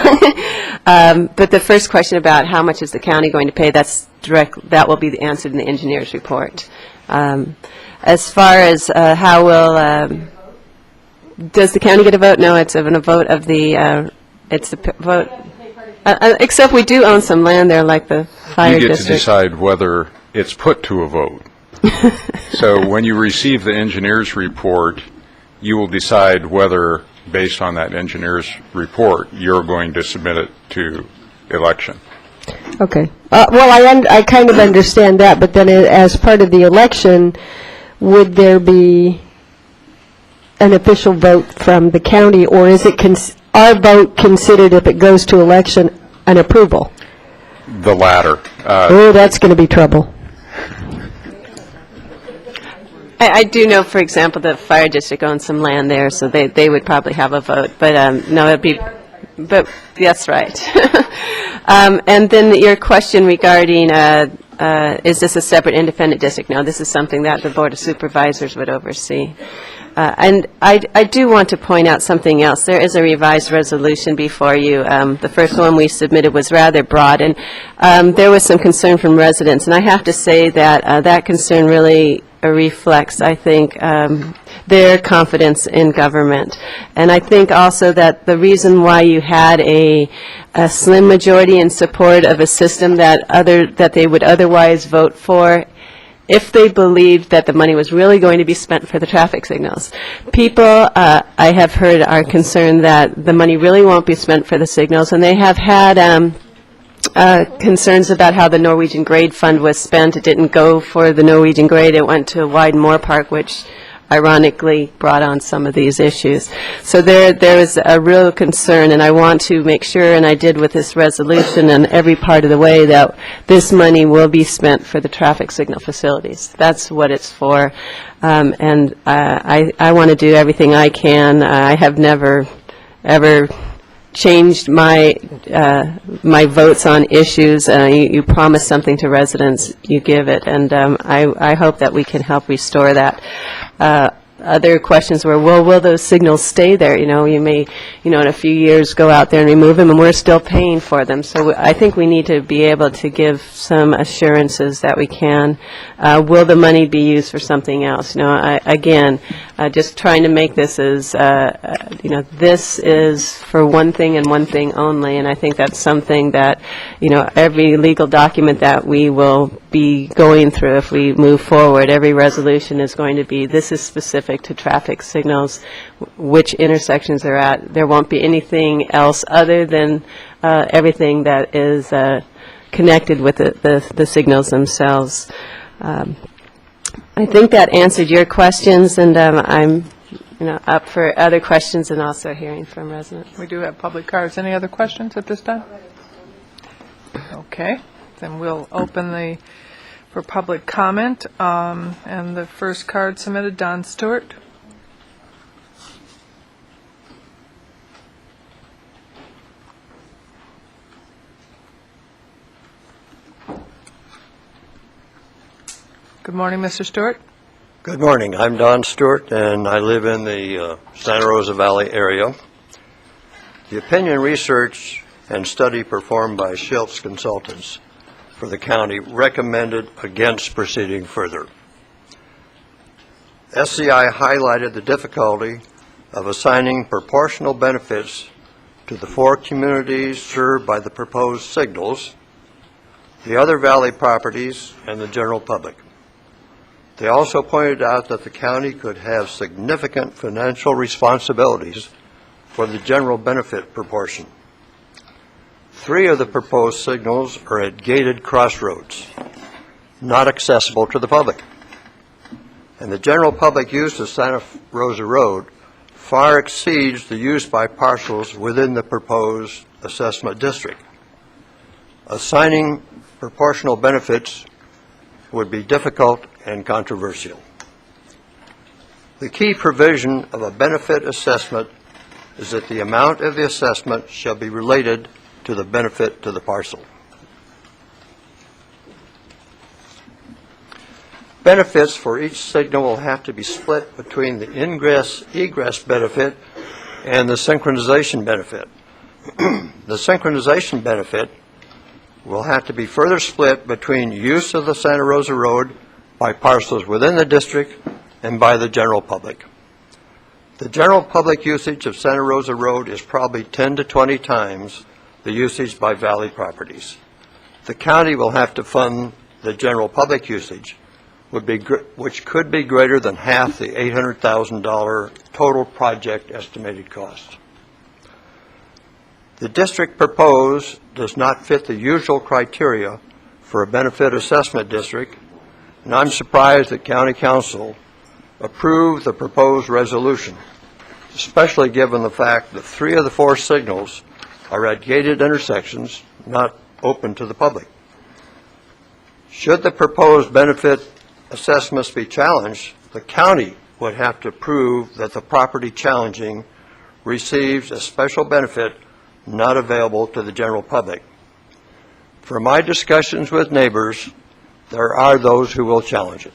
S4: But the first question about how much is the county going to pay, that will be answered in the engineer's report. As far as how will does the county get a vote? No, it's a vote of the, it's the vote, except we do own some land there, like the fire district.
S13: You get to decide whether it's put to a vote. So when you receive the engineer's report, you will decide whether, based on that engineer's report, you're going to submit it to election.
S11: Okay. Well, I kind of understand that, but then as part of the election, would there be an official vote from the county, or is it our vote considered, if it goes to election, an approval?
S13: The latter.
S11: That's going to be trouble.
S4: I do know, for example, the fire district owns some land there, so they would probably have a vote. But no, it'd be. But that's right. And then your question regarding is this a separate independent district? No, this is something that the Board of Supervisors would oversee. And I do want to point out something else. There is a revised resolution before you. The first one we submitted was rather broad, and there was some concern from residents. And I have to say that that concern really reflects, I think, their confidence in government. And I think also that the reason why you had a slim majority in support of a system that they would otherwise vote for, if they believed that the money was really going to be spent for the traffic signals. People, I have heard, are concerned that the money really won't be spent for the signals, and they have had concerns about how the Norwegian Grade Fund was spent. It didn't go for the Norwegian Grade. It went to Wyden Moore Park, which ironically brought on some of these issues. So there is a real concern, and I want to make sure, and I did with this resolution and every part of the way, that this money will be spent for the traffic signal facilities. That's what it's for. And I want to do everything I can. I have never, ever changed my my votes on issues. You promise something to residents, you give it, and I hope that we can help restore that. Other questions were, well, will those signals stay there? You may, in a few years go out there and remove them, and we're still paying for them. So I think we need to be able to give some assurances that we can. Will the money be used for something else? Again, just trying to make this as, this is for one thing and one thing only, and I think that's something that, every legal document that we will be going through if we move forward, every resolution is going to be, this is specific to traffic signals, which intersections they're at. There won't be anything else other than everything that is connected with the signals themselves. I think that answered your questions, and I'm up for other questions and also hearing from residents.
S1: We do have public cards. Any other questions at this time? Okay, then we'll open for public comment. And the first card submitted, Don Stewart. Good morning, Mr. Stewart.
S2: Good morning. I'm Don Stewart, and I live in the Santa Rosa Valley area. The opinion research and study performed by Schiltz Consultants for the county recommended against proceeding further. SCI highlighted the difficulty of assigning proportional benefits to the 4 communities served by the proposed signals, the other valley properties, and the general public. They also pointed out that the county could have significant financial responsibilities for the general benefit proportion. 3 of the proposed signals are at gated crossroads, not accessible to the public. And the general public use of Santa Rosa Road far exceeds the use by parcels within the proposed assessment district. Assigning proportional benefits would be difficult and controversial. The key provision of a benefit assessment is that the amount of the assessment shall be related to the benefit to the parcel. Benefits for each signal will have to be split between the ingress-egress benefit and the synchronization benefit. The synchronization benefit will have to be further split between use of the Santa Rosa Road by parcels within the district and by the general public. The general public usage of Santa Rosa Road is probably 10 to 20 times the usage by valley properties. The county will have to fund the general public usage, which could be greater than half the $800,000 total project estimated cost. The district proposed does not fit the usual criteria for a benefit assessment district, and I'm surprised that County Council approved the proposed resolution, especially given the fact that 3 of the 4 signals are at gated intersections, not open to the public. Should the proposed benefit assessments be challenged, the county would have to prove that the property challenging receives a special benefit not available to the general public. From my discussions with neighbors, there are those who will challenge it.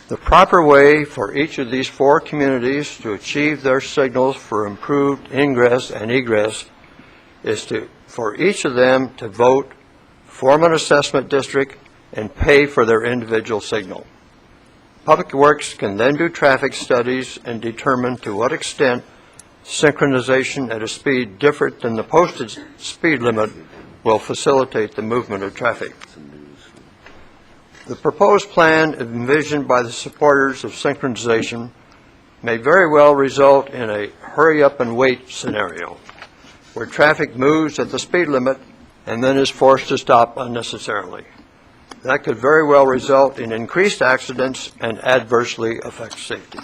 S2: The proper way for each of these 4 communities to achieve their signals for improved ingress and egress is for each of them to vote, form an assessment district, and pay for their individual signal. Public Works can then do traffic studies and determine to what extent synchronization at a speed different than the posted speed limit will facilitate the movement of traffic. The proposed plan envisioned by the supporters of synchronization may very well result in a hurry-up-and-wait scenario, where traffic moves at the speed limit and then is forced to stop unnecessarily. That could very well result in increased accidents and adversely affect safety.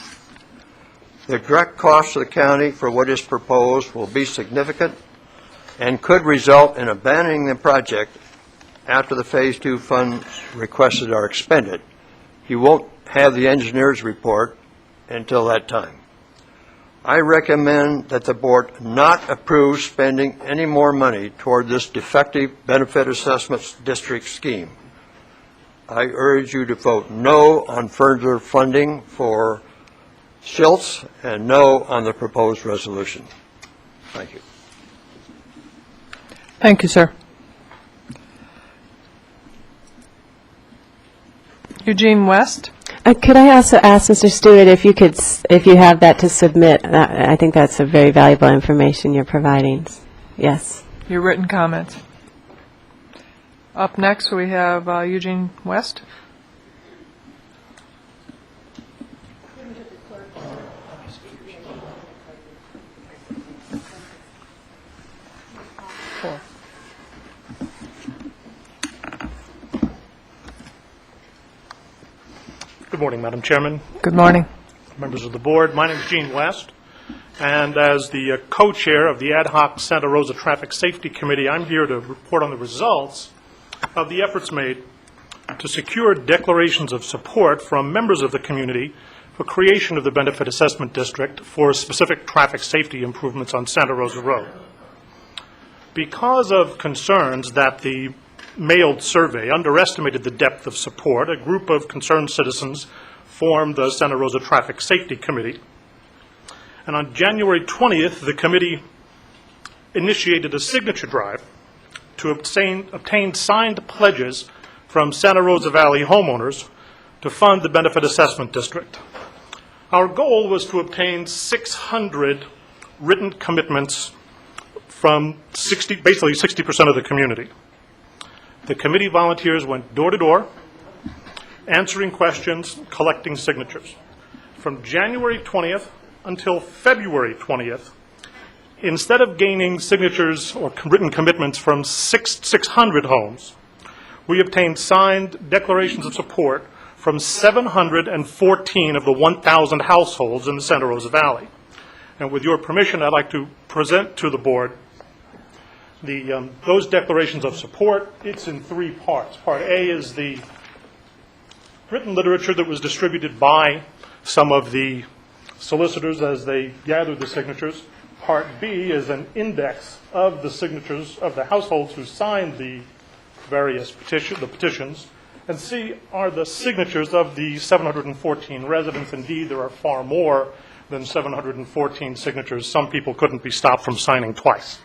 S2: The direct cost to the county for what is proposed will be significant and could result in abandoning the project after the Phase 2 funds requested are expended. You won't have the engineer's report until that time. I recommend that the board not approve spending any more money toward this defective benefit assessment district scheme. I urge you to vote no on further funding for Schultz and no on the proposed resolution. Thank you.
S1: Thank you, sir. Eugene West.
S4: Could I also ask Mr. Stewart if you could, if you have that to submit? I think that's a very valuable information you're providing. Yes.
S1: Your written comments. Up next, we have Eugene West.
S7: Good morning, Madam Chairman.
S1: Good morning.
S7: Members of the board. My name is Gene West, and as the co-chair of the Ad Hoc Santa Rosa Traffic Safety Committee, I'm here to report on the results of the efforts made to secure declarations of support from members of the community for creation of the Benefit Assessment District for specific traffic safety improvements on Santa Rosa Road. Because of concerns that the mailed survey underestimated the depth of support, a group of concerned citizens formed the Santa Rosa Traffic Safety Committee. And on January 20th, the committee initiated a signature drive to obtain signed pledges from Santa Rosa Valley homeowners to fund the Benefit Assessment District. Our goal was to obtain 600 written commitments from basically 60% of the community. The committee volunteers went door to door, answering questions, collecting signatures. From January 20th until February 20th, instead of gaining signatures or written commitments from 600 homes, we obtained signed declarations of support from 714 of the 1,000 households in the Santa Rosa Valley. And with your permission, I'd like to present to the board those declarations of support. It's in three parts. Part A is the written literature that was distributed by some of the solicitors as they gathered the signatures. Part B is an index of the signatures of the households who signed the various petitions. And C are the signatures of the 714 residents. Indeed, there are far more than 714 signatures. Some people couldn't be stopped from signing twice.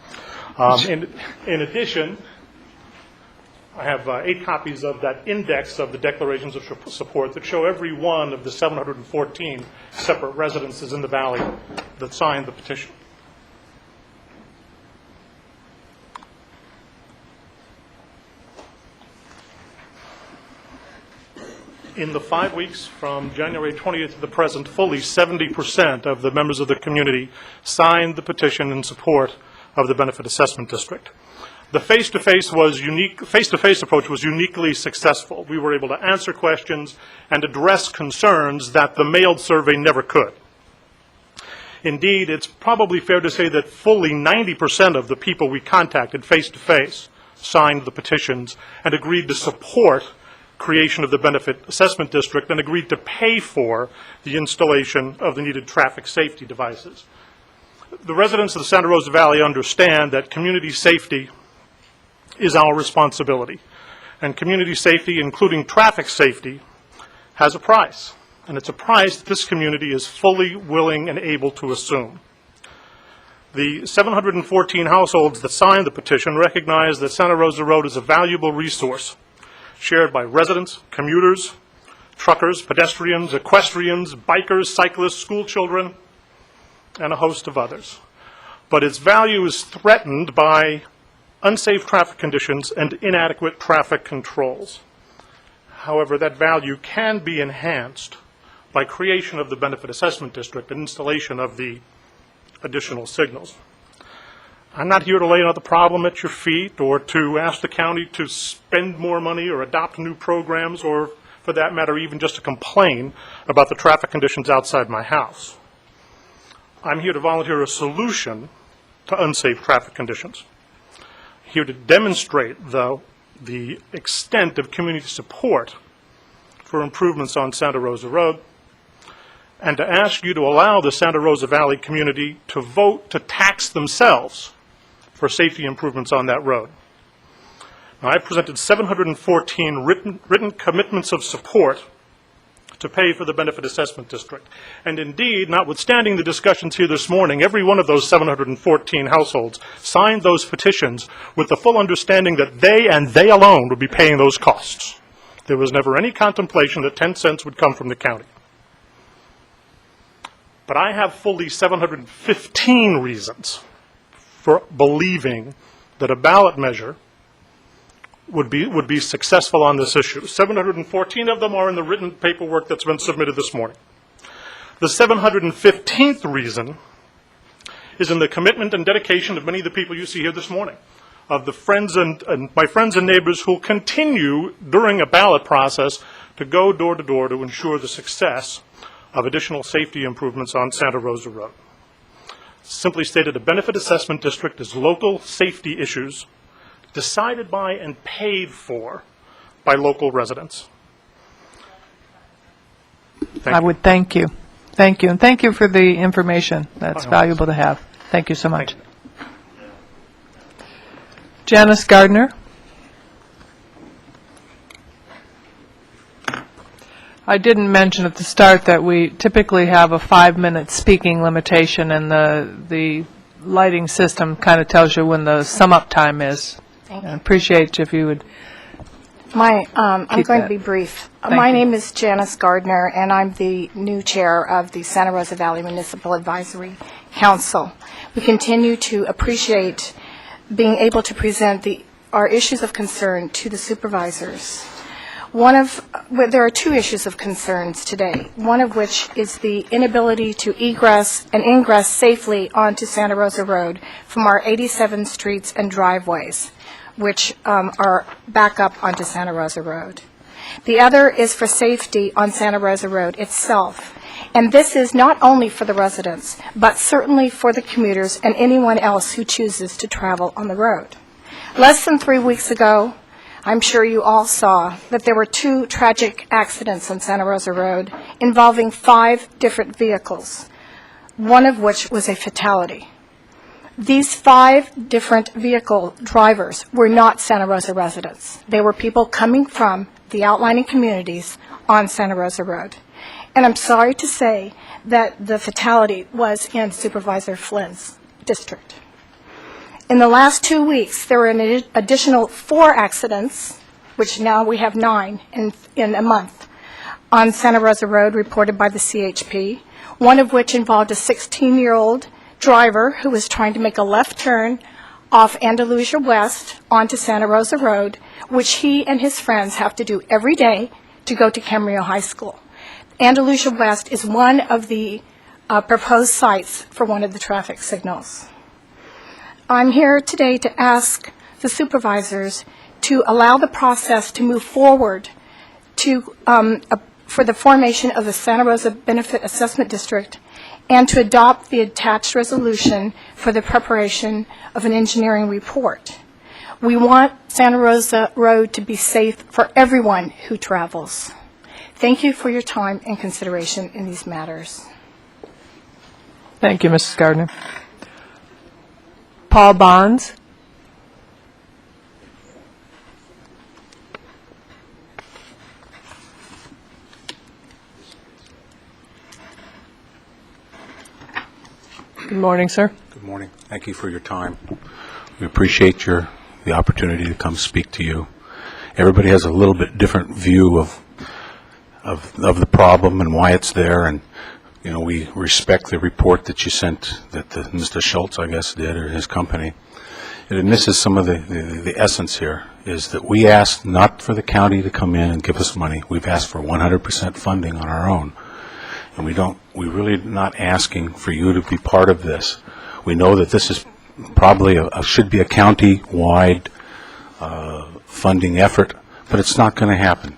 S7: In addition, I have 8 copies of that index of the declarations of support that show every one of the 714 separate residences in the valley that signed the petition. In the 5 weeks from January 20th to the present, fully 70% of the members of the community signed the petition in support of the Benefit Assessment District. The face-to-face approach was uniquely successful. We were able to answer questions and address concerns that the mailed survey never could. Indeed, it's probably fair to say that fully 90% of the people we contacted face-to-face signed the petitions and agreed to support creation of the Benefit Assessment District and agreed to pay for the installation of the needed traffic safety devices. The residents of the Santa Rosa Valley understand that community safety is our responsibility. And community safety, including traffic safety, has a price. And it's a price that this community is fully willing and able to assume. The 714 households that signed the petition recognize that Santa Rosa Road is a valuable resource shared by residents, commuters, truckers, pedestrians, equestrians, bikers, cyclists, school children, and a host of others. But its value is threatened by unsafe traffic conditions and inadequate traffic controls. However, that value can be enhanced by creation of the Benefit Assessment District and installation of the additional signals. I'm not here to lay another problem at your feet or to ask the county to spend more money or adopt new programs or, for that matter, even just to complain about the traffic conditions outside my house. I'm here to volunteer a solution to unsafe traffic conditions. Here to demonstrate, though, the extent of community support for improvements on Santa Rosa Road, and to ask you to allow the Santa Rosa Valley community to vote to tax themselves for safety improvements on that road. Now, I presented 714 written commitments of support to pay for the Benefit Assessment District. And indeed, notwithstanding the discussions here this morning, every one of those 714 households signed those petitions with the full understanding that they and they alone would be paying those costs. There was never any contemplation that 10 cents would come from the county. But I have fully 715 reasons for believing that a ballot measure would be successful on this issue. 714 of them are in the written paperwork that's been submitted this morning. The 715th reason is in the commitment and dedication of many of the people you see here this morning, of the friends and my friends and neighbors who will continue during a ballot process to go door to door to ensure the success of additional safety improvements on Santa Rosa Road. Simply stated, a benefit assessment district is local safety issues decided by and paid for by local residents.
S1: I would thank you. Thank you. And thank you for the information. That's valuable to have. Thank you so much. Janice Gardner. I didn't mention at the start that we typically have a 5-minute speaking limitation, and the lighting system kind of tells you when the sum-up time is.
S8: Thank you.
S1: I appreciate if you would.
S8: I'm going to be brief. My name is Janice Gardner, and I'm the new chair of the Santa Rosa Valley Municipal Advisory Council. We continue to appreciate being able to present our issues of concern to the supervisors. There are 2 issues of concerns today, one of which is the inability to egress and ingress safely onto Santa Rosa Road from our 87 streets and driveways, which are back up onto Santa Rosa Road. The other is for safety on Santa Rosa Road itself. And this is not only for the residents, but certainly for the commuters and anyone else who chooses to travel on the road. Less than 3 weeks ago, I'm sure you all saw that there were 2 tragic accidents on Santa Rosa Road involving 5 different vehicles, one of which was a fatality. These 5 different vehicle drivers were not Santa Rosa residents. They were people coming from the outlying communities on Santa Rosa Road. And I'm sorry to say that the fatality was in Supervisor Flynn's district. In the last 2 weeks, there were an additional 4 accidents, which now we have 9 in a month, on Santa Rosa Road reported by the CHP, one of which involved a 16-year-old driver who was trying to make a left turn off Andalusia West onto Santa Rosa Road, which he and his friends have to do every day to go to Camarillo High School. Andalusia West is one of the proposed sites for one of the traffic signals. I'm here today to ask the supervisors to allow the process to move forward for the formation of the Santa Rosa Benefit Assessment District and to adopt the attached resolution for the preparation of an engineering report. We want Santa Rosa Road to be safe for everyone who travels. Thank you for your time and consideration in these matters.
S1: Thank you, Mrs. Gardner. Paul Bonds. Good morning, sir.
S22: Good morning. Thank you for your time. We appreciate the opportunity to come speak to you.
S9: everybody has a little bit different view of the problem and why it's there, and you know, we respect the report that you sent, that Mr. Schultz, I guess, did, or his company. It misses some of the essence here, is that we asked not for the county to come in and give us money. We've asked for 100% funding on our own. And we're really not asking for you to be part of this. We know that this is probably should be a county-wide funding effort, but it's not going to happen.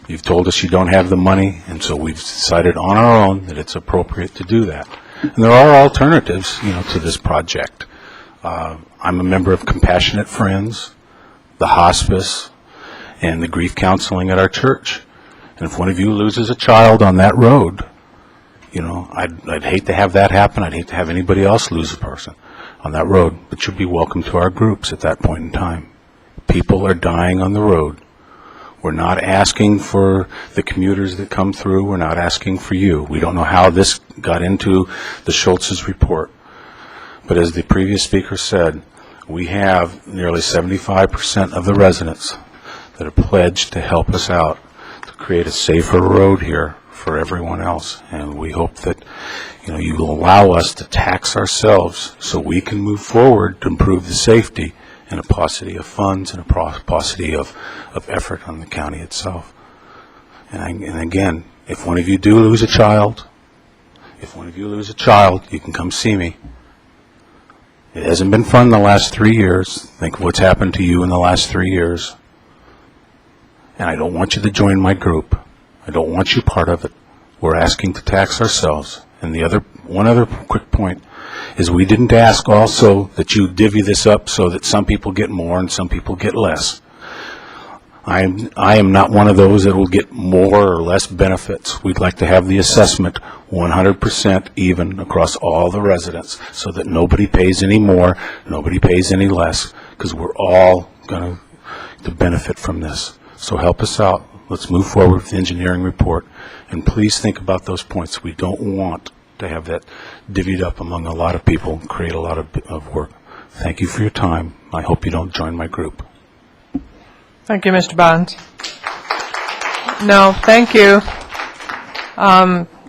S9: You've told us you don't have the money, and so we've decided on our own that it's appropriate to do that. And there are alternatives, you know, to this project. I'm a member of Compassionate Friends, the hospice, and the grief counseling at our church. And if one of you loses a child on that road, you know, I'd hate to have that happen. I'd hate to have anybody else lose a person on that road. But you'd be welcome to our groups at that point in time. People are dying on the road. We're not asking for the commuters that come through. We're not asking for you. We don't know how this got into the Schultz's report. But as the previous speaker said, we have nearly 75% of the residents that are pledged to help us out to create a safer road here for everyone else. And we hope that, you know, you will allow us to tax ourselves so we can move forward to improve the safety, and a paucity of funds and a paucity of effort on the county itself. And again, if one of you do lose a child, you can come see me. It hasn't been fun the last 3 years. Think of what's happened to you in the last 3 years. And I don't want you to join my group. I don't want you part of it. We're asking to tax ourselves. And one other quick point is we didn't ask also that you divvy this up so that some people get more and some people get less. I am not one of those that will get more or less benefits. We'd like to have the assessment 100% even across all the residents so that nobody pays any more, nobody pays any less, because we're all going to benefit from this. So help us out. Let's move forward with the engineering report. And please think about those points. We don't want to have that divvied up among a lot of people and create a lot of work. Thank you for your time. I hope you don't join my group.
S1: Thank you, Mr. Bonds. No, thank you.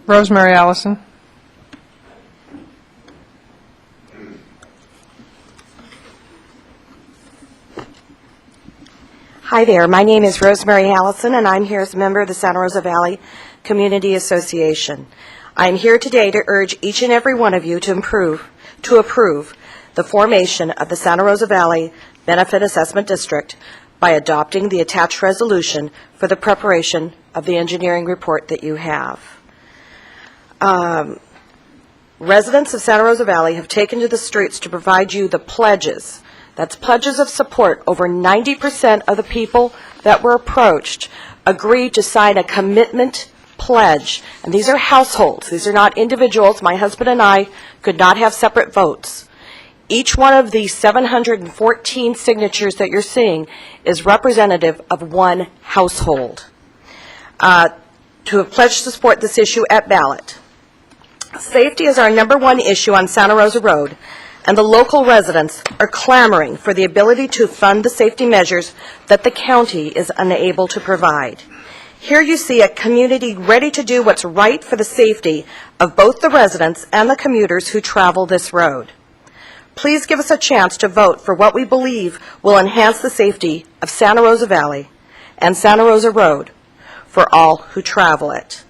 S1: Rosemary Allison.
S22: Hi there. My name is Rosemary Allison, and I'm here as a member of the Santa Rosa Valley Community Association. I'm here today to urge each and every one of you to approve the formation of the Santa Rosa Valley Benefit Assessment District by adopting the attached resolution for the preparation of the engineering report that you have. Residents of Santa Rosa Valley have taken to the streets to provide you the pledges. That's pledges of support. Over 90% of the people that were approached agreed to sign a commitment pledge. And these are households. These are not individuals. My husband and I could not have separate votes. Each one of the 714 signatures that you're seeing is representative of one household to have pledged to support this issue at ballot. Safety is our #1 issue on Santa Rosa Road, and the local residents are clamoring for the ability to fund the safety measures that the county is unable to provide. Here you see a community ready to do what's right for the safety of both the residents and the commuters who travel this road. Please give us a chance to vote for what we believe will enhance the safety of Santa Rosa Valley and Santa Rosa Road for all who travel it.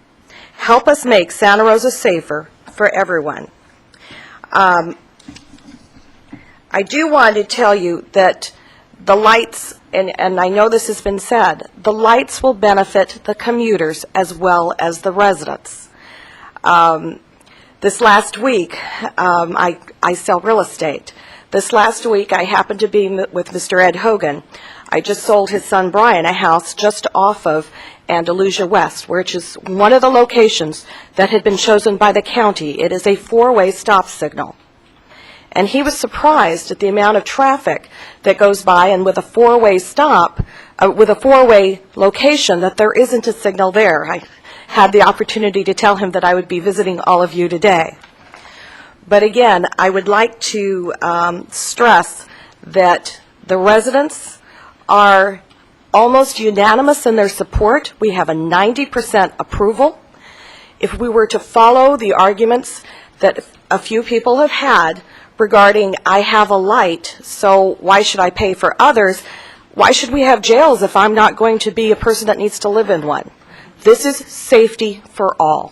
S22: Help us make Santa Rosa safer for everyone. I do want to tell you that the lights, and I know this has been said, the lights will benefit the commuters as well as the residents. This last week, I sell real estate. This last week, I happened to be with Mr. Ed Hogan. I just sold his son Brian a house just off of Andalusia West, which is one of the locations that had been chosen by the county. It is a 4-way stop signal. And he was surprised at the amount of traffic that goes by, and with a 4-way stop, with a 4-way location, that there isn't a signal there. I had the opportunity to tell him that I would be visiting all of you today. But again, I would like to stress that the residents are almost unanimous in their support. We have a 90% approval. If we were to follow the arguments that a few people have had regarding, I have a light, so why should I pay for others? Why should we have jails if I'm not going to be a person that needs to live in one? This is safety for all.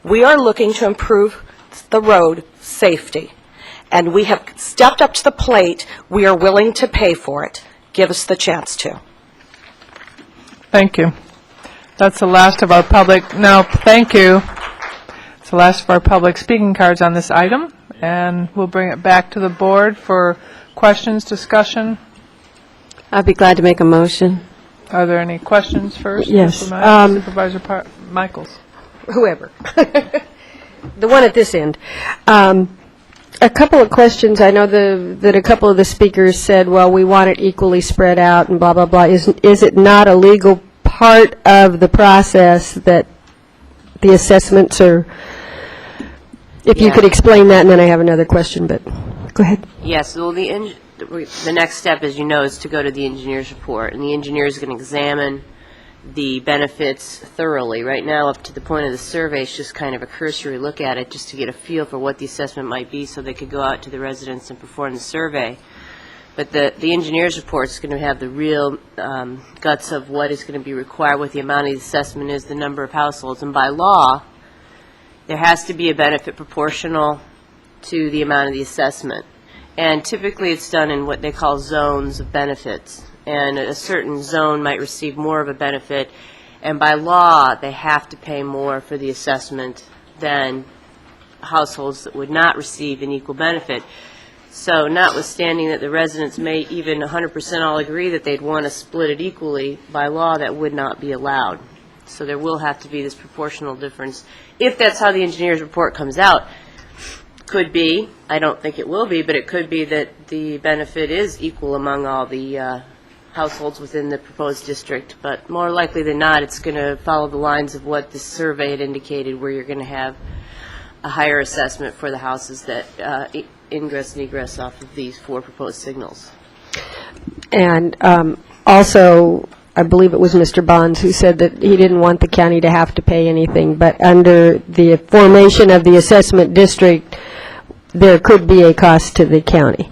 S22: We are looking to improve the road safety, and we have stepped up to the plate. We are willing to pay for it. Give us the chance to.
S1: Thank you. That's the last of our public, no, thank you. It's the last of our public speaking cards on this item, and we'll bring it back to the board for questions, discussion.
S4: I'd be glad to make a motion.
S1: Are there any questions first?
S11: Yes.
S1: Supervisor Michaels.
S11: Whoever. The one at this end. A couple of questions. I know that a couple of the speakers said, well, we want it equally spread out and blah, blah, blah. Is it not a legal part of the process that the assessments are, if you could explain that, and then I have another question, but go ahead.
S12: Yes, well, the next step, as you know, is to go to the engineer's report, and the engineer is going to examine the benefits thoroughly. Right now, up to the point of the survey, it's just kind of a cursory look at it just to get a feel for what the assessment might be so they could go out to the residents and perform the survey. But the engineer's report is going to have the real guts of what is going to be required, what the amount of the assessment is, the number of households. And by law, there has to be a benefit proportional to the amount of the assessment. And typically it's done in what they call zones of benefits. And a certain zone might receive more of a benefit. And by law, they have to pay more for the assessment than households that would not receive an equal benefit. So notwithstanding that the residents may even 100% all agree that they'd want to split it equally, by law that would not be allowed. So there will have to be this proportional difference. If that's how the engineer's report comes out, could be, I don't think it will be, but it could be that the benefit is equal among all the households within the proposed district. But more likely than not, it's going to follow the lines of what the survey had indicated, where you're going to have a higher assessment for the houses that ingress and egress off of these 4 proposed signals.
S11: And also, I believe it was Mr. Bonds who said that he didn't want the county to have to pay anything, but under the formation of the assessment district, there could be a cost to the county,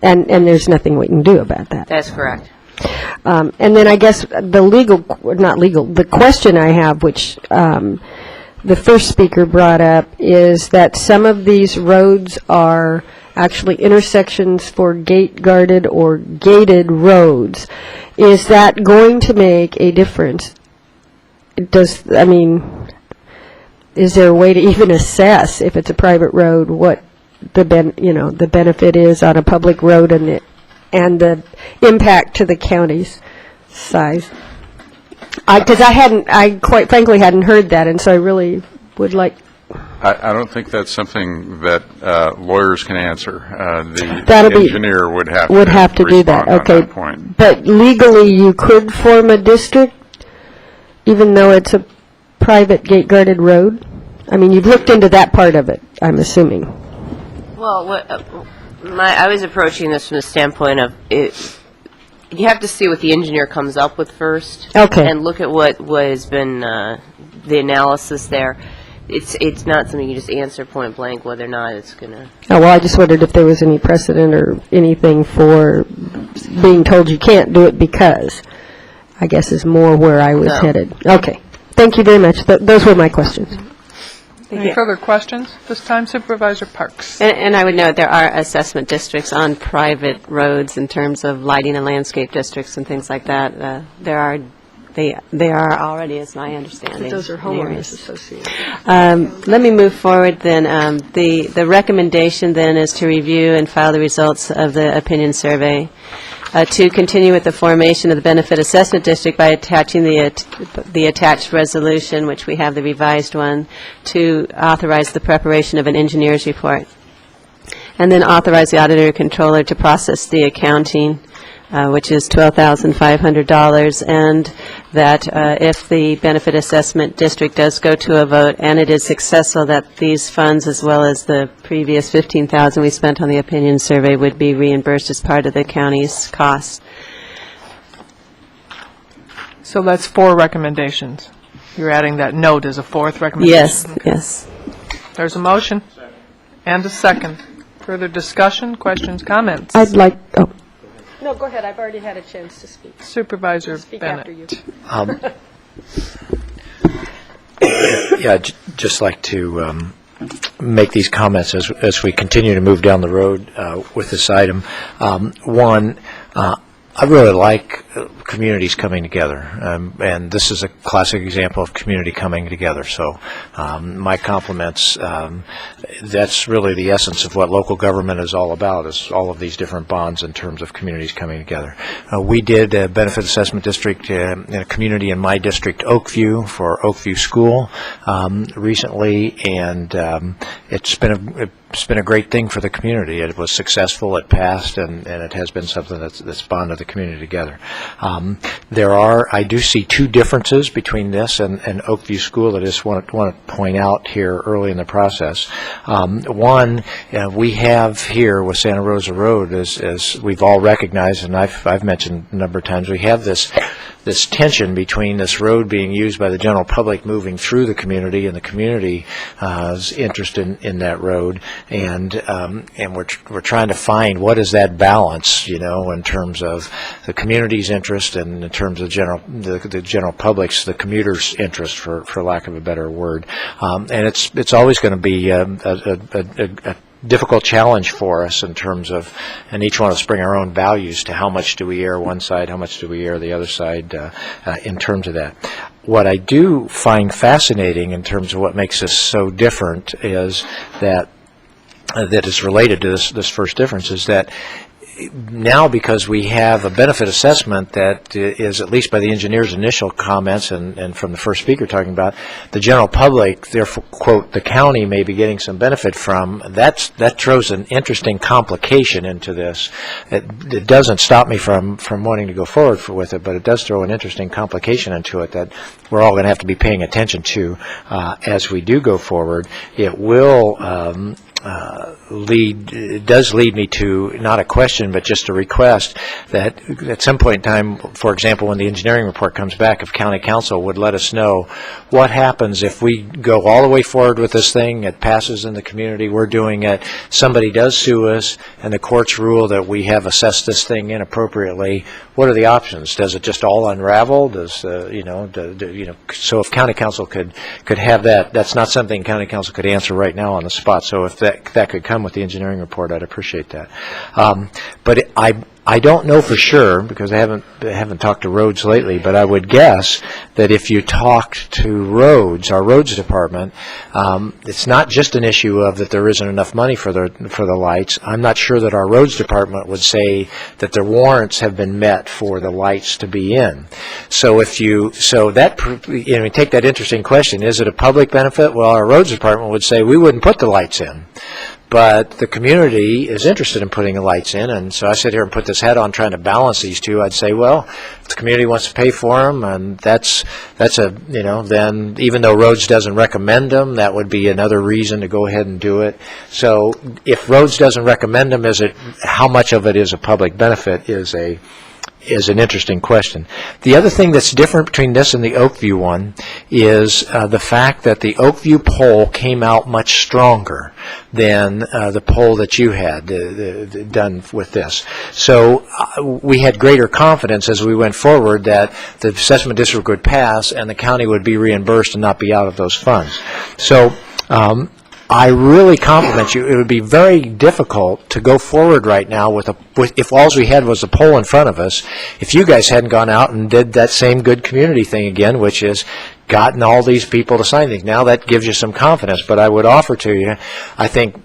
S11: and there's nothing we can do about that.
S12: That's correct.
S11: And then I guess the question I have, which the first speaker brought up, is that some of these roads are actually intersections for gate-guarded or gated roads. Is that going to make a difference? Is there a way to even assess, if it's a private road, what the benefit is on a public road and the impact to the county's size? Because I quite frankly hadn't heard that, and so I really would like.
S13: I don't think that's something that lawyers can answer. The
S11: That'll
S13: engineer would have
S11: to do that. Okay,
S13: that point.
S11: But legally, you could form a district, even though it's a private gate-guarded road. I mean, you've looked into that part of it, I'm assuming.
S12: Well, I was approaching this from the standpoint of you have to see what the engineer comes up with first.
S11: Okay.
S12: And look at what has been the analysis there. It's not something you just answer point blank whether or not it's going to.
S11: Oh, well, I just wondered if there was any precedent or anything for being told you can't do it because, I guess, is more where I was headed. Okay. Thank you very much. Those were my questions.
S1: Any further questions? This time, Supervisor Parks.
S4: And I would note there are assessment districts on private roads in terms of lighting and landscape districts and things like that. They are already, as my understanding.
S11: But those are homeowners associations.
S4: Let me move forward then. The recommendation then is to review and file the results of the opinion survey. To continue with the formation of the benefit assessment district by attaching the attached resolution, which we have the revised one, to authorize the preparation of an engineer's report. And then authorize the auditor controller to process the accounting, which is $12,500, and that if the benefit assessment district does go to a vote and it is successful, that these funds, as well as the previous $15,000 we spent on the opinion survey, would be reimbursed as part of the county's costs.
S1: So that's 4 recommendations. You're adding that note as a 4th recommendation?
S12: Yes, yes.
S1: There's a motion and a second. Further discussion, questions, comments?
S11: I'd like, oh. No, go ahead, I've already had a chance to speak.
S1: Supervisor
S11: Speak
S1: Bennett.
S11: after you.
S10: Yeah, just like to make these comments as we continue to move down the road with this item. One, I really like communities coming together, and this is a classic example of community coming together. So my compliments. That's really the essence of what local government is all about, is all of these different bonds in terms of communities coming together. We did a benefit assessment district in a community in my district, Oakview, for Oakview School recently, and it's been a great thing for the community. It was successful, it passed, and it has been something that's bonded the community together. I do see 2 differences between this and Oakview School that I just want to point out here early in the process. One, we have here with Santa Rosa Road, as we've all recognized, and I've mentioned a number of times, we have this tension between this road being used by the general public moving through the community and the community's interest in that road, and we're trying to find what is that balance, in terms of the community's interest and in terms of the general public's, the commuter's interest, for lack of a better word, and it's always going to be a difficult challenge for us in terms of, and each one of us bring our own values to how much do we err one side, how much do we err the other side in terms of that. What I do find fascinating in terms of what makes this so different is that is related to this first difference is that now, because we have a benefit assessment that is, at least by the engineer's initial comments and from the first speaker talking about, the general public, therefore, quote, the county may be getting some benefit from, that throws an interesting complication into this. It doesn't stop me from wanting to go forward with it, but it does throw an interesting complication into it that we're all going to have to be paying attention to as we do go forward. It will it does lead me to not a question but just a request that at some point in time, for example, when the engineering report comes back, if county council would let us know what happens if we go all the way forward with this thing, it passes in the community, we're doing it, somebody does sue us, and the courts rule that we have assessed this thing inappropriately. What are the options? Does it just all unravel? Does so if county council could have that, that's not something county council could answer right now on the spot. So if that could come with the engineering report, I'd appreciate that. But I don't know for sure because I haven't talked to roads lately, but I would guess that if you talked to roads, our roads department, it's not just an issue of that there isn't enough money for the lights. I'm not sure that our roads department would say that the warrants have been met for the lights to be in. So take that interesting question, is it a public benefit? Well, our roads department would say we wouldn't put the lights in. But the community is interested in putting the lights in, and so I sit here and put this hat on trying to balance these two. I'd say, well, if the community wants to pay for them, and then even though Roads doesn't recommend them, that would be another reason to go ahead and do it. So if Roads doesn't recommend them, how much of it is a public benefit is an interesting question. The other thing that's different between this and the Oakview one is the fact that the Oakview poll came out much stronger than the poll that you had done with this. So we had greater confidence as we went forward that the assessment district would pass and the county would be reimbursed and not be out of those funds. So I really compliment you. It would be very difficult to go forward right now if all we had was a poll in front of us, if you guys hadn't gone out and did that same good community thing again, which is gotten all these people to sign things. Now that gives you some confidence, but I would offer to you, I think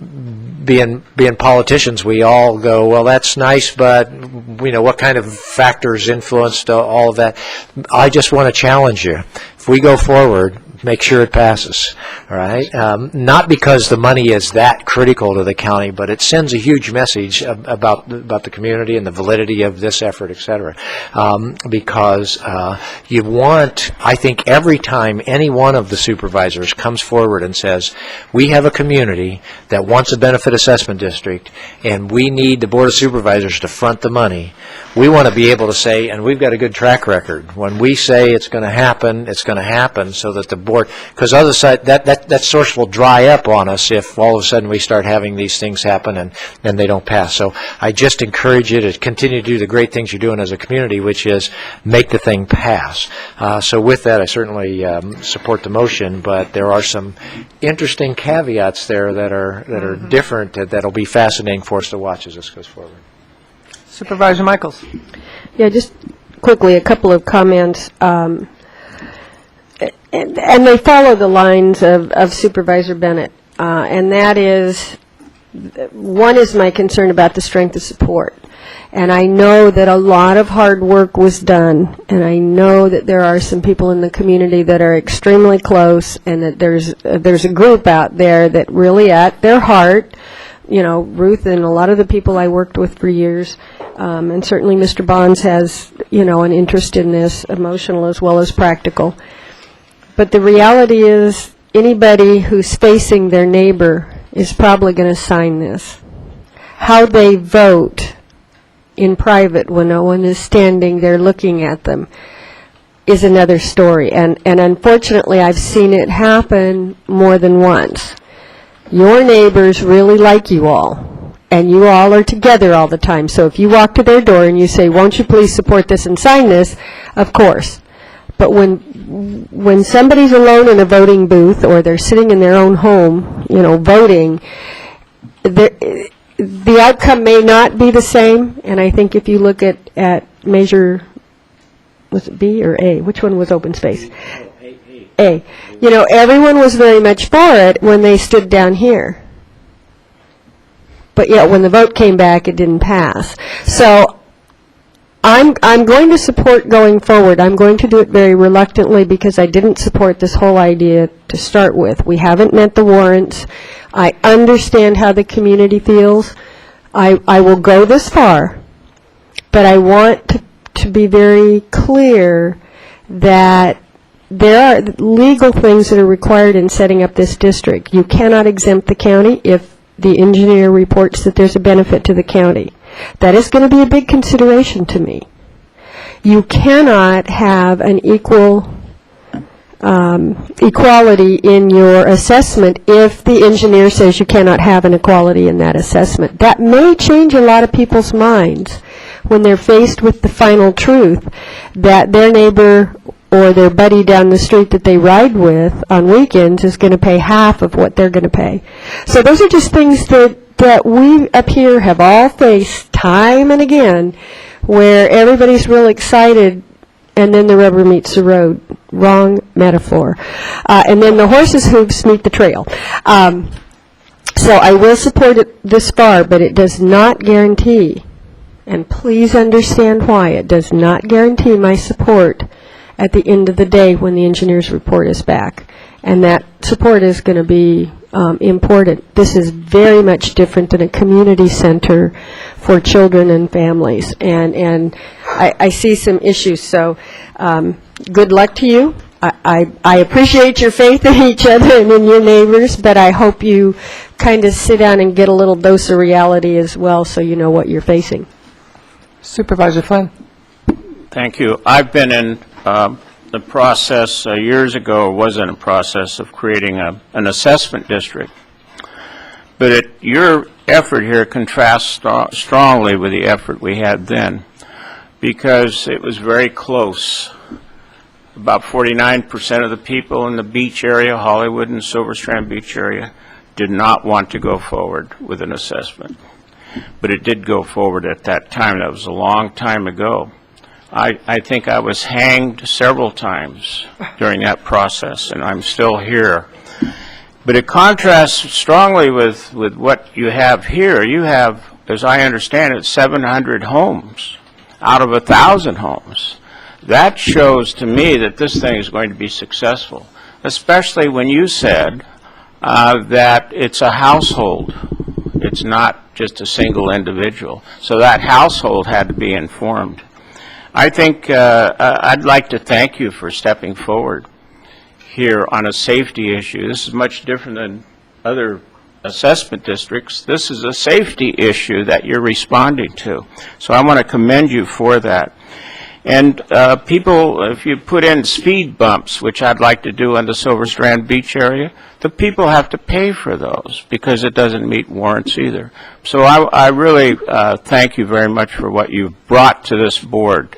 S10: being politicians, we all go, well, that's nice, but what kind of factors influenced all of that? I just want to challenge you. If we go forward, make sure it passes, all right? Not because the money is that critical to the county, but it sends a huge message about the community and the validity of this effort, et cetera. Because you want, I think every time any one of the supervisors comes forward and says, we have a community that wants a benefit assessment district, and we need the Board of Supervisors to front the money, we want to be able to say, and we've got a good track record, when we say it's going to happen, so that the board, because other side, that source will dry up on us if all of a sudden we start having these things happen and they don't pass. So I just encourage you to continue to do the great things you're doing as a community, which is make the thing pass. So with that, I certainly support the motion, but there are some interesting caveats there that are different, that'll be fascinating for us to watch as this goes forward.
S1: Supervisor Michaels.
S11: Yeah, just quickly, a couple of comments. And they follow the lines of Supervisor Bennett. And that is, one is my concern about the strength of support. And I know that a lot of hard work was done, and I know that there are some people in the community that are extremely close, and that there's a group out there that really at their heart, you know, Ruth and a lot of the people I worked with for years, and certainly Mr. Bonds has, you know, an interest in this, emotional as well as practical. But the reality is anybody who's facing their neighbor is probably going to sign this. How they vote in private when no one is standing there looking at them is another story. And unfortunately, I've seen it happen more than once. Your neighbors really like you all, and you all are together all the time. So if you walk to their door and you say, won't you please support this and sign this, of course. But when somebody's alone in a voting booth, or they're sitting in their own home, you know, voting, the outcome may not be the same. And I think if you look at measure, was it B or A? Which one was open space? A. You know, everyone was very much for it when they stood down here. But yet when the vote came back, it didn't pass. So I'm going to support going forward. I'm going to do it very reluctantly because I didn't support this whole idea to start with. We haven't met the warrants. I understand how the community feels. I will go this far, but I want to be very clear that there are legal things that are required in setting up this district. You cannot exempt the county if the engineer reports that there's a benefit to the county. That is going to be a big consideration to me. You cannot have an equality in your assessment if the engineer says you cannot have an equality in that assessment. That may change a lot of people's minds when they're faced with the final truth that their neighbor or their buddy down the street that they ride with on weekends is going to pay half of what they're going to pay. So those are just things that we up here have all faced time and again, where everybody's real excited and then the rubber meets the road. Wrong metaphor. And then the horse's hooves meet the trail. So I will support it this far, but it does not guarantee, and please understand why, it does not guarantee my support at the end of the day when the engineer's report is back. And that support is going to be important. This is very much different than a community center for children and families. And I see some issues. So good luck to you. I appreciate your faith in each other and in your neighbors, but I hope you kind of sit down and get a little dose of reality as well so you know what you're facing.
S1: Supervisor Flynn.
S3: Thank you. I've been in the process years ago, was in a process of creating an assessment district. But your effort here contrasts strongly with the effort we had then, because it was very close. About 49% of the people in the beach area, Hollywood and Silver Strand Beach area, did not want to go forward with an assessment. But it did go forward at that time. That was a long time ago. I think I was hanged several times during that process, and I'm still here. But it contrasts strongly with what you have here. You have, as I understand it, 700 homes out of 1,000 homes. That shows to me that this thing is going to be successful. especially when you said that it's a household. It's not just a single individual. So that household had to be informed. I think I'd like to thank you for stepping forward here on a safety issue. This is much different than other assessment districts. This is a safety issue that you're responding to. So I want to commend you for that. And people, if you put in speed bumps, which I'd like to do in the Silver Strand Beach area, the people have to pay for those because it doesn't meet warrants either. So I really thank you very much for what you've brought to this board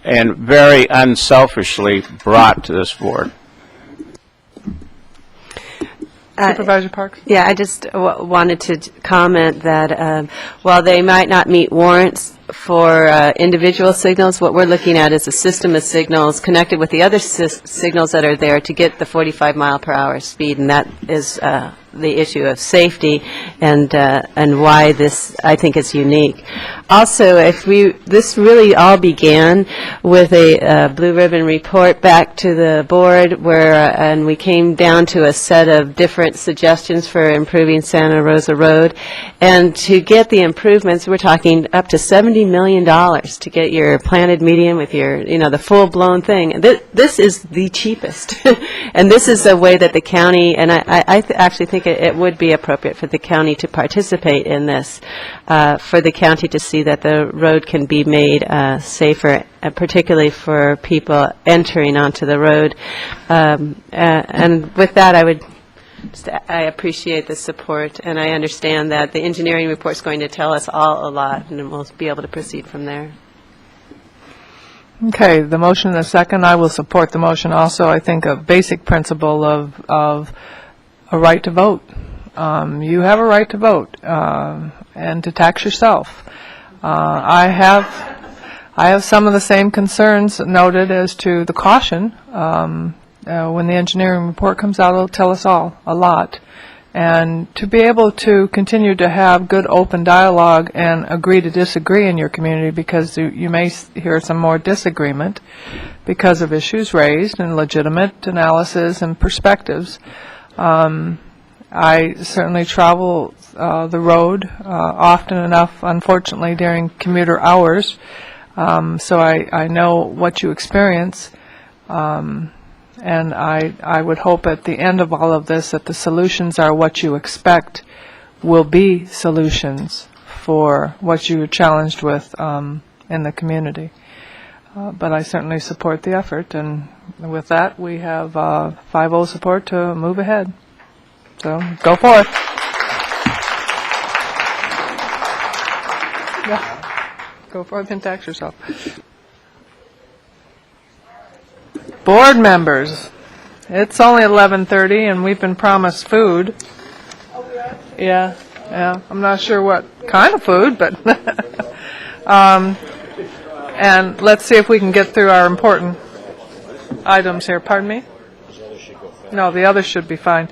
S3: and very unselfishly brought to this board.
S1: Supervisor Parks?
S4: Yeah, I just wanted to comment that while they might not meet warrants for individual signals, what we're looking at is a system of signals connected with the other signals that are there to get the 45-mile-per-hour speed, and that is the issue of safety and why this, I think, is unique. Also, this really all began with a blue ribbon report back to the board and we came down to a set of different suggestions for improving Santa Rosa Road. And to get the improvements, we're talking up to $70 million to get your planted median with your, the full-blown thing. This is the cheapest. And this is a way that the county, and I actually think it would be appropriate for the county to participate in this, for the county to see that the road can be made safer, particularly for people entering onto the road. And with that, I appreciate the support, and I understand that the engineering report is going to tell us all a lot, and we'll be able to proceed from there.
S1: Okay, the motion and the second, I will support the motion also. I think a basic principle of a right to vote. You have a right to vote and to tax yourself. I have some of the same concerns noted as to the caution. When the engineering report comes out, it'll tell us all a lot. And to be able to continue to have good open dialogue and agree to disagree in your community, because you may hear some more disagreement because of issues raised and legitimate analysis and perspectives. I certainly travel the road often enough, unfortunately, during commuter hours, so I know what you experience. And I would hope at the end of all of this that the solutions are what you expect will be solutions for what you are challenged with in the community. But I certainly support the effort, and with that, we have 5-0 support to move ahead. So, go forth. Yeah. Go forth and tax yourself. Board members, it's only 11:30 and we've been promised food. Yeah, I'm not sure what kind of food, but and let's see if we can get through our important items here. Pardon me? No, the others should be fine.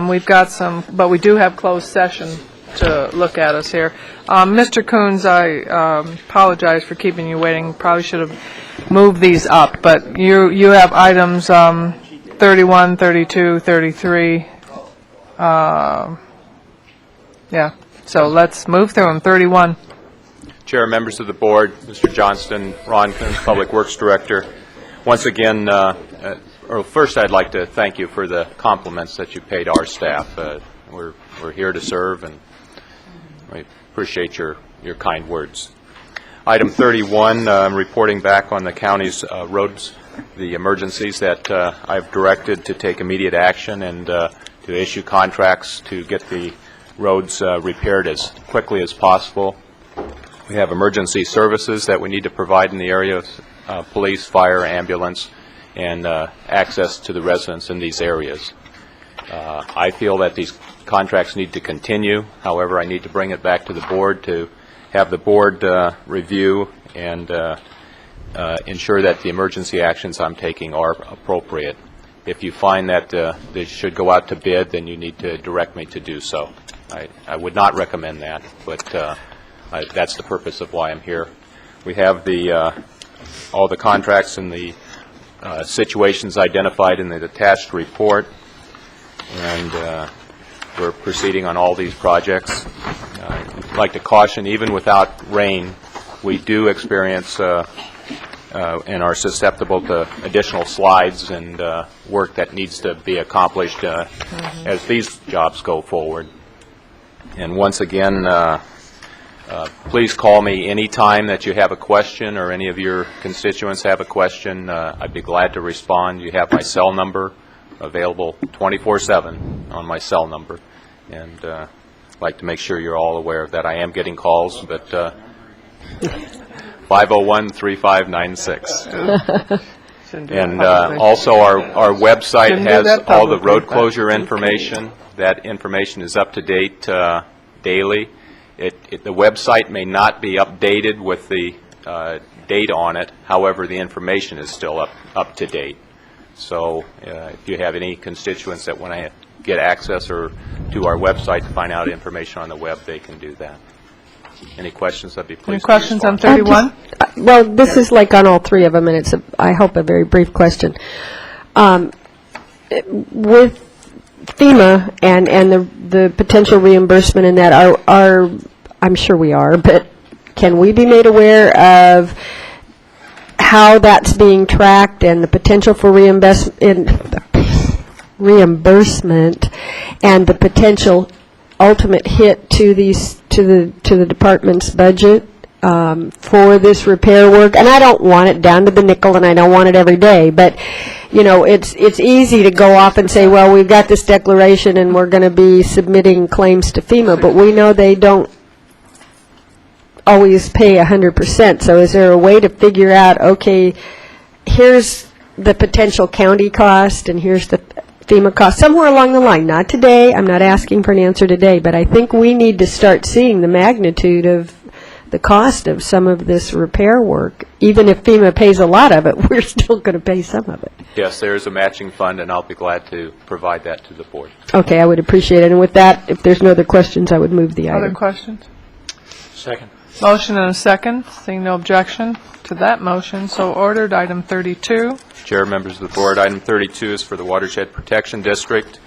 S1: We've got some, but we do have closed session to look at us here. Mr. Coons, I apologize for keeping you waiting. Probably should have moved these up, but you have items 31, 32, 33. Yeah, so let's move through them. 31.
S14: Chair, members of the board, Mr. Johnston, Ron Coons, Public Works Director. Once again, first I'd like to thank you for the compliments that you paid our staff. We're here to serve, and we appreciate your kind words. Item 31, I'm reporting back on the county's roads, the emergencies that I've directed to take immediate action and to issue contracts to get the roads repaired as quickly as possible. We have emergency services that we need to provide in the area of police, fire, ambulance, and access to the residents in these areas. I feel that these contracts need to continue. However, I need to bring it back to the board to have the board review and ensure that the emergency actions I'm taking are appropriate. If you find that they should go out to bid, then you need to direct me to do so. I would not recommend that, but that's the purpose of why I'm here. We have all the contracts in the situations identified in the attached report, and we're proceeding on all these projects. I'd like to caution, even without rain, we do experience and are susceptible to additional slides and work that needs to be accomplished as these jobs go forward. And once again, please call me anytime that you have a question or any of your constituents have a question. I'd be glad to respond. You have my cell number available 24/7 on my cell number. And I'd like to make sure you're all aware of that. I am getting calls, but 501-3596. And also our website has all the road closure information. That information is up to date daily. The website may not be updated with the date on it. However, the information is still up to date. So if you have any constituents that want to get access or to our website to find out information on the web, they can do that. Any questions? I'd be pleased
S1: Any questions
S14: to
S1: on
S14: respond.
S1: 31?
S11: Well, this is like on all three of them, and it's, I hope, a very brief question. With FEMA and the potential reimbursement in that, are I'm sure we are, but can we be made aware of how that's being tracked and the potential for reimbursement and the potential ultimate hit to the department's budget for this repair work? And I don't want it down to the nickel, and I don't want it every day, but you know, it's easy to go off and say, well, we've got this declaration and we're going to be submitting claims to FEMA, but we know they don't always pay 100%. So is there a way to figure out, okay, here's the potential county cost and here's the FEMA cost, somewhere along the line? Not today. I'm not asking for an answer today, but I think we need to start seeing the magnitude of the cost of some of this repair work. Even if FEMA pays a lot of it, we're still going to pay some of it.
S14: Yes, there is a matching fund, and I'll be glad to provide that to the board.
S11: Okay, I would appreciate it. And with that, if there's no other questions, I would move the
S1: Other
S11: item.
S1: questions?
S6: Second.
S1: Motion and a second. Seeing no objection to that motion, so ordered. Item 32.
S14: Chair, members of the board, item 32 is for the Watershed Protection District.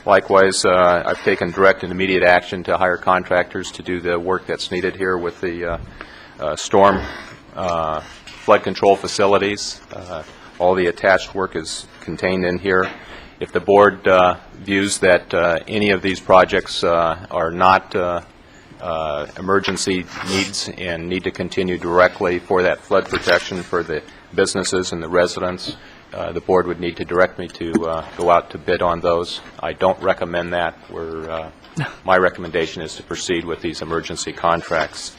S14: Likewise, I've taken direct and immediate action to hire contractors to do the work that's needed here with the storm flood control facilities. All the attached work is contained in here. If the board views that any of these projects are not emergency needs and need to continue directly for that flood protection for the businesses and the residents, the board would need to direct me to go out to bid on those. I don't recommend that. My recommendation is to proceed with these emergency contracts.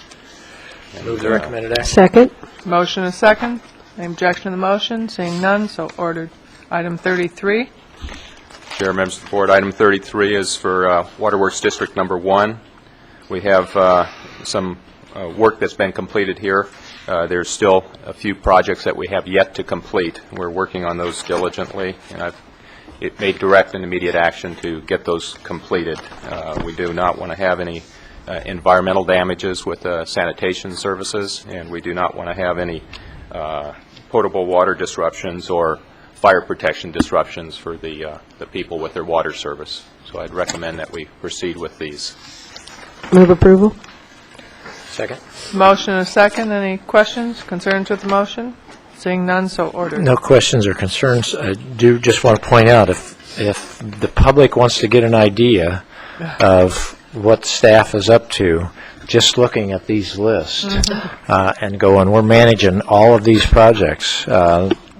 S10: Move the recommended action.
S11: Second.
S1: Motion and a second. Any objection to the motion? Seeing none, so ordered. Item 33.
S14: Chair, members of the board, item 33 is for Waterworks District Number 1. We have some work that's been completed here. There's still a few projects that we have yet to complete. We're working on those diligently, and I've made direct and immediate action to get those completed. We do not want to have any environmental damages with sanitation services, and we do not want to have any potable water disruptions or fire protection disruptions for the people with their water service. So I'd recommend that we proceed with these.
S11: Move approval.
S10: Second.
S1: Motion and a second. Any questions, concerns with the motion? Seeing none, so ordered.
S10: No questions or concerns. I do just want to point out, if the public wants to get an idea of what staff is up to, just looking at these lists and going, we're managing all of these projects.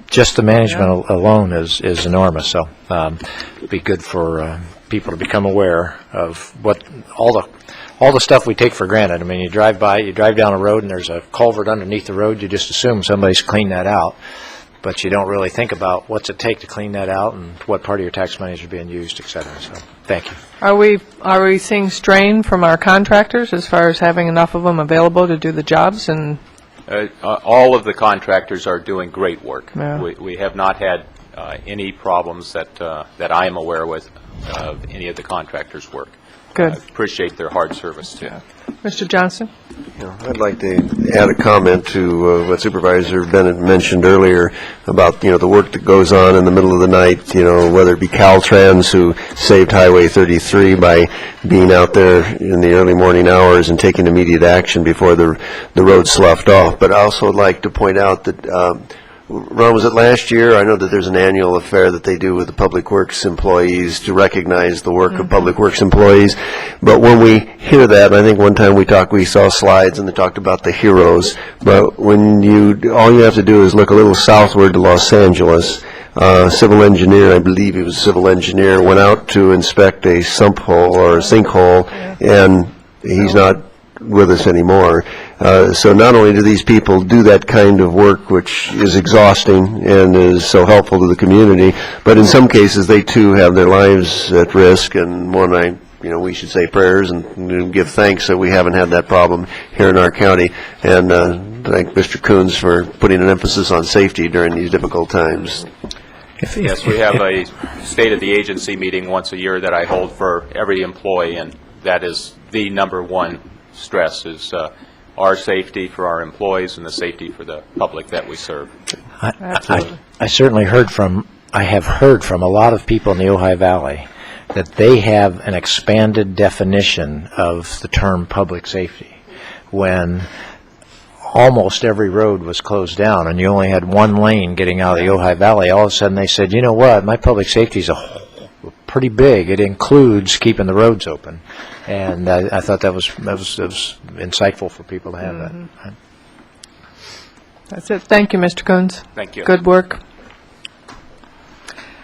S10: Just the management alone is enormous. So it'd be good for people to become aware of what all the stuff we take for granted. I mean, you drive down a road and there's a culvert underneath the road, you just assume somebody's cleaned that out, but you don't really think about what's it take to clean that out and what part of your tax monies are being used, et cetera. So, thank you.
S1: Are we seeing strain from our contractors as far as having enough of them available to do the jobs? And
S14: all of the contractors are doing great work.
S1: Yeah.
S14: We have not had any problems that I am aware of any of the contractors' work.
S1: Good.
S14: Appreciate their hard service, too.
S1: Mr. Johnston?
S5: I'd like to add a comment to what Supervisor Bennett mentioned earlier about, the work that goes on in the middle of the night, whether it be Caltrans, who saved Highway 33 by being out there in the early morning hours and taking immediate action before the road sloughed off. But I also would like to point out that Ron, was it last year? I know that there's an annual affair that they do with the Public Works employees to recognize the work of Public Works employees. But when we hear that, I think one time we saw slides and they talked about the heroes. But when all you have to do is look a little southward to Los Angeles. Civil engineer, I believe he was a civil engineer, went out to inspect a sump hole or a sinkhole, and he's not with us anymore. So not only do these people do that kind of work, which is exhausting and is so helpful to the community, but in some cases they too have their lives at risk. And we should say prayers and give thanks that we haven't had that problem here in our county. And thank Mr. Coons for putting an emphasis on safety during these difficult times.
S14: Yes, we have a State of the Agency meeting once a year that I hold for every employee, and that is the number one stress is our safety for our employees and the safety for the public that we serve.
S10: I certainly I have heard from a lot of people in the Ojai Valley that they have an expanded definition of the term public safety. When almost every road was closed down and you only had one lane getting out of the Ojai Valley, all of a sudden they said, you know what, my public safety is pretty big. It includes keeping the roads open. And I thought that was insightful for people to have that.
S1: That's it. Thank you, Mr. Coons.
S14: Thank you.
S1: Good work.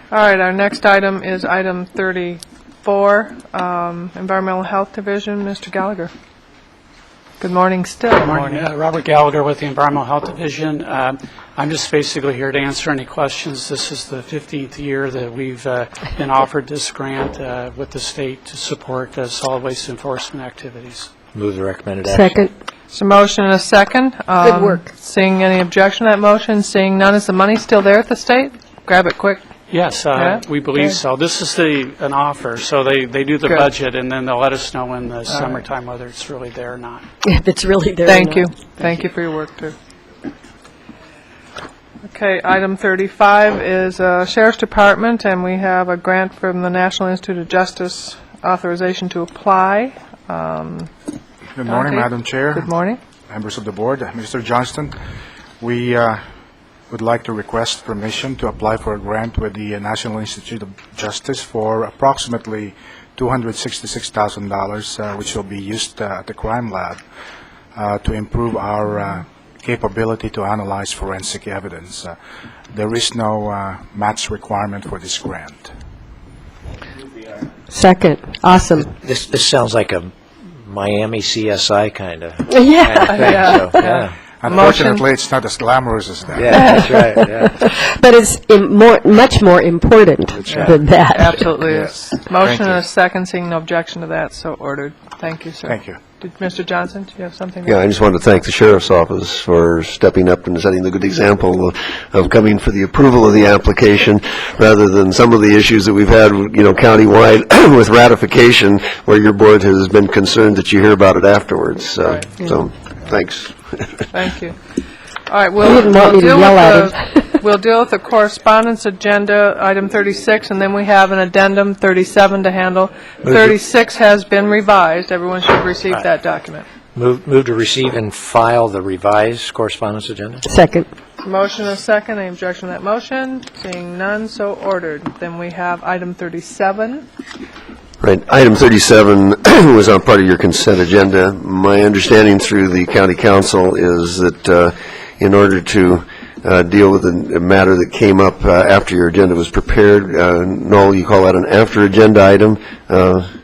S1: All right, our next item is item 34, Environmental Health Division. Mr. Gallagher. Good morning still.
S15: Good morning. Robert Gallagher with the Environmental Health Division. I'm just basically here to answer any questions. This is the 15th year that we've been offered this grant with the state to support solid waste enforcement activities.
S10: Move the recommended action.
S11: Second.
S1: It's a motion and a second.
S11: Good work.
S1: Seeing any objection to that motion? Seeing none, is the money still there at the state? Grab it quick.
S15: Yes, we believe so. This is an offer, so they do the budget, and then they'll let us know in the summertime whether it's really there or not.
S11: If it's really there.
S1: Thank you. Thank you for your work, too. Okay, item 35 is Sheriff's Department, and we have a grant from the National Institute of Justice authorization to apply.
S16: Good morning, Madam Chair.
S1: Good morning.
S16: Members of the board, Mr. Johnston. We would like to request permission to apply for a grant with the National Institute of Justice for approximately $266,000, which will be used at the crime lab to improve our capability to analyze forensic evidence. There is no match requirement for this grant.
S11: Second. Awesome.
S10: This sounds like a Miami CSI kind of
S11: Yeah.
S10: thing.
S16: Unfortunately, it's not as glamorous as that.
S10: Yeah, that's right. Yeah.
S11: But it's much more important than that.
S1: Absolutely is. Motion and a second, seeing no objection to that, so ordered. Thank you, sir.
S16: Thank you.
S1: Mr. Johnson, do you have something?
S5: Yeah, I just wanted to thank the Sheriff's Office for stepping up and setting the good example of coming for the approval of the application rather than some of the issues that we've had, countywide with ratification, where your board has been concerned that you hear about it afterwards. So thanks.
S1: Thank you. All right, we'll deal with the correspondence agenda, item 36, and then we have an addendum 37 to handle. 36 has been revised. Everyone should receive that document.
S10: Move to receive and file the revised correspondence agenda.
S11: Second.
S1: Motion and a second. Any objection to that motion? Seeing none, so ordered. Then we have item 37.
S5: Right. Item 37 was on part of your consent agenda. My understanding through the county council is that in order to deal with a matter that came up after your agenda was prepared, Noel, you call that an after-agenda item.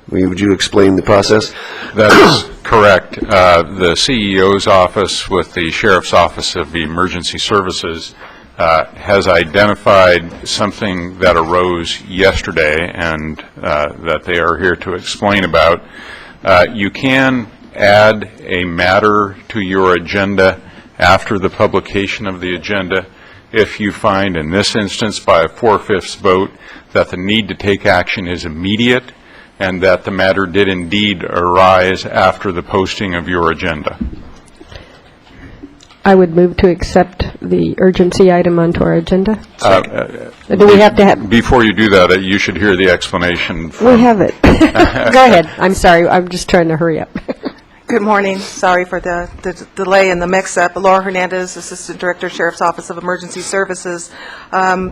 S5: Would you explain the process?
S13: That is correct. The CEO's office with the Sheriff's Office of Emergency Services has identified something that arose yesterday and that they are here to explain about. You can add a matter to your agenda after the publication of the agenda if you find, in this instance, by a 4/5 vote, that the need to take action is immediate and that the matter did indeed arise after the posting of your agenda.
S11: I would move to accept the urgency item onto our agenda. Do we have to have...
S13: Before you do that, you should hear the explanation.
S11: We have it. Go ahead. I'm sorry. I'm just trying to hurry up.
S17: Good morning. Sorry for the delay and the mix-up. Laura Hernandez, Assistant Director, Sheriff's Office of Emergency Services.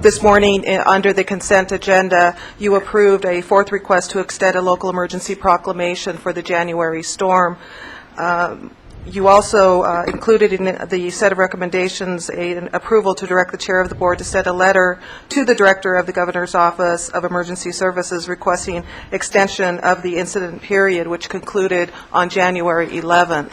S17: This morning, under the consent agenda, you approved a fourth request to extend a local emergency proclamation for the January storm. You also included in the set of recommendations an approval to direct the chair of the board to send a letter to the director of the Governor's Office of Emergency Services requesting extension of the incident period, which concluded on January 11th.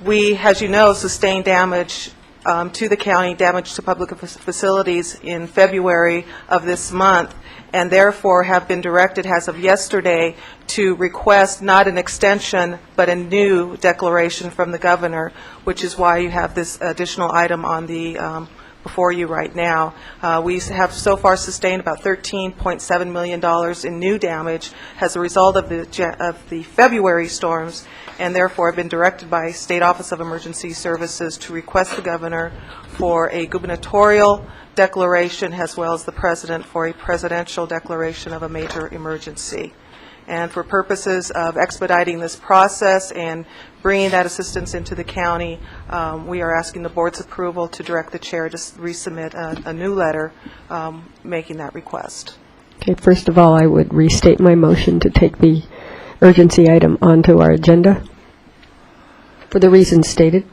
S17: We, as you know, sustained damage to the county, damage to public facilities in February of this month, and therefore have been directed as of yesterday to request not an extension but a new declaration from the governor, which is why you have this additional item on the before you right now. We have so far sustained about $13.7 million in new damage as a result of the February storms, and therefore have been directed by State Office of Emergency Services to request the governor for a gubernatorial declaration as well as the president for a presidential declaration of a major emergency. And for purposes of expediting this process and bringing that assistance into the county, we are asking the board's approval to direct the chair to resubmit a new letter making that request.
S11: Okay, first of all, I would restate my motion to take the urgency item onto our agenda for the reasons stated.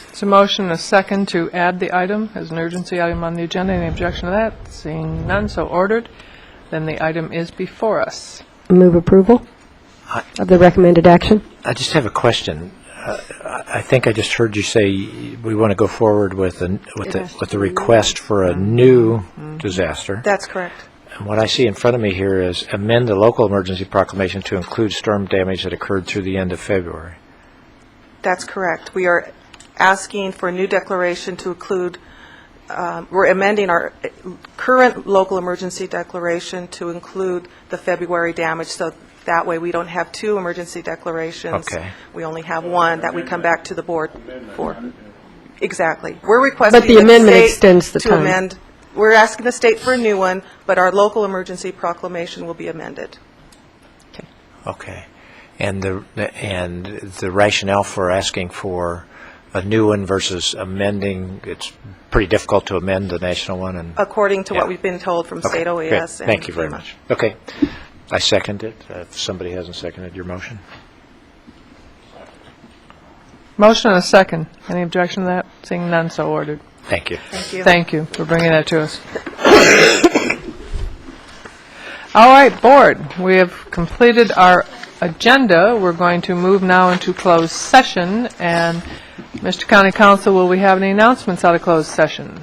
S1: It's a motion and a second to add the item as an urgency item on the agenda. Any objection to that? Seeing none, so ordered. Then the item is before us.
S11: Move approval of the recommended action.
S10: I just have a question. I think I just heard you say we want to go forward with the request for a new disaster.
S17: That's correct.
S10: And what I see in front of me here is amend the local emergency proclamation to include storm damage that occurred through the end of February.
S17: That's correct. We are asking for a new declaration to include, we're amending our current local emergency declaration to include the February damage, so that way we don't have two emergency declarations.
S10: Okay.
S17: We only have one that we come back to the board for. Exactly. We're requesting
S11: But the amendment
S17: state
S11: extends the
S17: to
S11: time.
S17: amend. We're asking the state for a new one, but our local emergency proclamation will be amended.
S10: Okay. And the rationale for asking for a new one versus amending, it's pretty difficult to amend the national one? And
S17: According to what we've been told from
S10: Okay,
S17: state
S10: great.
S17: OAS. and
S10: Thank you very
S17: FEMA.
S10: much. Okay. I second it. If somebody hasn't seconded your motion.
S1: Motion and a second. Any objection to that? Seeing none, so ordered.
S10: Thank you.
S17: Thank you.
S1: Thank you for bringing that to us. All right, board, we have completed our agenda. We're going to move now into closed session, and Mr. County Counsel, will we have any announcements out of closed session?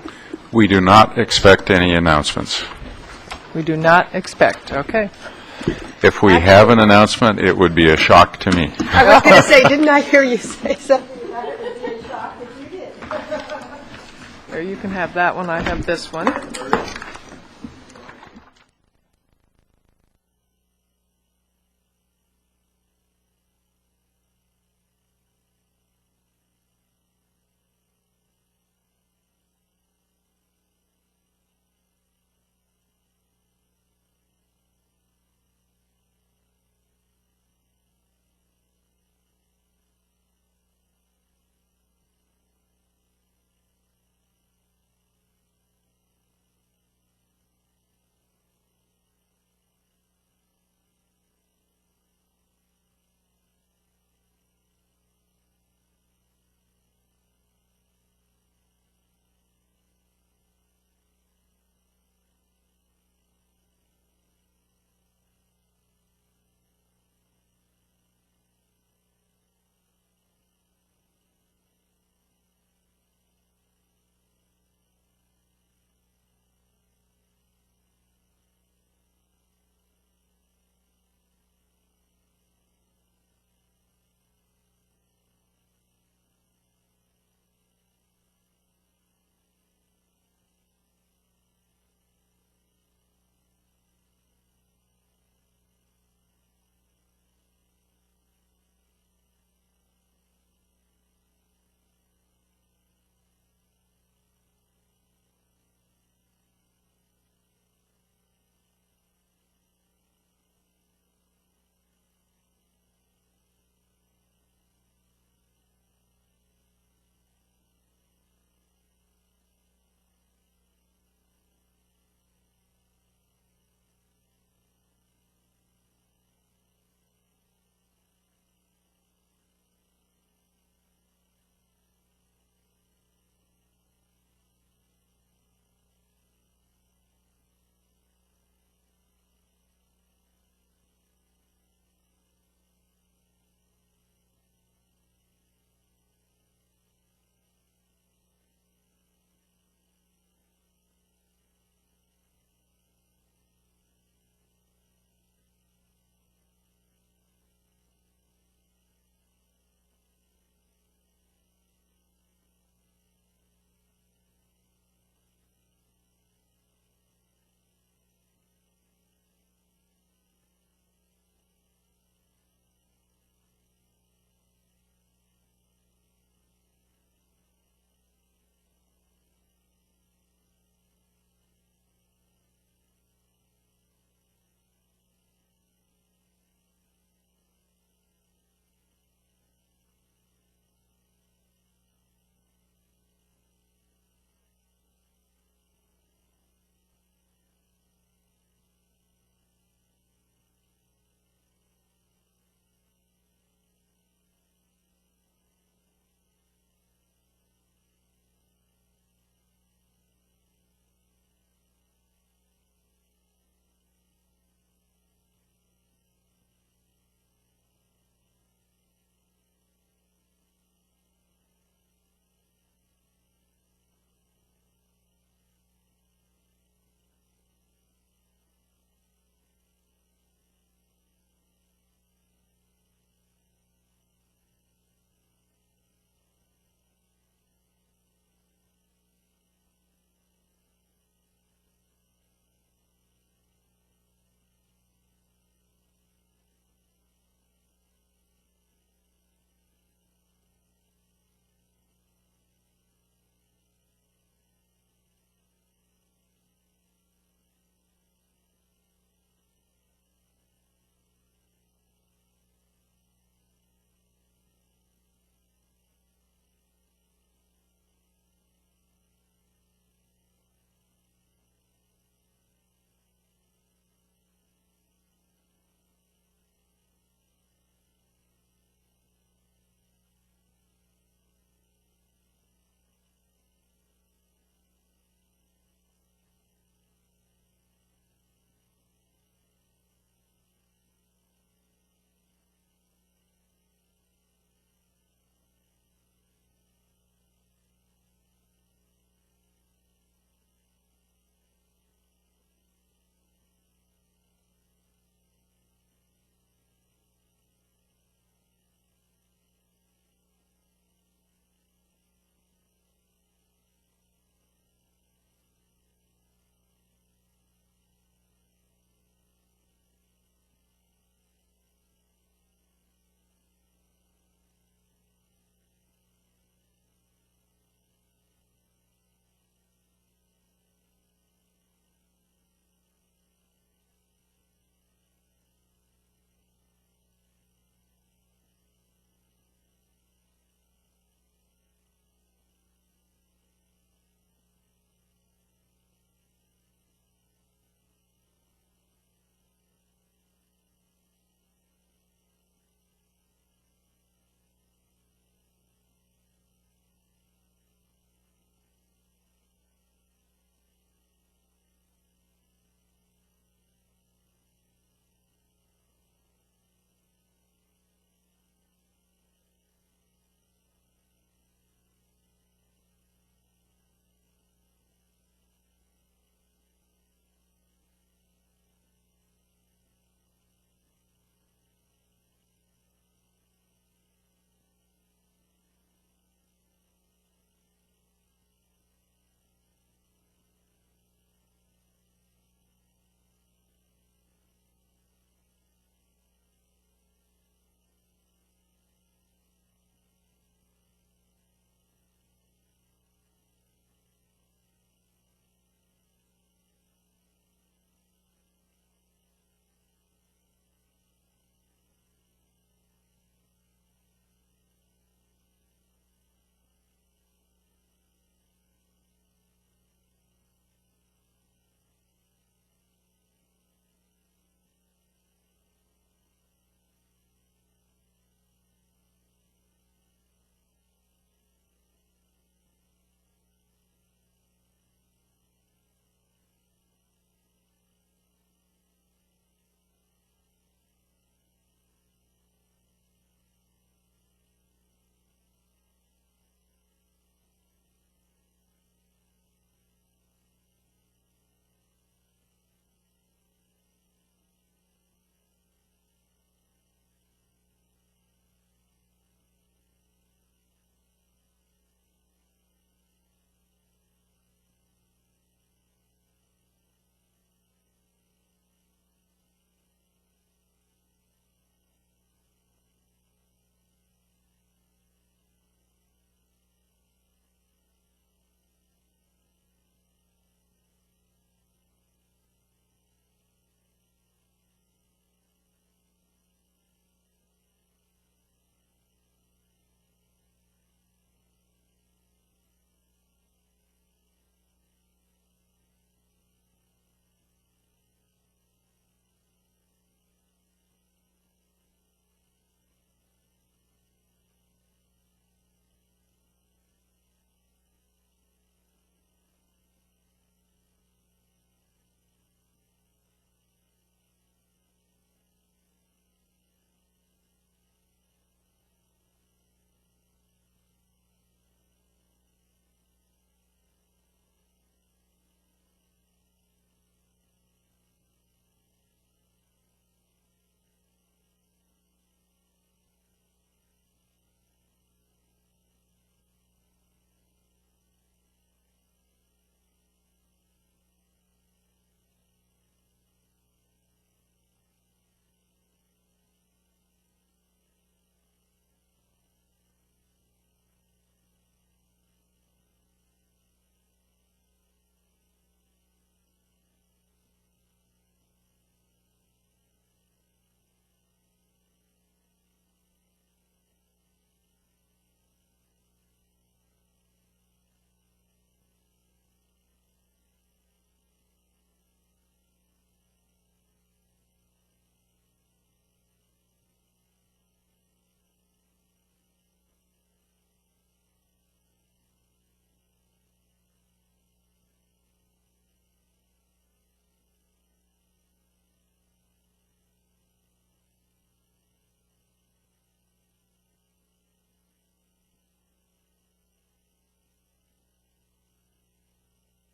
S13: We do not expect any announcements.
S1: We do not expect, okay.
S13: If we have an announcement, it would be a shock to me.
S11: I was going to say, didn't I hear you say something about it? It would be a shock if you did.
S1: Here, you can have that one, I have this one.